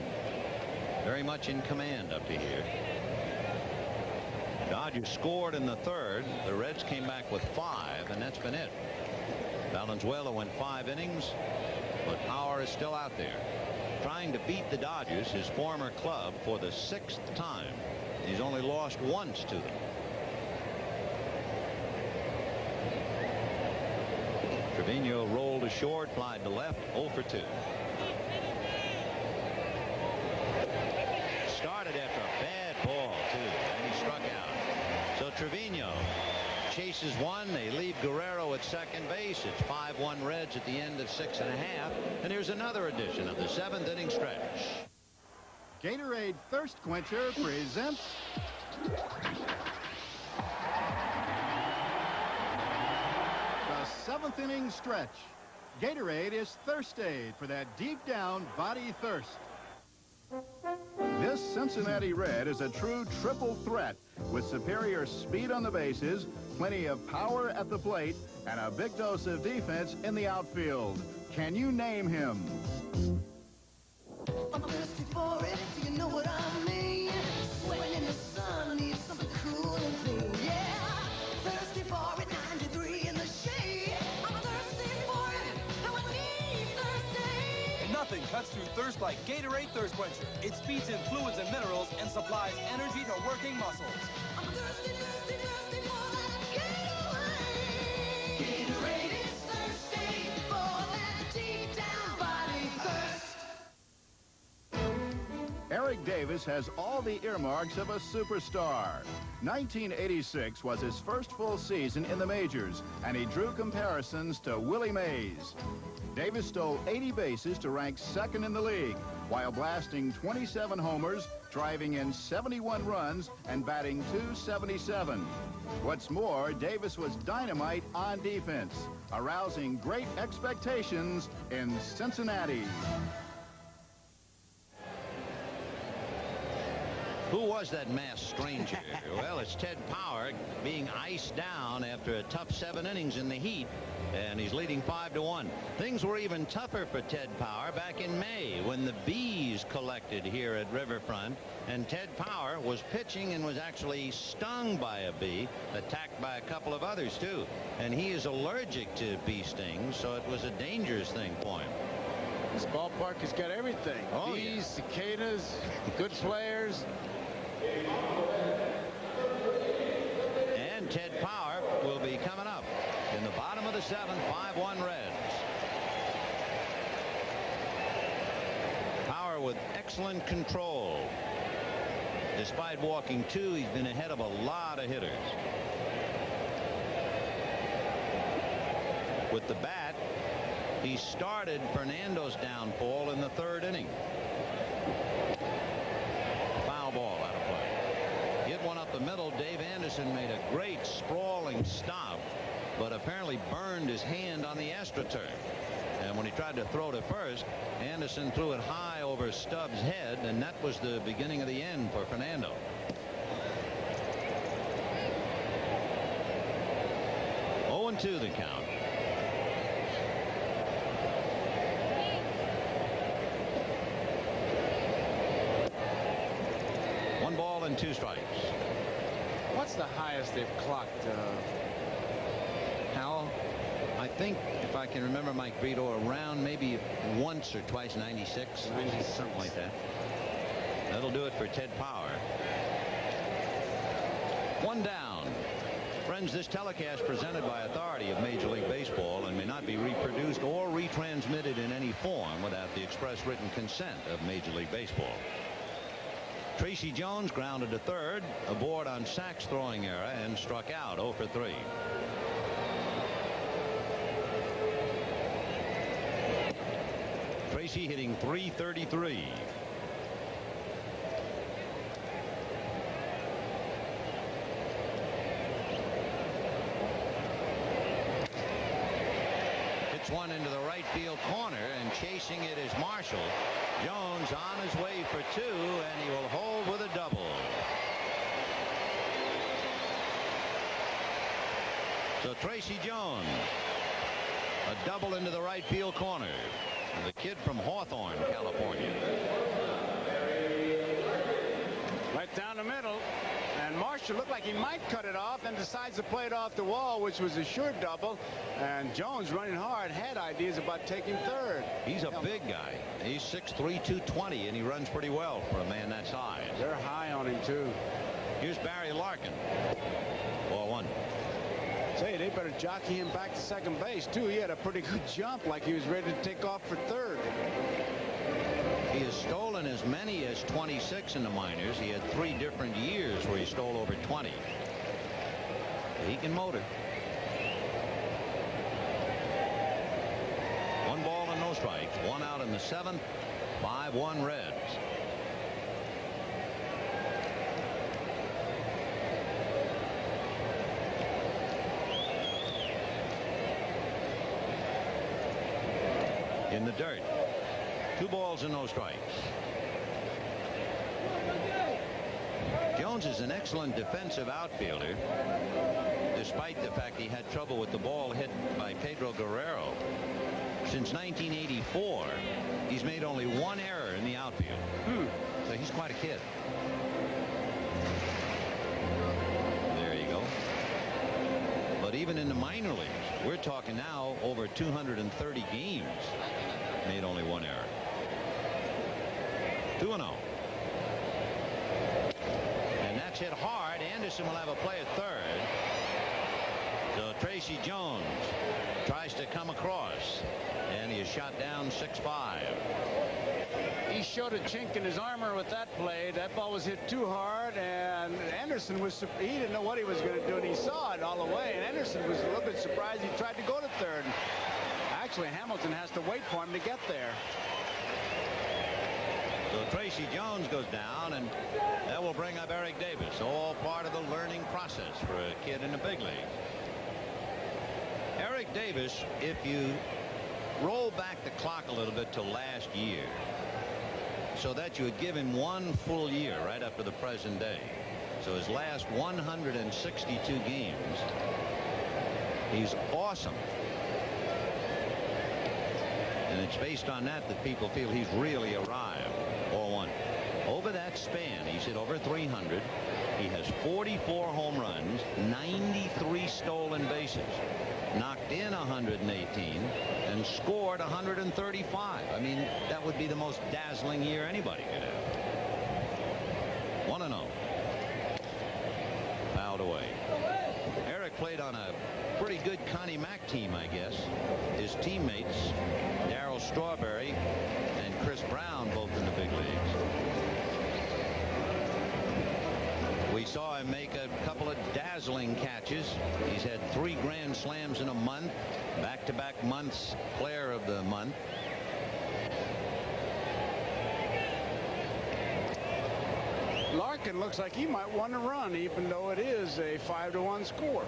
Very much in command up to here. Dodgers scored in the 3rd. The Reds came back with 5, and that's been it. Valenzuela went 5 innings, but Power is still out there trying to beat the Dodgers, his former club, for the 6th time. He's only lost once to them. Trevino rolled to short, flied to left, 0 for 2. Started after a bad ball, too, and he struck out. So Trevino chases 1. They leave Guerrero at second base. It's 5-1 Reds at the end of 6 1/2. And here's another edition of the 7th inning stretch. Gatorade Thirst Quencher presents the 7th inning stretch. Gatorade is thirst aid for that deep down body thirst. This Cincinnati Red is a true triple threat with superior speed on the bases, plenty of power at the plate, and a big dose of defense in the outfield. Can you name him? I'm thirsty for it, do you know what I mean? Sweating in the sun, need something cool and clean. Yeah, thirsty for it, 93 in the shade. I'm thirsty for it, now I need thirsty. Nothing cuts through thirst like Gatorade Thirst Quencher. It speeds in fluids and minerals and supplies energy to working muscles. I'm thirsty, thirsty, thirsty for that Gatorade. Gatorade is thirsty for that deep down body thirst. Eric Davis has all the earmarks of a superstar. 1986 was his first full season in the majors, and he drew comparisons to Willie Mays. Davis stole 80 bases to rank 2nd in the league, while blasting 27 homers, driving in 71 runs, and batting .277. What's more, Davis was dynamite on defense, arousing great expectations in Cincinnati. Who was that masked stranger? Well, it's Ted Power being iced down after a tough 7 innings in the heat, and he's leading 5-1. Things were even tougher for Ted Power back in May when the bees collected here at Riverfront, and Ted Power was pitching and was actually stung by a bee, attacked by a couple of others too, and he is allergic to bee stings, so it was a dangerous thing for him. This ballpark has got everything. Oh, Bees, yeah. cicadas, good players. And Ted Power will be coming up in the bottom of the 7th, 5-1 Reds. Power with excellent control. Despite walking 2, he's been ahead of a lot of hitters. With the bat, he started Fernando's downfall in the 3rd inning. Foul ball out of play. Hit one up the middle. Dave Anderson made a great sprawling stop, but apparently burned his hand on the AstroTurf. And when he tried to throw to first, Anderson threw it high over Stubbs' head, and that was the beginning of the end for Fernando. Oh, 0-2 the count. One ball and 2 strikes. What's the highest they've clocked, Howell? I think, if I can remember, Mike Brito, around maybe once or twice 96. Something like that. That'll do it for Ted Power. 1 down. Friends, this telecast presented by authority of Major League Baseball and may not be reproduced or retransmitted in any form without the express written consent of Major League Baseball. Tracy Jones grounded to 3rd, aboard on Sachs' throwing error, and struck out 0 for 3. Tracy hitting .333. Hits one into the right field corner, and chasing it is Marshall. Jones on his way for 2, and he will hold with a double. So Tracy Jones, a double into the right field corner. The kid from Hawthorne, California. Right down the middle. And Marshall looked like he might cut it off, then decides to play it off the wall, which was a sure double. And Jones, running hard, had ideas about taking third. He's a big guy. He's 6'3", 220, and he runs pretty well for a man that size. They're high on him, too. Here's Barry Larkin. 4-1. Say, they better jockey him back to second base, too. He had a pretty good jump, like he was ready to take off for third. He has stolen as many as 26 in the minors. He had 3 different years where he stole over 20. He can motor. 1 ball and no strikes. 1 out in the 7th. 5-1 Reds. In the dirt. 2 balls and no strikes. Jones is an excellent defensive outfielder, despite the fact he had trouble with the ball hit by Pedro Guerrero. Since 1984, he's made only 1 error in the outfield. So he's quite a kid. There you go. But even in the minor leagues, we're talking now over 230 games. Made only 1 error. 2-0. And that's hit hard. Anderson will have a play at third. So Tracy Jones tries to come across, and he is shot down 6-5. He showed a chink in his armor with that play. That ball was hit too hard, and Anderson he didn't know what he was going to do, and he saw it all the way. And Anderson was a little bit surprised. He tried to go to third. Actually, Hamilton has to wait for him to get there. So Tracy Jones goes down, and that will bring up Eric Davis. All part of the learning process for a kid in the big leagues. Eric Davis, if you roll back the clock a little bit to last year, so that you would give him 1 full year right up to the present day. So his last 162 games, he's awesome. And it's based on that people feel he's really arrived. 4-1. Over that span, he's hit over 300. He has 44 home runs, 93 stolen bases, knocked in 118, and scored 135. I mean, that would be the most dazzling year anybody could have. 1-0. Fouled away. Eric played on a pretty good Connie Mack team, I guess. His teammates, Darryl Strawberry and Chris Brown, both in the big leagues. We saw him make a couple of dazzling catches. He's had 3 grand slams in a month, back-to-back months player of the month. Larkin looks like he might want to run, even though it is a 5-1 score.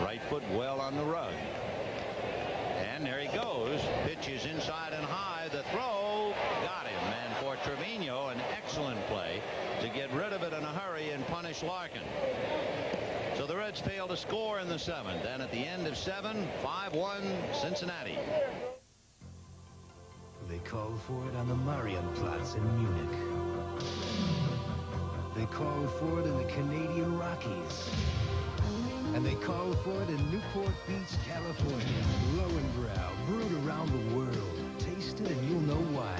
Right foot well on the rug. And there he goes. Pitch is inside and high. The throw got him. And for Trevino, an excellent play to get rid of it in a hurry and punish Larkin. So the Reds fail to score in the 7th. And at the end of 7, 5-1 Cincinnati. They called for it on the Marienplatz in Munich. They called for it in the Canadian Rockies. And they called for it in Newport Beach, California. Lowenbrow, brewed around the world. Taste it and you'll know why.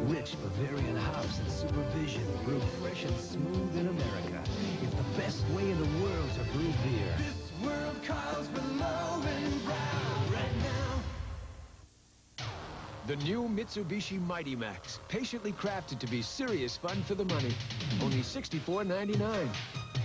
Rich Bavarian hops and supervision, brewed fresh and smooth in America. It's the best way in the world to brew beer. This world calls for Lowenbrow right now. The new Mitsubishi Mighty Max, patiently crafted to be serious fun for the money. Only $64.99.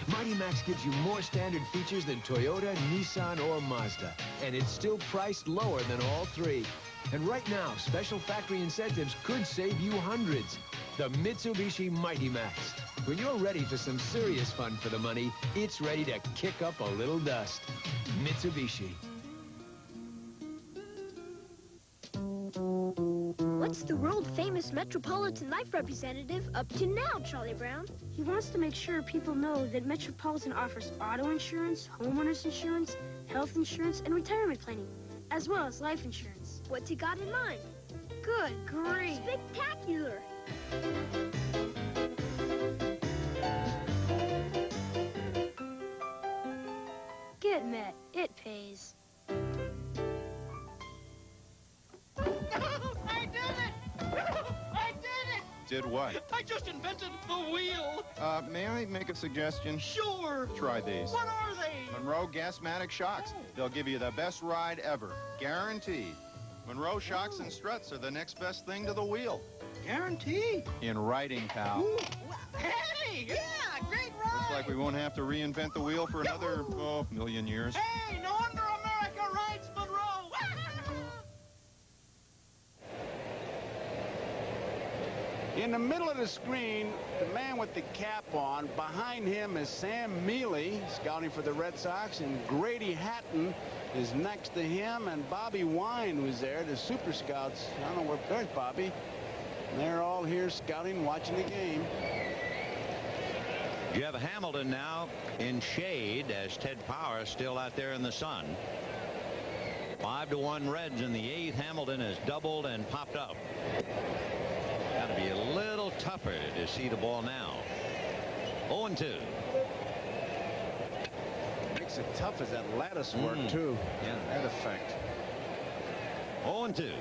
Mighty Max gives you more standard features than Toyota, Nissan, or Mazda. And it's still priced lower than all 3. And right now, special factory incentives could save you hundreds. The Mitsubishi Mighty Max. When you're ready for some serious fun for the money, it's ready to kick up a little dust. Mitsubishi. What What's the world-famous Metropolitan Life representative up to now, Charlie Brown? He wants to make sure people know that Metropolitan offers auto insurance, homeowners insurance, health insurance, and retirement planning, as well as life insurance. What's he got in mind? Good grief. Spectacular. Get Met. It pays. I did it! I did it! Did what? I just invented the wheel! May I make a suggestion? Sure! Try these. What are they? Monroe Gasmatic Shocks. They'll give you the best ride ever. Guaranteed. Monroe Shocks and Struts are the next best thing to the wheel. Guaranteed? In writing, pal. Hey! Yeah! Great ride! Looks like we won't have to reinvent the wheel for another, million years. Hey! No wonder America rides Monroe! In the middle of the screen, the man with the cap on, behind him is Sam Mealy, scouting for the Red Sox, and Grady Hatton is next to him, and Bobby Wine was there, the super scouts. I don't know where's Bobby. They're all here scouting, watching the game. You have Hamilton now in shade as Ted Power still out there in the sun. 5-1 Reds in the 8th. Hamilton has doubled and popped up. Got to be a little tougher to see the ball now. 0-2. Makes it tough as that lattice work, too. Yeah. That effect. 0-2.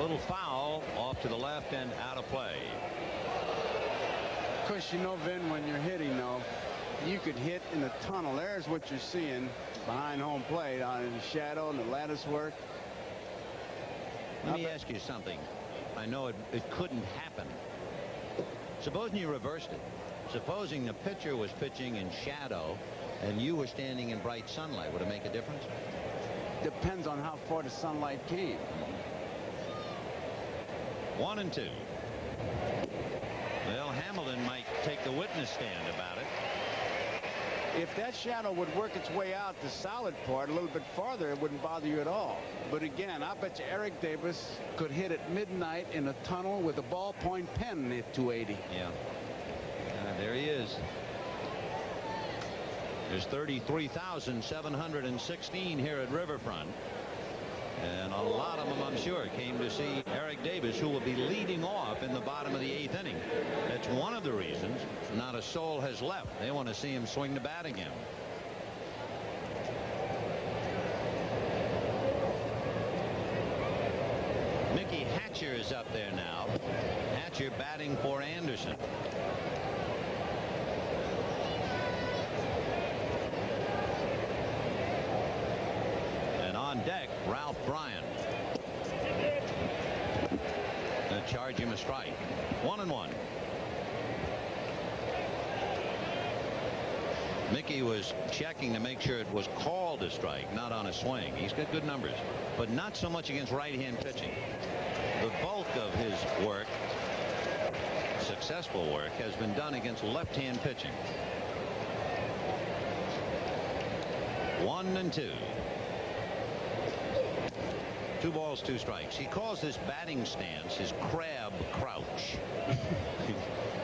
Little foul off to the left and out of play. Of course, you know, Vin, when you're hitting, though, you could hit in the tunnel. There's what you're seeing behind home plate on the shadow and the lattice work. Let me ask you something. I know it couldn't happen. Supposing you reversed it. Supposing the pitcher was pitching in shadow and you were standing in bright sunlight, would it make a difference? Depends on how far the sunlight came. 1-2. Well, Hamilton might take the witness stand about it. If that shadow would work its way out the solid part a little bit farther, it wouldn't bother you at all. But again, I bet you Eric Davis could hit at midnight in a tunnel with a ballpoint pen at 280. Yeah. There he is. There's 33,716 here at Riverfront. And a lot of them, I'm sure, came to see Eric Davis, who will be leading off in the bottom of the 8th inning. That's one of the reasons not a soul has left. They want to see him swing the bat again. Mickey Hatcher is up there now. Hatcher batting for Anderson. On deck, Ralph Bryant. Gonna charge him a strike. 1-1. Mickey was checking to make sure it was called a strike, not on a swing. He's got good numbers, but not so much against right-hand pitching. The bulk of his work, successful work, has been done against left-hand pitching. 1-2. 2 balls, 2 strikes. He calls this batting stance his crab crouch.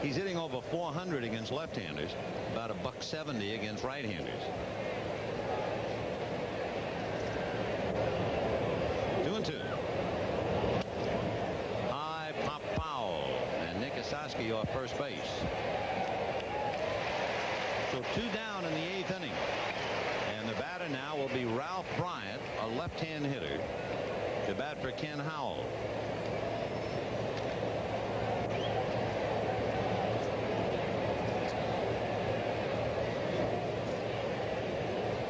He's hitting over 400 against left-handers, about $170 against right-handers. 2-2. High pop foul, and Nick Osaski off first base. So 2 down in the 8th inning. And the batter now will be Ralph Bryant, a left-hand hitter, to bat for Ken Howell.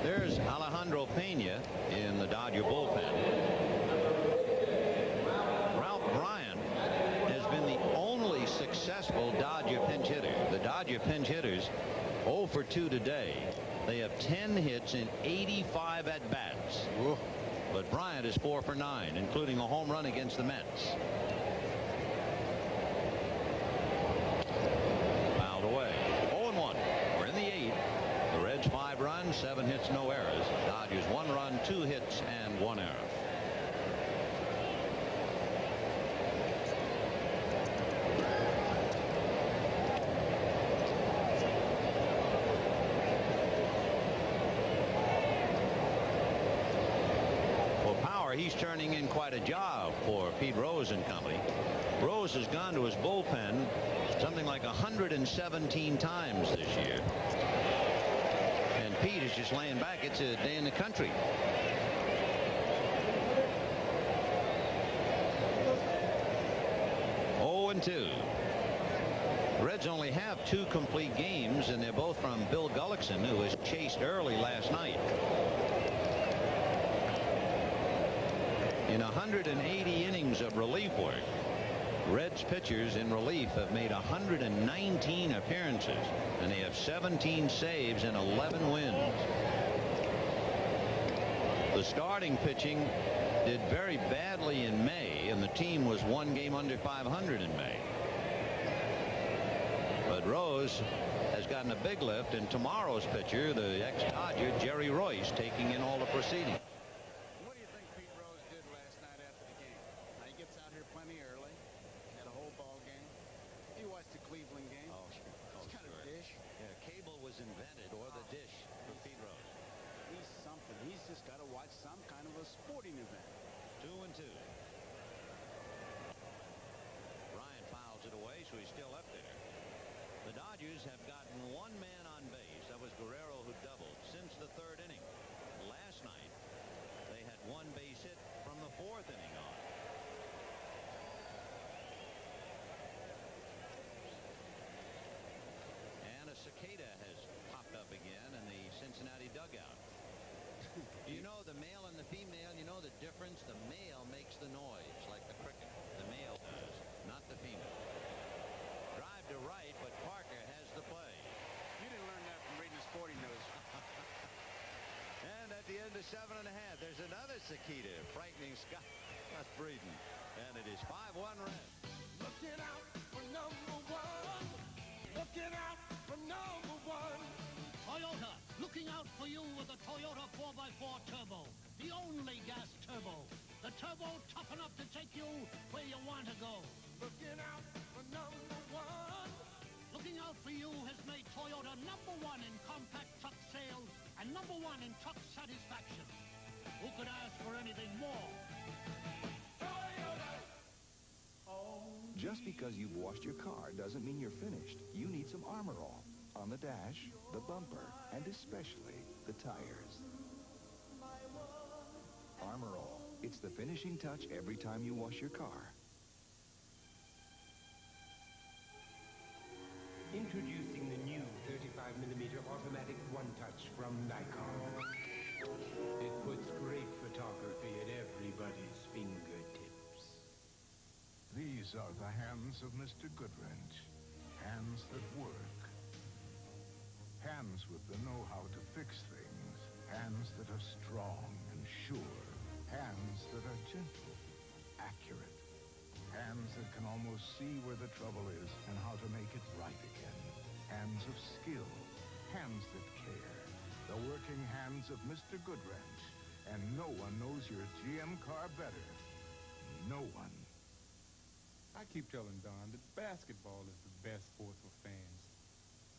There's Alejandro Pena in the Dodger bullpen. Ralph Bryant has been the only successful Dodger pinch hitter. The Dodger pinch hitters 0 for 2 today. They have 10 hits in 85 at-bats. But Bryant is 4 for 9, including a home run against the Mets. Fouled away. 0-1. We're in the 8th. The Reds 5 runs, 7 hits, no errors. Dodgers 1 run, 2 hits, and 1 error. He's turning in quite a job for Pete Rose and company. Rose has gone to his bullpen something like 117 times this year. And Pete is just laying back. It's a day in the country. Oh, and 2. Reds only have 2 complete games, and they're both from Bill Gullickson, who was chased early last night. In 180 innings of relief work, Reds pitchers in relief have made 119 appearances, and they have 17 saves and 11 wins. The starting pitching did very badly in May, and the team was 1 game under 500 in May. But Rose has gotten a big lift, and tomorrow's pitcher, the ex-Dodger Jerry Royce, taking in all the proceedings. Invented, or the dish for Pete Rose. He's something. He's just got to watch some kind of a sporting event. 2 and 2. Ryan fouls it away, so he's still up there. The Dodgers have gotten 1 man on base. That was Guerrero, who doubled since the 3rd inning. Last night, they had 1 base hit from the 4th inning on. And a cicada has popped up again in the Cincinnati dugout. Do you know the male and the female? You know the difference? The male makes the noise like the cricket. The male does, not the female. Drive to right, but Parker has the play. You didn't learn that from reading the sporting news. And at the end of 7 1/2, there's another cicada frightening Scott. That's breeding. And it is 5-1 Reds. Looking out for number 1. Looking out for number 1. Toyota, looking out for you with the Toyota 4x4 Turbo. The only gas turbo. The turbo tough enough to take you where you want to go. Looking out for number 1. Looking out for you has made Toyota number 1 in compact truck sales and number 1 in truck satisfaction. Who could ask for anything more? Just because you've washed your car doesn't mean you're finished. You need some Armor All on the dash, the bumper, and especially the tires. Armor All. It's the finishing touch every time you wash your car. Introducing the new 35mm automatic one-touch from Nikon. It puts great photography at everybody's fingertips. These are the hands of Mr. Goodwrench. Hands that work. Hands with the know-how to fix things. Hands that are strong and sure. Hands that are gentle, accurate. Hands that can almost see where the trouble is and how to make it right again. Hands of skill. Hands that care. The working hands of Mr. Goodwrench. And no one knows your GM car better. No one. I keep telling Don that basketball is the best sport for fans.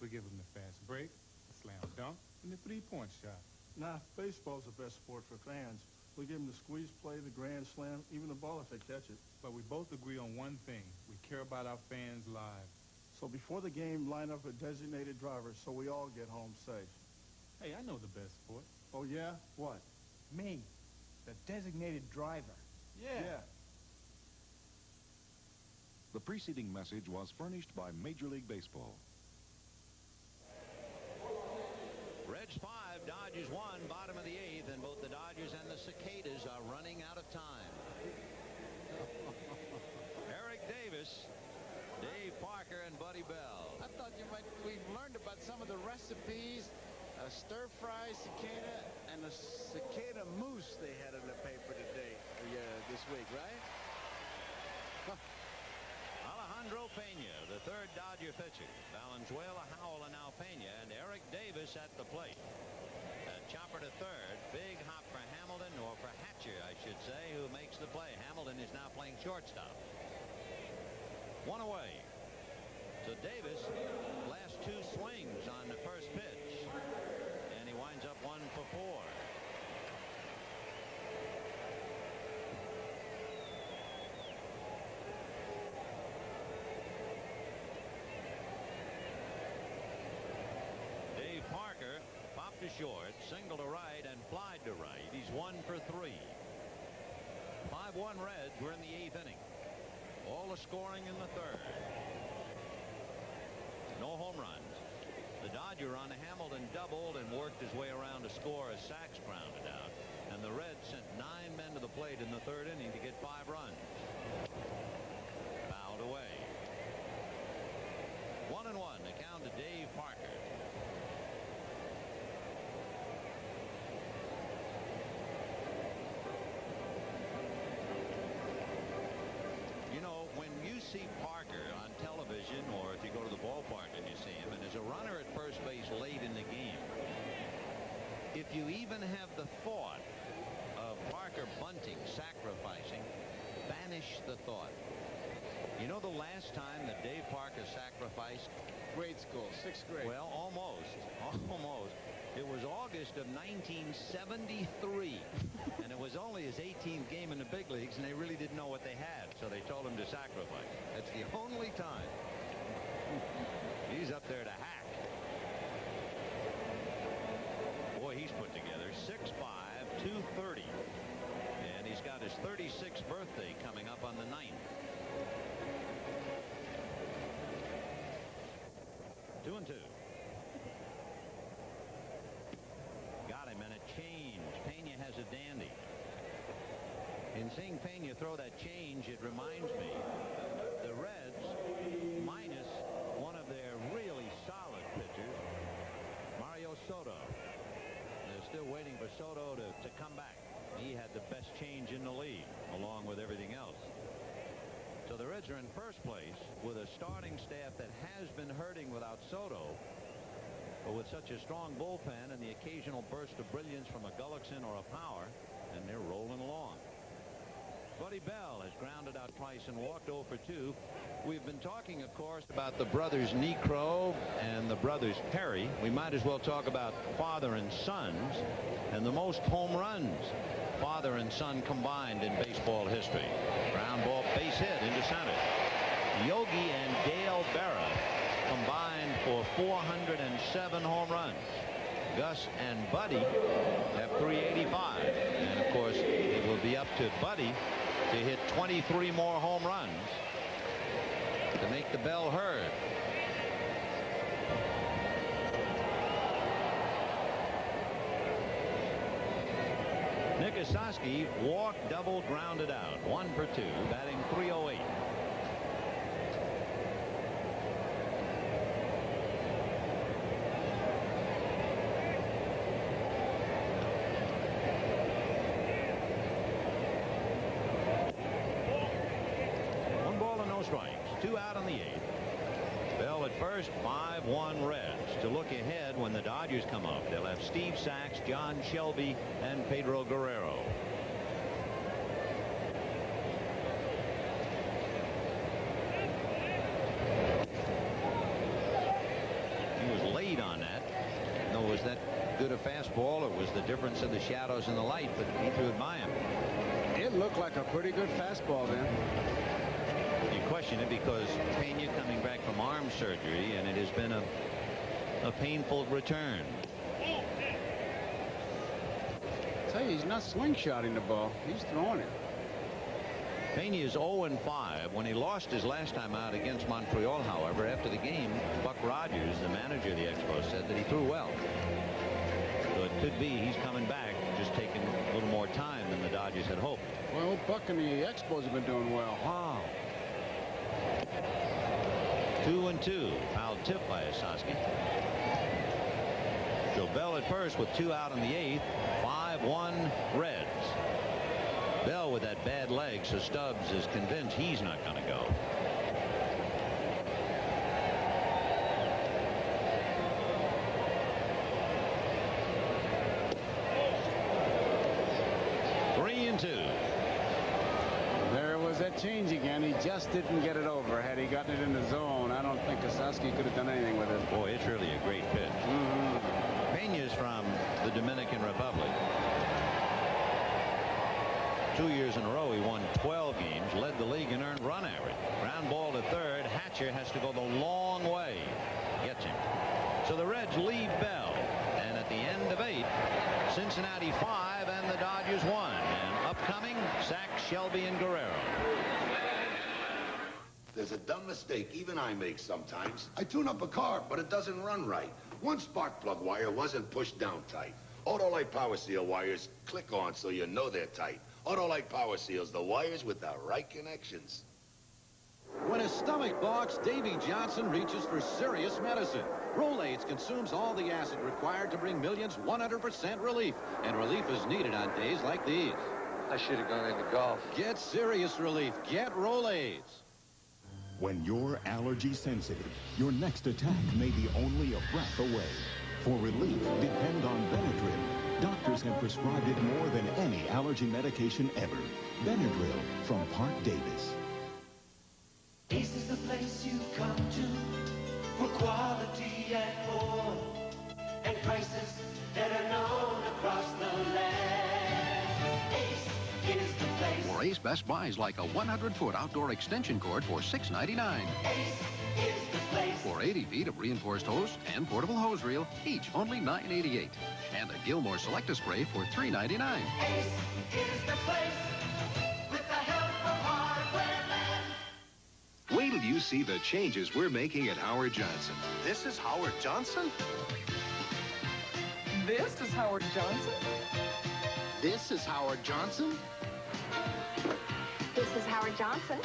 We give them the fast break, the slam dunk, and the three-point shot. Nah, baseball's the best sport for fans. We give them the squeeze play, the grand slam, even the ball if they catch it. But we both agree on one thing. We care about our fans' lives. So before the game, line up a designated driver so we all get home safe. Hey, I know the best sport. Oh, yeah? What? Me, the designated driver. Yeah. The preceding message was furnished by Major League Baseball. Reds 5, Dodgers 1, bottom of the 8th, and both the Dodgers and the Cicadas are running out of time. Eric Davis, Dave Parker, and Buddy Bell. I thought we've learned about some of the recipes. A stir-fry cicada and a cicada mousse they had in the paper today, this week, right? Alejandro Pena, the third Dodger pitcher. Valenzuela, Howell, and now Pena, and Eric Davis at the plate. chopper to third. Big hop for Hamilton, or for Hatcher, I should say, who makes the play. Hamilton is now playing shortstop. One away. So Davis, last two swings on the first pitch, and he winds up 1 for 4. Dave Parker popped to short, single to right, and flied to right. He's 1 for 3. 5-1 Reds. We're in the 8th inning. All the scoring in the 3rd. No home runs. The Dodger on Hamilton doubled and worked his way around to score as Sachs grounded out. And the Reds sent 9 men to the plate in the 3rd inning to get 5 runs. Fouled away. 1-1. The count to Dave Parker. You know, when you see Parker on television, or if you go to the ballpark and you see him, and as a runner at first base late in the game, if you even have the thought of Parker bunting, sacrificing, banish the thought. You know the last time that Dave Parker sacrificed? Grade school, 6th grade. Well, almost. It was August of 1973, and it was only his 18th game in the big leagues, and they really didn't know what they had, so they told him to sacrifice. That's the only time. He's up there to hack. Boy, he's put together 6'5", 230, and he's got his 36th birthday coming up on the 9th. 2-2. Got him, and a change. Pena has a dandy. In seeing Pena throw that change, it reminds me the Reds, minus one of their really solid pitchers, Mario Soto. They're still waiting for Soto to come back. He had the best change in the league, along with everything else. So the Reds are in first place with a starting staff that has been hurting without Soto, but with such a strong bullpen and the occasional burst of brilliance from a Gullickson or a Power, and they're rolling along. Buddy Bell has grounded out twice and walked 0 for 2. We've been talking, of course, about the brothers Necro and the brothers Perry. We might as well talk about father and sons, and the most home runs father and son combined in baseball history. Ground ball, base hit into center. Yogi and Dale Berra combined for 407 home runs. Gus and Buddy have 385. And, of course, it will be up to Buddy to hit 23 more home runs to make the bell heard. Nick Ossowski walked, double, grounded out. 1 for 2, batting .308. Strikes, 2 out on the 8th. Bell at first, 5-1 Reds. To look ahead when the Dodgers come up, they'll have Steve Sachs, John Shelby, and Pedro Guerrero. He was late on that. No, was that good a fastball, or was the difference of the shadows and the light, but he threw it by him. It looked like a pretty good fastball then. You question it because Pena coming back from arm surgery, and it has been a painful return. I tell you, he's not slingshotting the ball. He's throwing it. Pena is 0-5. When he lost his last time out against Montreal, however, after the game, Buck Rogers, the manager of the Expos, said that he threw well. So it could be he's coming back, just taking a little more time than the Dodgers had hoped. Well, Buck and the Expos have been doing well. Wow. 2-2. Foul tip by Ossowski. So Bell at first with 2 out on the 8th. 5-1 Reds. Bell with that bad leg, so Stubbs is convinced he's not going to go. 3-2. There was that change again. He just didn't get it over. Had he gotten it in the zone, I don't think Kosowski could have done anything with it. Boy, it's really a great pitch. Peña's from the Dominican Republic. 2 years in a row, he won 12 games, led the league in earned run average. Ground ball to third. Hatcher has to go the long way. Gets him. So the Reds lead Bell. And at the end of 8, Cincinnati 5 and the Dodgers 1. And upcoming, Sack, Shelby, and Guerrero. There's a dumb mistake even I make sometimes. I tune up a car, but it doesn't run right. One spark plug wire wasn't pushed down tight. Autolite Power Seal wires click on so you know they're tight. Autolite Power Seals, the wires with the right connections. When his stomach blocks, Davy Johnson reaches for serious medicine. Rolaids consumes all the acid required to bring millions 100% relief. And relief is needed on days like these. I should have gone into golf. Get serious relief. Get Rolaids. When you're allergy sensitive, your next attack may be only a breath away. For relief, depend on Benadryl. Doctors have prescribed it more than any allergy medication ever. Benadryl from Park Davis. Ace is the place you come to for quality and more, and prices that are known across the land. Ace is the place. For Ace, best buys like a 100-foot outdoor extension cord for $6.99. Ace is the place. For 80 feet of reinforced hose and portable hose reel, each only $9.88. And a Gilmore Selecta spray for $3.99. Ace is the place with the help of Hardware Land. Wait till you see the changes we're making at Howard Johnson. This is Howard Johnson? This is Howard Johnson? This is Howard Johnson? This is Howard Johnson.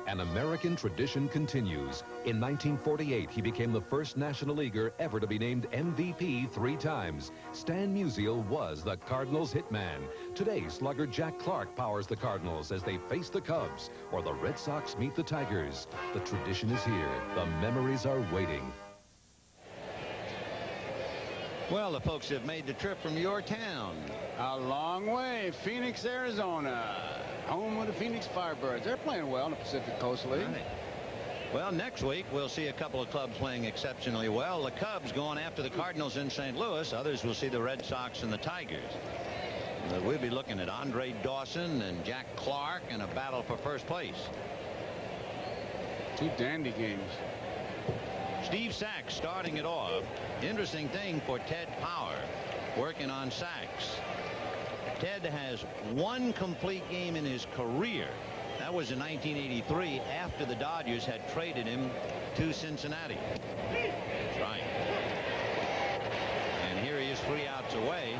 An American tradition continues. In 1948, he became the first National Leaguer ever to be named MVP 3 times. Stan Musial was the Cardinals' hitman. Today, slugger Jack Clark powers the Cardinals as they face the Cubs, or the Red Sox meet the Tigers. The tradition is here. The memories are waiting. Well, the folks have made the trip from your town. A long way. Phoenix, Arizona. Home with the Phoenix Firebirds. They're playing well in the Pacific Coast League. Right. Well, next week, we'll see a couple of clubs playing exceptionally well. The Cubs going after the Cardinals in St. Louis. Others will see the Red Sox and the Tigers. We'll be looking at Andre Dawson and Jack Clark in a battle for first place. 2 dandy games. Steve Sachs starting it off. Interesting thing for Ted Power, working on Sachs. Ted has 1 complete game in his career. That was in 1983 after the Dodgers had traded him to Cincinnati. That's right. And here he is 3 outs away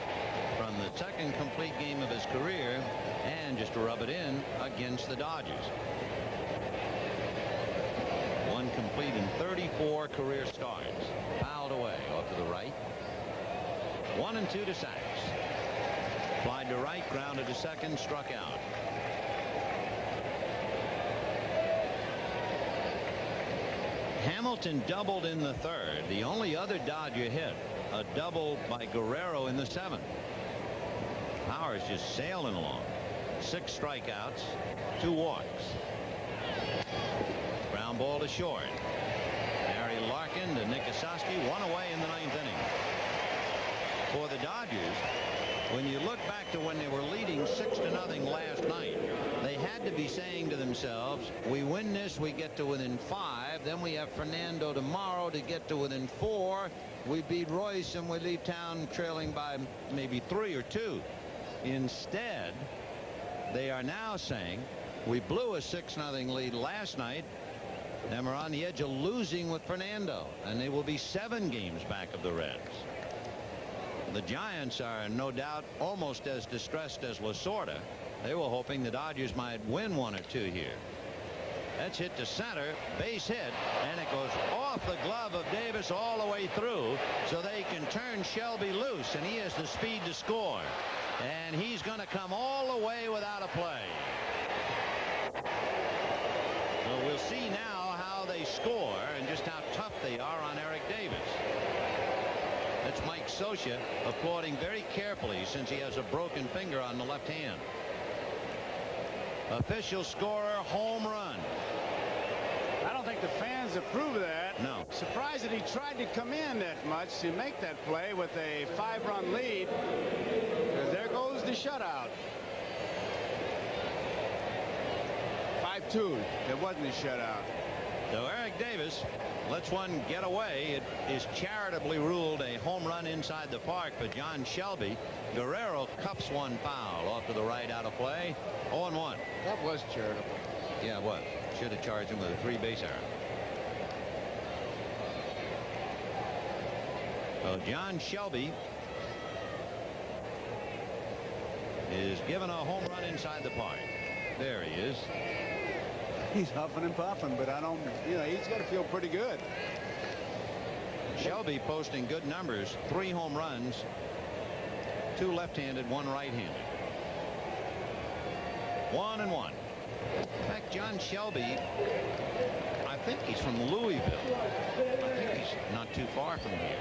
from the 2nd complete game of his career, and just to rub it in, against the Dodgers. 1 complete in 34 career starts. Fouled away off to the right. 1-2 to Sachs. Flied to right, grounded to second, struck out. Hamilton doubled in the 3rd. The only other Dodger hit, a double by Guerrero in the 7th. Power's just sailing along. 6 strikeouts, 2 walks. Ground ball to short. Harry Larkin to Nick Kosowski, 1 away in the 9th inning. For the Dodgers, when you look back to when they were leading 6-0 last night, they had to be saying to themselves, we win this, we get to within 5. Then we have Fernando tomorrow to get to within 4. We beat Royce and we leave town trailing by maybe 3 or 2. Instead, they are now saying, we blew a 6-0 lead last night, and we're on the edge of losing with Fernando, and they will be 7 games back of the Reds. The Giants are no doubt almost as distressed as Lasorda. They were hoping the Dodgers might win 1 or 2 here. That's hit to center, base hit, and it goes off the glove of Davis all the way through, so they can turn Shelby loose, and he has the speed to score. And he's going to come all the way without a play. So we'll see now how they score and just how tough they are on Eric Davis. That's Mike Scioscia applauding very carefully since he has a broken finger on the left hand. Official scorer, home run. I don't think the fans approve of that. No. Surprised that he tried to come in that much to make that play with a 5-run lead. There goes the shutout. 5-2. It wasn't a shutout. So Eric Davis lets one get away. It is charitably ruled a home run inside the park for John Shelby. Guerrero cups one foul off to the right out of play. 0-1. That was charitable. Yeah, it was. Should have charged him with a 3-base error. So John Shelby is given a home run inside the park. There he is. He's huffing and puffing, but I don't, he's got to feel pretty good. Shelby posting good numbers. 3 home runs, 2 left-handed, 1 right-handed. 1-1. In fact, John Shelby, I think he's from Louisville. I think he's not too far from here.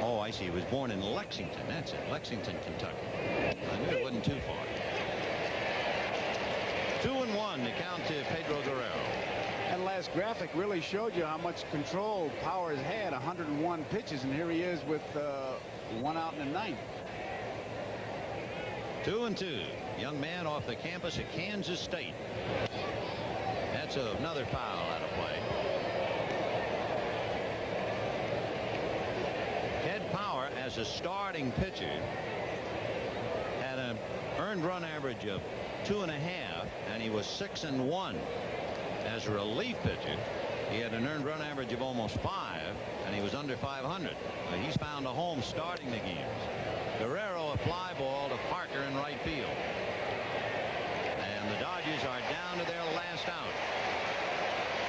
Oh, I see. He was born in Lexington. That's it. Lexington, Kentucky. I knew it wasn't too far. 2-1 to count to Pedro Guerrero. That last graphic really showed you how much control Powers had. 101 pitches, and here he is with 1 out in the 9th. 2-2. Young man off the campus at Kansas State. That's another foul out of play. Ted Power, as a starting pitcher, had an earned run average of 2.5, and he was 6-1. As a relief pitcher, he had an earned run average of almost 5, and he was under 500. He's found a home starting the games. Guerrero, a fly ball to Parker in right field. And the Dodgers are down to their last out.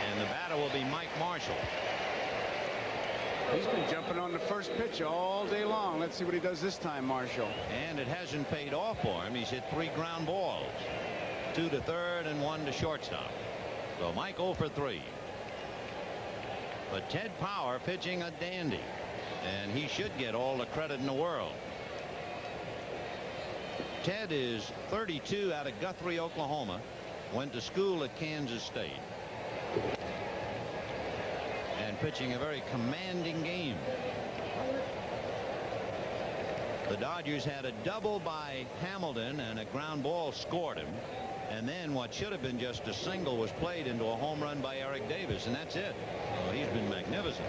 And the batter will be Mike Marshall. He's been jumping on the first pitch all day long. Let's see what he does this time, Marshall. And it hasn't paid off for him. He's hit 3 ground balls. 2 to third and 1 to shortstop. So Mike 0 for 3. But Ted Power pitching a dandy. And he should get all the credit in the world. Ted is 32 out of Guthrie, Oklahoma. Went to school at Kansas State. And pitching a very commanding game. The Dodgers had a double by Hamilton, and a ground ball scored him. And then what should have been just a single was played into a home run by Eric Davis, and that's it. Oh, he's been magnificent.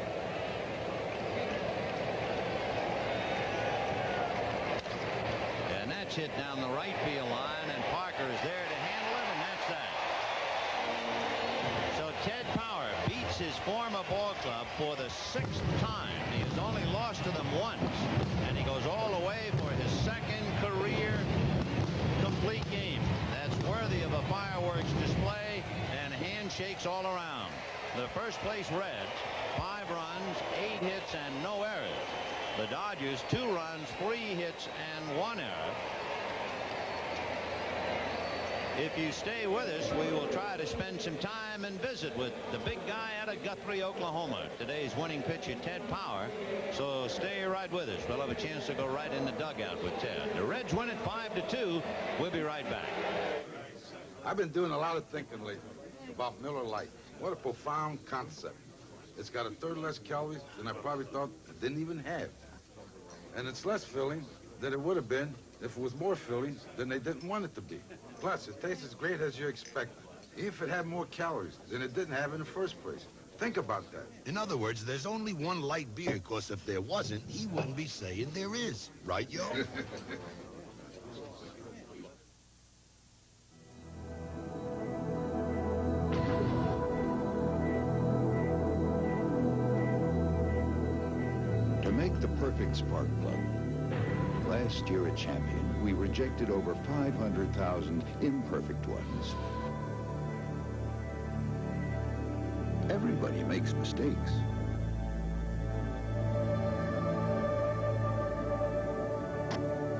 And that's hit down the right field line, and Parker is there to handle it, and that's that. So Ted Power beats his former ball club for the 6th time. He has only lost to them once, and he goes all the way for his 2nd career complete game. That's worthy of a fireworks display and handshakes all around. The first place Reds, 5 runs, 8 hits, and no errors. The Dodgers, 2 runs, 3 hits, and 1 error. If you stay with us, we will try to spend some time and visit with the big guy out of Guthrie, Oklahoma. Today's winning pitcher, Ted Power. So stay right with us. We'll have a chance to go right in the dugout with Ted. The Reds win it 5-2. We'll be right back. I've been doing a lot of thinking lately about Miller Lite. What a profound concept. It's got 1/3 less calories than I probably thought it didn't even have. And it's less filling than it would have been if it was more filling than they didn't want it to be. Plus, it tastes as great as you expected, even if it had more calories than it didn't have in the first place. Think about that. In other words, there's only one light beer, because if there wasn't, he wouldn't be saying there is. Right, yo? To make the perfect spark plug, last year at Champion, we rejected over 500,000 imperfect ones. Everybody makes mistakes.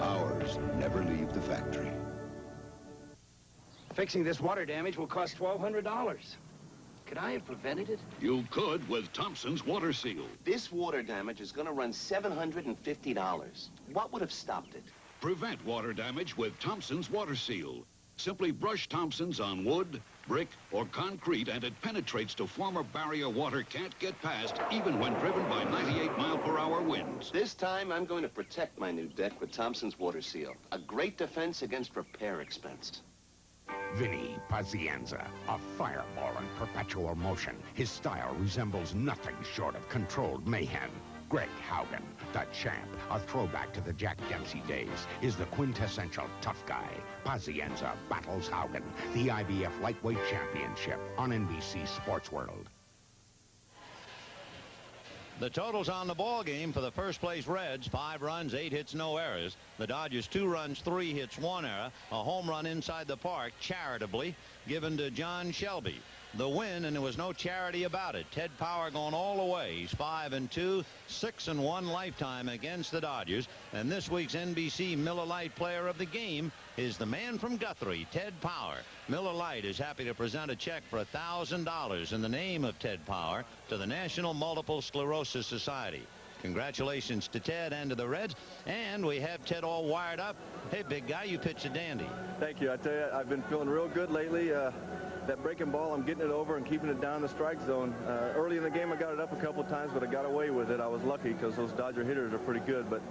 Ours never leave the factory. Fixing this water damage will cost $1,200. Could I have prevented it? You could with Thompson's water seal. This water damage is going to run $750. What would have stopped it? Prevent water damage with Thompson's water seal. Simply brush Thompson's on wood, brick, or concrete, and it penetrates to form a barrier water can't get past, even when driven by 98-mile-per-hour winds. This time, I'm going to protect my new deck with Thompson's water seal. A great defense against repair expense. Vinny Pazienza, a fireball in perpetual motion. His style resembles nothing short of controlled mayhem. Greg Haugen, the champ, a throwback to the Jack Dempsey days, is the quintessential tough guy. Pazienza battles Haugen, the IBF Lightweight Championship on NBC Sports World. The totals on the ball game for the first place Reds: 5 runs, 8 hits, no errors. The Dodgers: 2 runs, 3 hits, 1 error. A home run inside the park, charitably given to John Shelby. The win, and there was no charity about it. Ted Power going all the way. He's 5-2, 6-1 lifetime against the Dodgers. And this week's NBC Miller Lite Player of the Game is the man from Guthrie, Ted Power. Miller Lite is happy to present a check for $1,000 in the name of Ted Power to the National Multiple Sclerosis Society. Congratulations to Ted and to the Reds. And we have Ted all wired up. Hey, big guy, you pitched a dandy. Thank you. I tell you, I've been feeling real good lately. That breaking ball, I'm getting it over and keeping it down the strike zone. Early in the game, I got it up a couple times, but I got away with it. I was lucky because those Dodger hitters are pretty good. But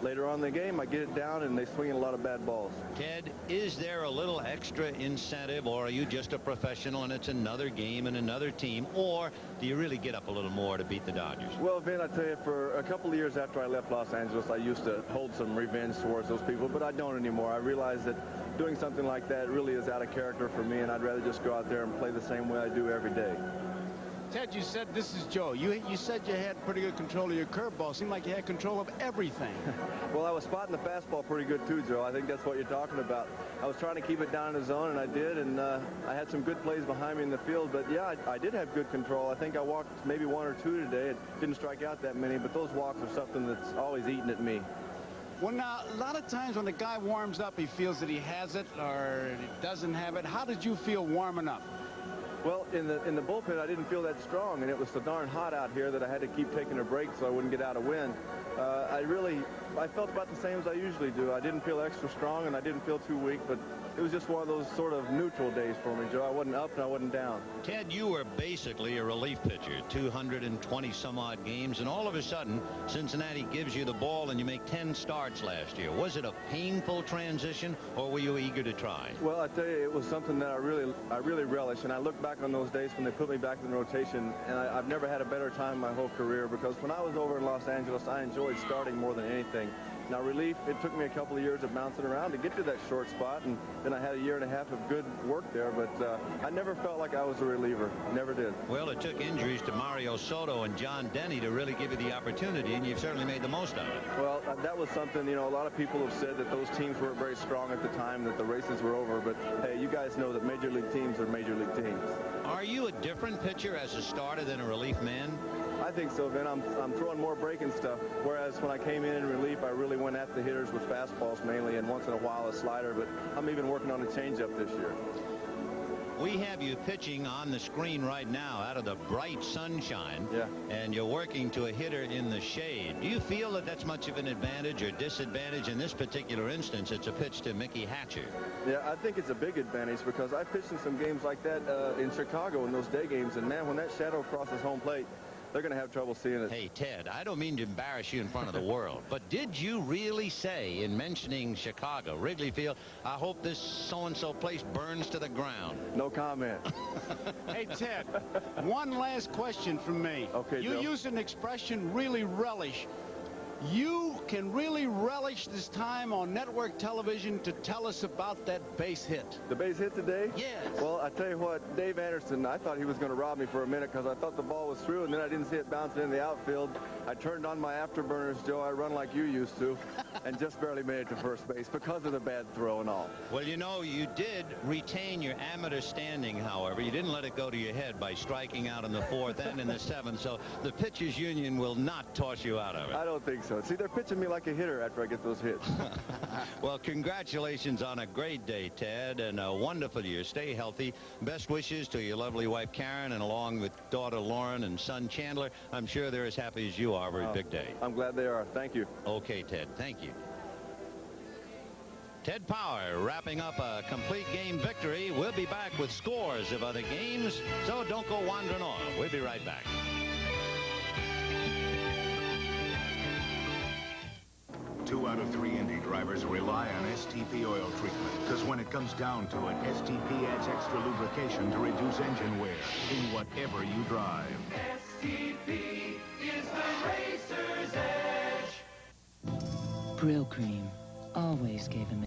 later on in the game, I get it down, and they swing a lot of bad balls. Ted, is there a little extra incentive, or are you just a professional and it's another game and another team, or do you really get up a little more to beat the Dodgers? Well, Vin, I tell you, for a couple of years after I left Los Angeles, I used to hold some revenge towards those people, but I don't anymore. I realize that doing something like that really is out of character for me, and I'd rather just go out there and play the same way I do every day. Ted, you said, this is Joe, you said you had pretty good control of your curveball. Seemed like you had control of everything. Well, I was spotting the fastball pretty good too, Joe. I think that's what you're talking about. I was trying to keep it down in the zone, and I did, and I had some good plays behind me in the field. But yeah, I did have good control. I think I walked maybe 1 or 2 today. It didn't strike out that many, but those walks are something that's always eating at me. Well, now, a lot of times when the guy warms up, he feels that he has it or he doesn't have it. How did you feel warming up? Well, in the bullpen, I didn't feel that strong, and it was so darn hot out here that I had to keep taking a break so I wouldn't get out of wind. I felt about the same as I usually do. I didn't feel extra strong, and I didn't feel too weak, but it was just one of those sort of neutral days for me, Joe. I wasn't up and I wasn't down. Ted, you were basically a relief pitcher, 220 some odd games, and all of a sudden Cincinnati gives you the ball and you make 10 starts last year. Was it a painful transition, or were you eager to try? Well, I tell you, it was something that I really relish, and I look back on those days when they put me back in the rotation, and I've never had a better time in my whole career, because when I was over in Los Angeles, I enjoyed starting more than anything. Now, relief, it took me a couple of years of bouncing around to get to that short spot, and then I had a 1.5 years of good work there, but I never felt like I was a reliever. Never did. Well, it took injuries to Mario Soto and John Denny to really give you the opportunity, and you've certainly made the most of it. Well, that was something, you know, a lot of people have said that those teams weren't very strong at the time, that the races were over, but hey, you guys know that major league teams are major league teams. Are you a different pitcher as a starter than a relief man? I think so, Vin. I'm throwing more breaking stuff, whereas when I came in relief, I really went at the hitters with fastballs mainly, and once in a while a slider, but I'm even working on a changeup this year. We have you pitching on the screen right now out of the bright sunshine, and you're working to a hitter in the shade. Do you feel that that's much of an advantage or disadvantage? In this particular instance, it's a pitch to Mickey Hatcher. Yeah, I think it's a big advantage, because I pitched in some games like that in Chicago in those day games, and man, when that shadow crosses home plate, they're going to have trouble seeing it. Hey, Ted, I don't mean to embarrass you in front of the world, but did you really say, in mentioning Chicago, Wrigley Field, I hope this so-and-so place burns to the ground? No comment. Hey, Ted, one last question from me. Okay, you Joe. used an expression, really relish. You can really relish this time on network television to tell us about that base hit. The base hit today? Yes. Well, I tell you what, Dave Anderson, I thought he was going to rob me for a minute, because I thought the ball was through, and then I didn't see it bouncing in the outfield. I turned on my afterburners, Joe. I run like you used to, and just barely made it to first base because of the bad throw and all. Well, you know, you did retain your amateur standing, however. You didn't let it go to your head by striking out in the 4th and in the 7th, so the Pitchers Union will not toss you out of it. I don't think so. See, they're pitching me like a hitter after I get those hits. Well, congratulations on a great day, Ted, and a wonderful year. Stay healthy. Best wishes to your lovely wife, Karen, and along with daughter, Lauren, and son, Chandler. I'm sure they're as happy as you are for a big day. I'm glad they are. Thank you. Okay, Ted. Thank you. Ted Power wrapping up a complete game victory. We'll be back with scores of other games, so don't go wandering off. We'll be right back. Two out of three Indy drivers rely on STP oil treatment, because when it comes down to it, STP adds extra lubrication to reduce engine wear in whatever you drive. STP is the racer's edge. Brill Cream always gave him